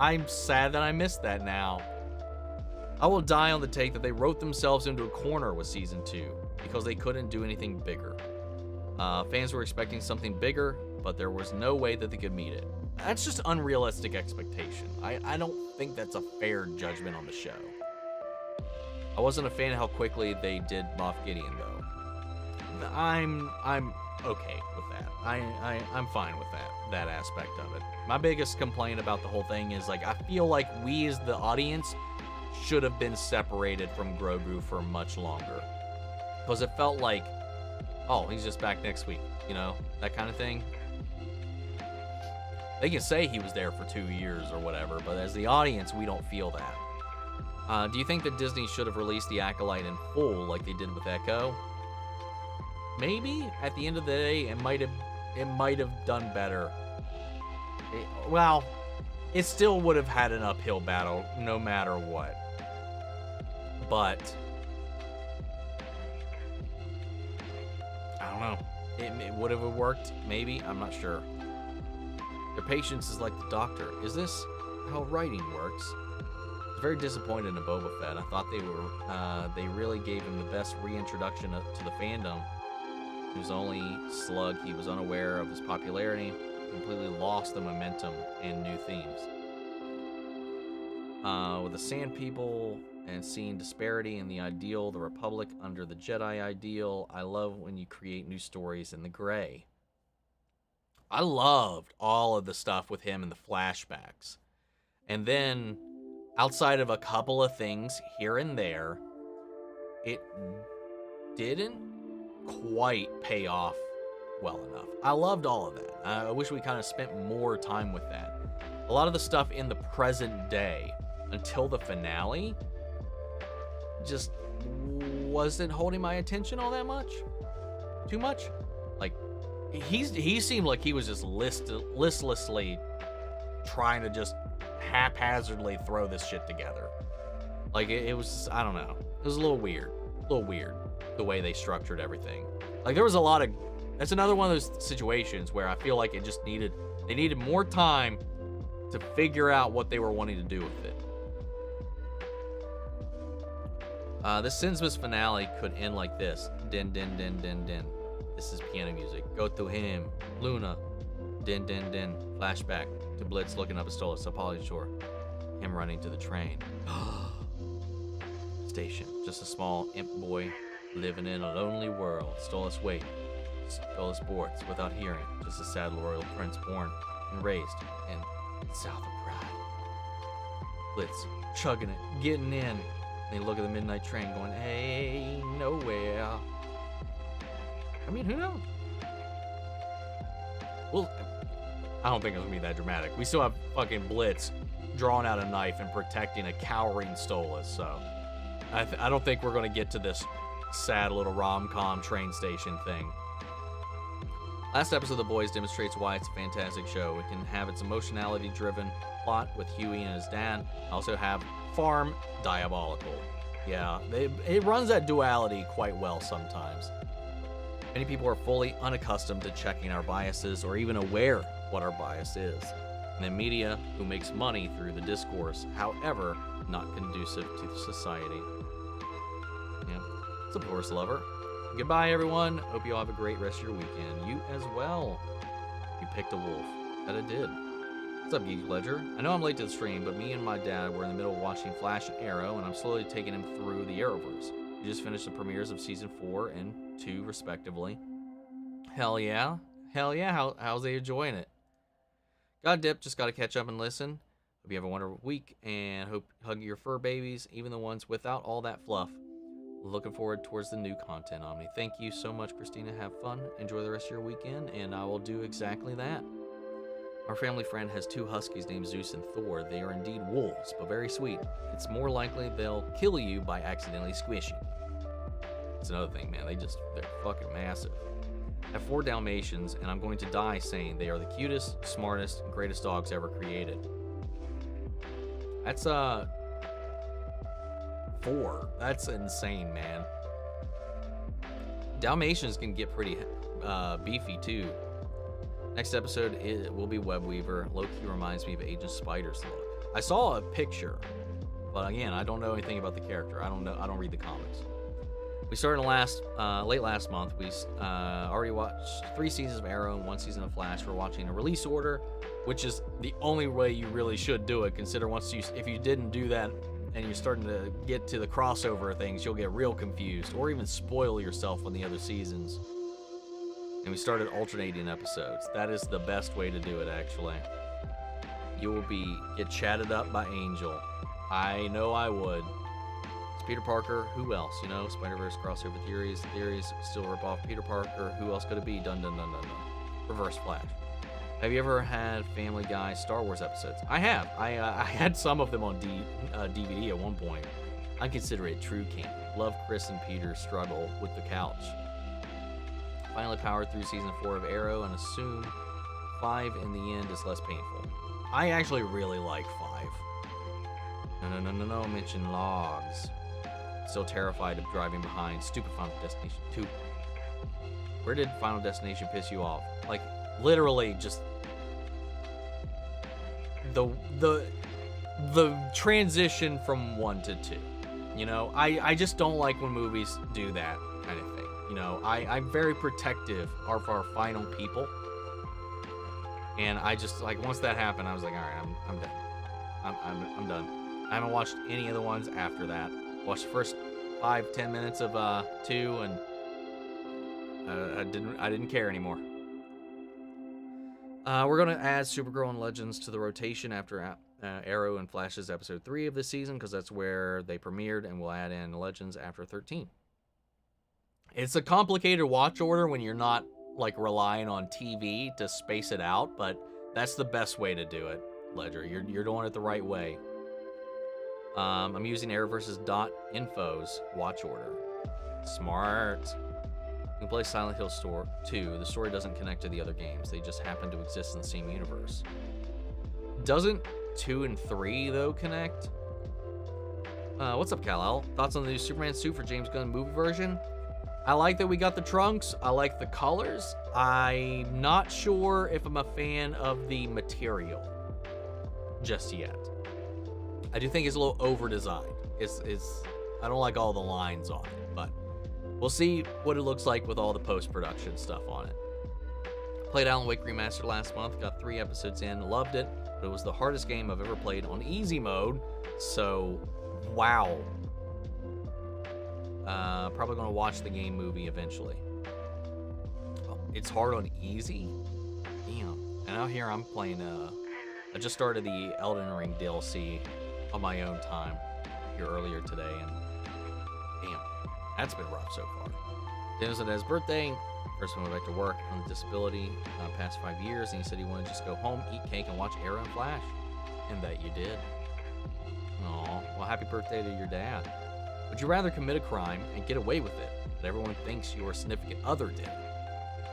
I'm sad that I missed that now. I will die on the take that they wrote themselves into a corner with Season 2 because they couldn't do anything bigger. Fans were expecting something bigger, but there was no way that they could meet it. That's just unrealistic expectation. I don't think that's a fair judgment on the show. I wasn't a fan of how quickly they did Moff Gideon, though. I'm okay with that. I'm fine with that aspect of it. My biggest complaint about the whole thing is, like, I feel like we as the audience should have been separated from Grogu for much longer. Because it felt like, oh, he's just back next week, you know, that kind of thing. They can say he was there for 2 years or whatever, but as the audience, we don't feel that. Do you think that Disney should have released The Acolyte in full like they did with Echo? Maybe. At the end of the day, it might have done better. It still would have had an uphill battle no matter what. But I don't know. It would have worked, maybe. I'm not sure. Their patience is like the Doctor. Is this how writing works? I was very disappointed in Boba Fett. I thought they really gave him the best reintroduction to the fandom. He was only slug. He was unaware of his popularity. Completely lost the momentum and new themes. With the Sand People and seeing disparity in the ideal, the Republic under the Jedi ideal, I love when you create new stories in the gray. I loved all of the stuff with him in the flashbacks. And then, outside of a couple of things here and there, it didn't quite pay off well enough. I loved all of that. I wish we kind of spent more time with that. A lot of the stuff in the present day, until the finale, just wasn't holding my attention all that much. Too much. Like, he seemed like he was just listlessly trying to just haphazardly throw this shit together. Like, it was, I don't know. It was a little weird. The way they structured everything. Like, there was a lot of That's another one of those situations where I feel like they needed more time to figure out what they were wanting to do with it. The Sinsmas finale could end like this. Din, din, din, din, din. This is piano music. Go to him. Luna. Din, din, din. Flashback to Blitz looking up at Stolas, Polly Shore. Him running to the train. Station. Just a small imp boy living in a lonely world. Stolas wait. Stolas boards without hearing. Just a sad royal prince born and raised in South of Pride. Blitz chugging it, getting in. They look at the midnight train going, hey, nowhere. I mean, who knows? Well, I don't think it's gonna be that dramatic. We still have fucking Blitz drawing out a knife and protecting a cowering Stolas, so I don't think we're gonna get to this sad little rom-com train station thing. Last episode of The Boys demonstrates why it's a fantastic show. It can have its emotionality-driven plot with Huey and his dad. Also have farm diabolical. Yeah, it runs that duality quite well sometimes. Many people are fully unaccustomed to checking our biases or even aware what our bias is. And the media who makes money through the discourse, however, not conducive to society. Yeah, it's a horse lover. Goodbye, everyone. Hope you all have a great rest of your weekend. You as well. You picked a wolf. That I did. What's up, Geek Ledger? I know I'm late to the stream, but me and my dad were in the middle of watching Flash and Arrow, and I'm slowly taking him through the Arrowverse. We just finished the premieres of Season 4 and 2, respectively. Hell yeah. Hell yeah. How's they enjoying it? Got dip, just gotta catch up and listen. Hope you have a wonderful week, and hope hug your fur babies, even the ones without all that fluff. Looking forward towards the new content, Omni. Thank you so much, Christina. Have fun. Enjoy the rest of your weekend, and I will do exactly that. Our family friend has 2 huskies named Zeus and Thor. They are indeed wolves, but very sweet. It's more likely they'll kill you by accidentally squishing. That's another thing, man. They're fucking massive. I have 4 Dalmatians, and I'm going to die saying they are the cutest, smartest, and greatest dogs ever created. That's, 4. That's insane, man. Dalmatians can get pretty beefy, too. Next episode, it will be Webweaver. Loki reminds me of Agent Spider's look. I saw a picture, but again, I don't know anything about the character. I don't read the comics. We started late last month. We already watched 3 seasons of Arrow and 1 season of Flash. We're watching a release order, which is the only way you really should do it. Consider if you didn't do that and you're starting to get to the crossover things, you'll get real confused or even spoil yourself on the other seasons. And we started alternating episodes. That is the best way to do it, actually. You will get chatted up by Angel. I know I would. It's Peter Parker. Who else? You know, Spider-Verse crossover theories. Theories still rip off Peter Parker. Who else could it be? Dun dun dun dun dun. Reverse Flash. Have you ever had Family Guy Star Wars episodes? I have. I had some of them on DVD at one point. I consider it true canon. Love Chris and Peter's struggle with the couch. Finally powered through season 4 of Arrow and assume 5 in the end is less painful. I actually really like 5. No, mention logs. Still terrified of driving behind stupid Final Destination 2. Where did Final Destination piss you off? Like, literally just the transition from 1 to 2. You know, I just don't like when movies do that kind of thing. You know, I'm very protective of our final people. And I just, like, once that happened, I was like, all right, I'm done. I'm done. I haven't watched any of the ones after that. Watched the first 5-10 minutes of 2, and I didn't care anymore. We're gonna add Supergirl and Legends to the rotation after Arrow and Flash's episode 3 of this season, because that's where they premiered, and we'll add in Legends after 13. It's a complicated watch order when you're not, like, relying on TV to space it out, but that's the best way to do it, Ledger. You're doing it the right way. I'm using Arrowverse.info's watch order. Smart. You can play Silent Hill 2. The story doesn't connect to the other games. They just happen to exist in the same universe. Doesn't 2 and 3, though, connect? What's up, Kal-El? Thoughts on the new Superman suit for James Gunn movie version? I like that we got the trunks. I like the colors. I'm not sure if I'm a fan of the material just yet. I do think it's a little over-designed. I don't like all the lines on it, but we'll see what it looks like with all the post-production stuff on it. Played Alan Wake Remastered last month, got 3 episodes in, loved it, but it was the hardest game I've ever played on easy mode, so wow. Probably gonna watch the game movie eventually. Oh, it's hard on easy? Damn. And out here I'm playing, I just started the Elden Ring DLC on my own time here earlier today, and damn, that's been rough so far. Dennis had his birthday. First one went back to work on disability past 5 years, and he said he wanted to just go home, eat cake, and watch Arrow and Flash. And that you did. Aw, well, happy birthday to your dad. Would you rather commit a crime and get away with it, but everyone thinks your significant other did?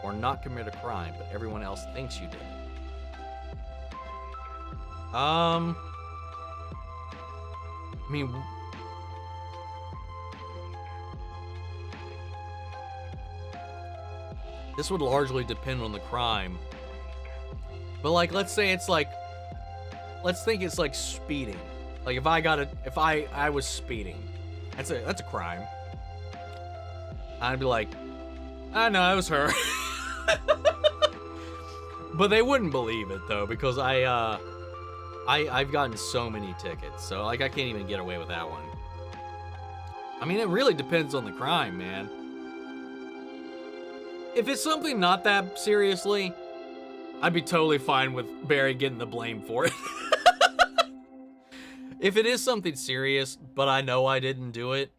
Or not commit a crime, but everyone else thinks you did? I mean, this would largely depend on the crime. But like, let's think it's like speeding. Like if I was speeding, that's a crime. I'd be like, I know it was her. But they wouldn't believe it though, because I've gotten so many tickets, so like I can't even get away with that one. I mean, it really depends on the crime, man. If it's something not that seriously, I'd be totally fine with Barry getting the blame for it. If it is something serious, but I know I didn't do it,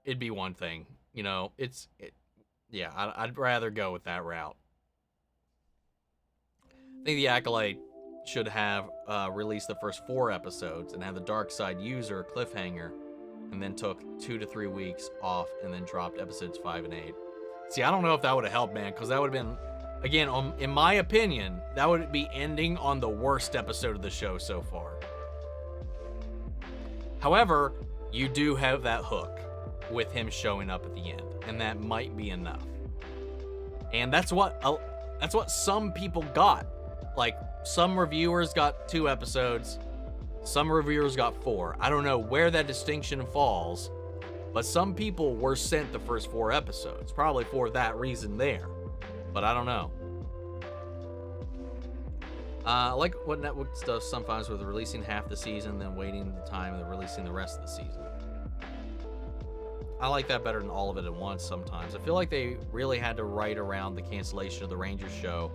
it'd be one thing. You know, yeah, I'd rather go with that route. I think the Acolyte should have released the first 4 episodes and had the Dark Side User cliffhanger, and then took 2 to 3 weeks off and then dropped episodes 5 and 8. See, I don't know if that would have helped, man, because that would have been, again, in my opinion, that would be ending on the worst episode of the show so far. However, you do have that hook with him showing up at the end, and that might be enough. And that's what some people got. Like, some reviewers got 2 episodes, some reviewers got 4. I don't know where that distinction falls, but some people were sent the first 4 episodes, probably for that reason there. But I don't know. I like what Netflix does sometimes with releasing half the season, then waiting the time and then releasing the rest of the season. I like that better than all of it at once sometimes. I feel like they really had to write around the cancellation of the Rangers show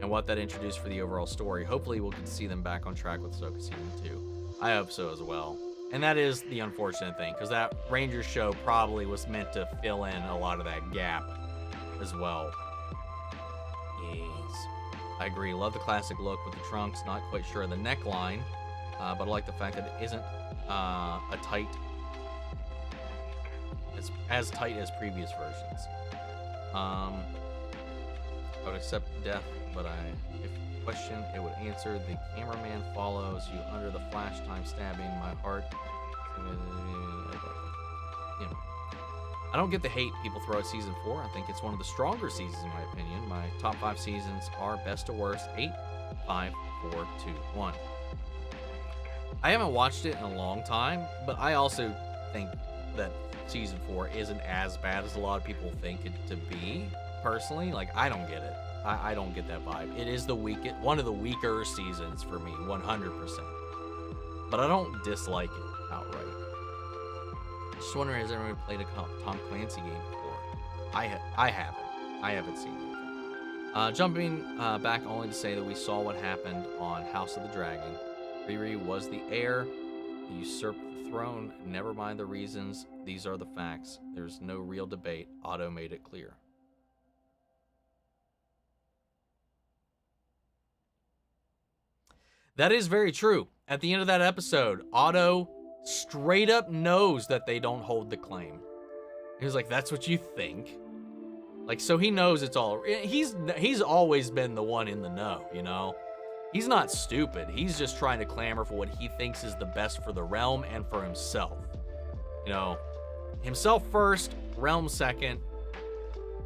and what that introduced for the overall story. Hopefully we'll get to see them back on track with Ahsoka Season 2. I hope so as well. And that is the unfortunate thing, because that Rangers show probably was meant to fill in a lot of that gap as well. Yes. I agree. Love the classic look with the trunks. Not quite sure of the neckline, but I like the fact that it isn't a tight, as tight as previous versions. I would accept death, but if question it would answer. The cameraman follows you under the flash time stabbing my heart. You know, I don't get the hate people throw at season 4. I think it's one of the stronger seasons in my opinion. My top 5 seasons are best to worst: 8, 5, 4, 2, 1. I haven't watched it in a long time, but I also think that season 4 isn't as bad as a lot of people think it to be. Personally, like, I don't get it. I don't get that vibe. It is one of the weaker seasons for me, 100%. But I don't dislike it outright. Just wondering, has anyone played a Tom Clancy game before? I haven't. I haven't seen it. Jumping back only to say that we saw what happened on House of the Dragon. Riri was the heir. He usurped the throne. Never mind the reasons. These are the facts. There's no real debate. Otto made it clear. That is very true. At the end of that episode, Otto straight up knows that they don't hold the claim. He was like, that's what you think? Like, so he knows it's all... He's always been the one in the know, you know? He's not stupid. He's just trying to clamor for what he thinks is the best for the realm and for himself. You know, himself first, realm second,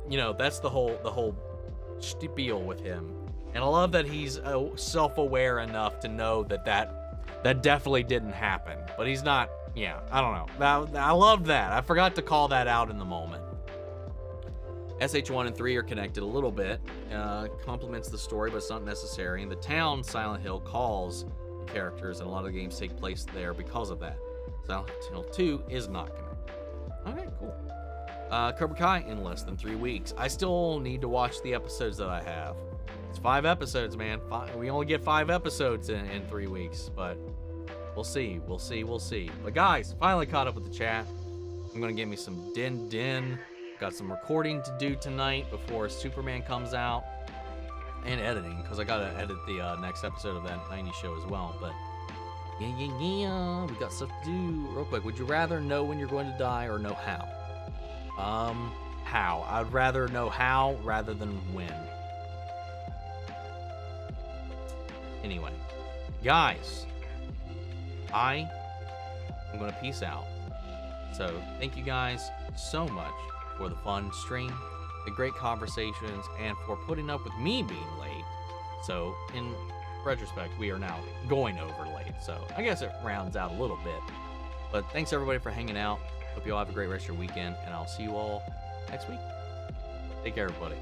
you know, that's the whole spiel with him. And I love that he's self-aware enough to know that definitely didn't happen. But he's not, yeah, I don't know. I love that. I forgot to call that out in the moment. SH1 and 3 are connected a little bit. Complements the story, but it's not necessary. And the town Silent Hill calls the characters, and a lot of the games take place there because of that. Silent Hill 2 is not connected. Okay, cool. Cobra Kai in less than 3 weeks. I still need to watch the episodes that I have. It's 5 episodes, man. We only get 5 episodes in 3 weeks, but we'll see. We'll see. But guys, finally caught up with the chat. I'm gonna get me some din. Got some recording to do tonight before Superman comes out, and editing, because I gotta edit the next episode of that 90 show as well. But yeah, we got stuff to do. Real quick, would you rather know when you're going to die or know how? How? I'd rather know how rather than when. Anyway, guys, I am gonna peace out. So thank you guys so much for the fun stream, the great conversations, and for putting up with me being late. So in retrospect, we are now going over late, so I guess it rounds out a little bit. But thanks everybody for hanging out. Hope you all have a great rest of your weekend, and I'll see you all next week. Take care, everybody.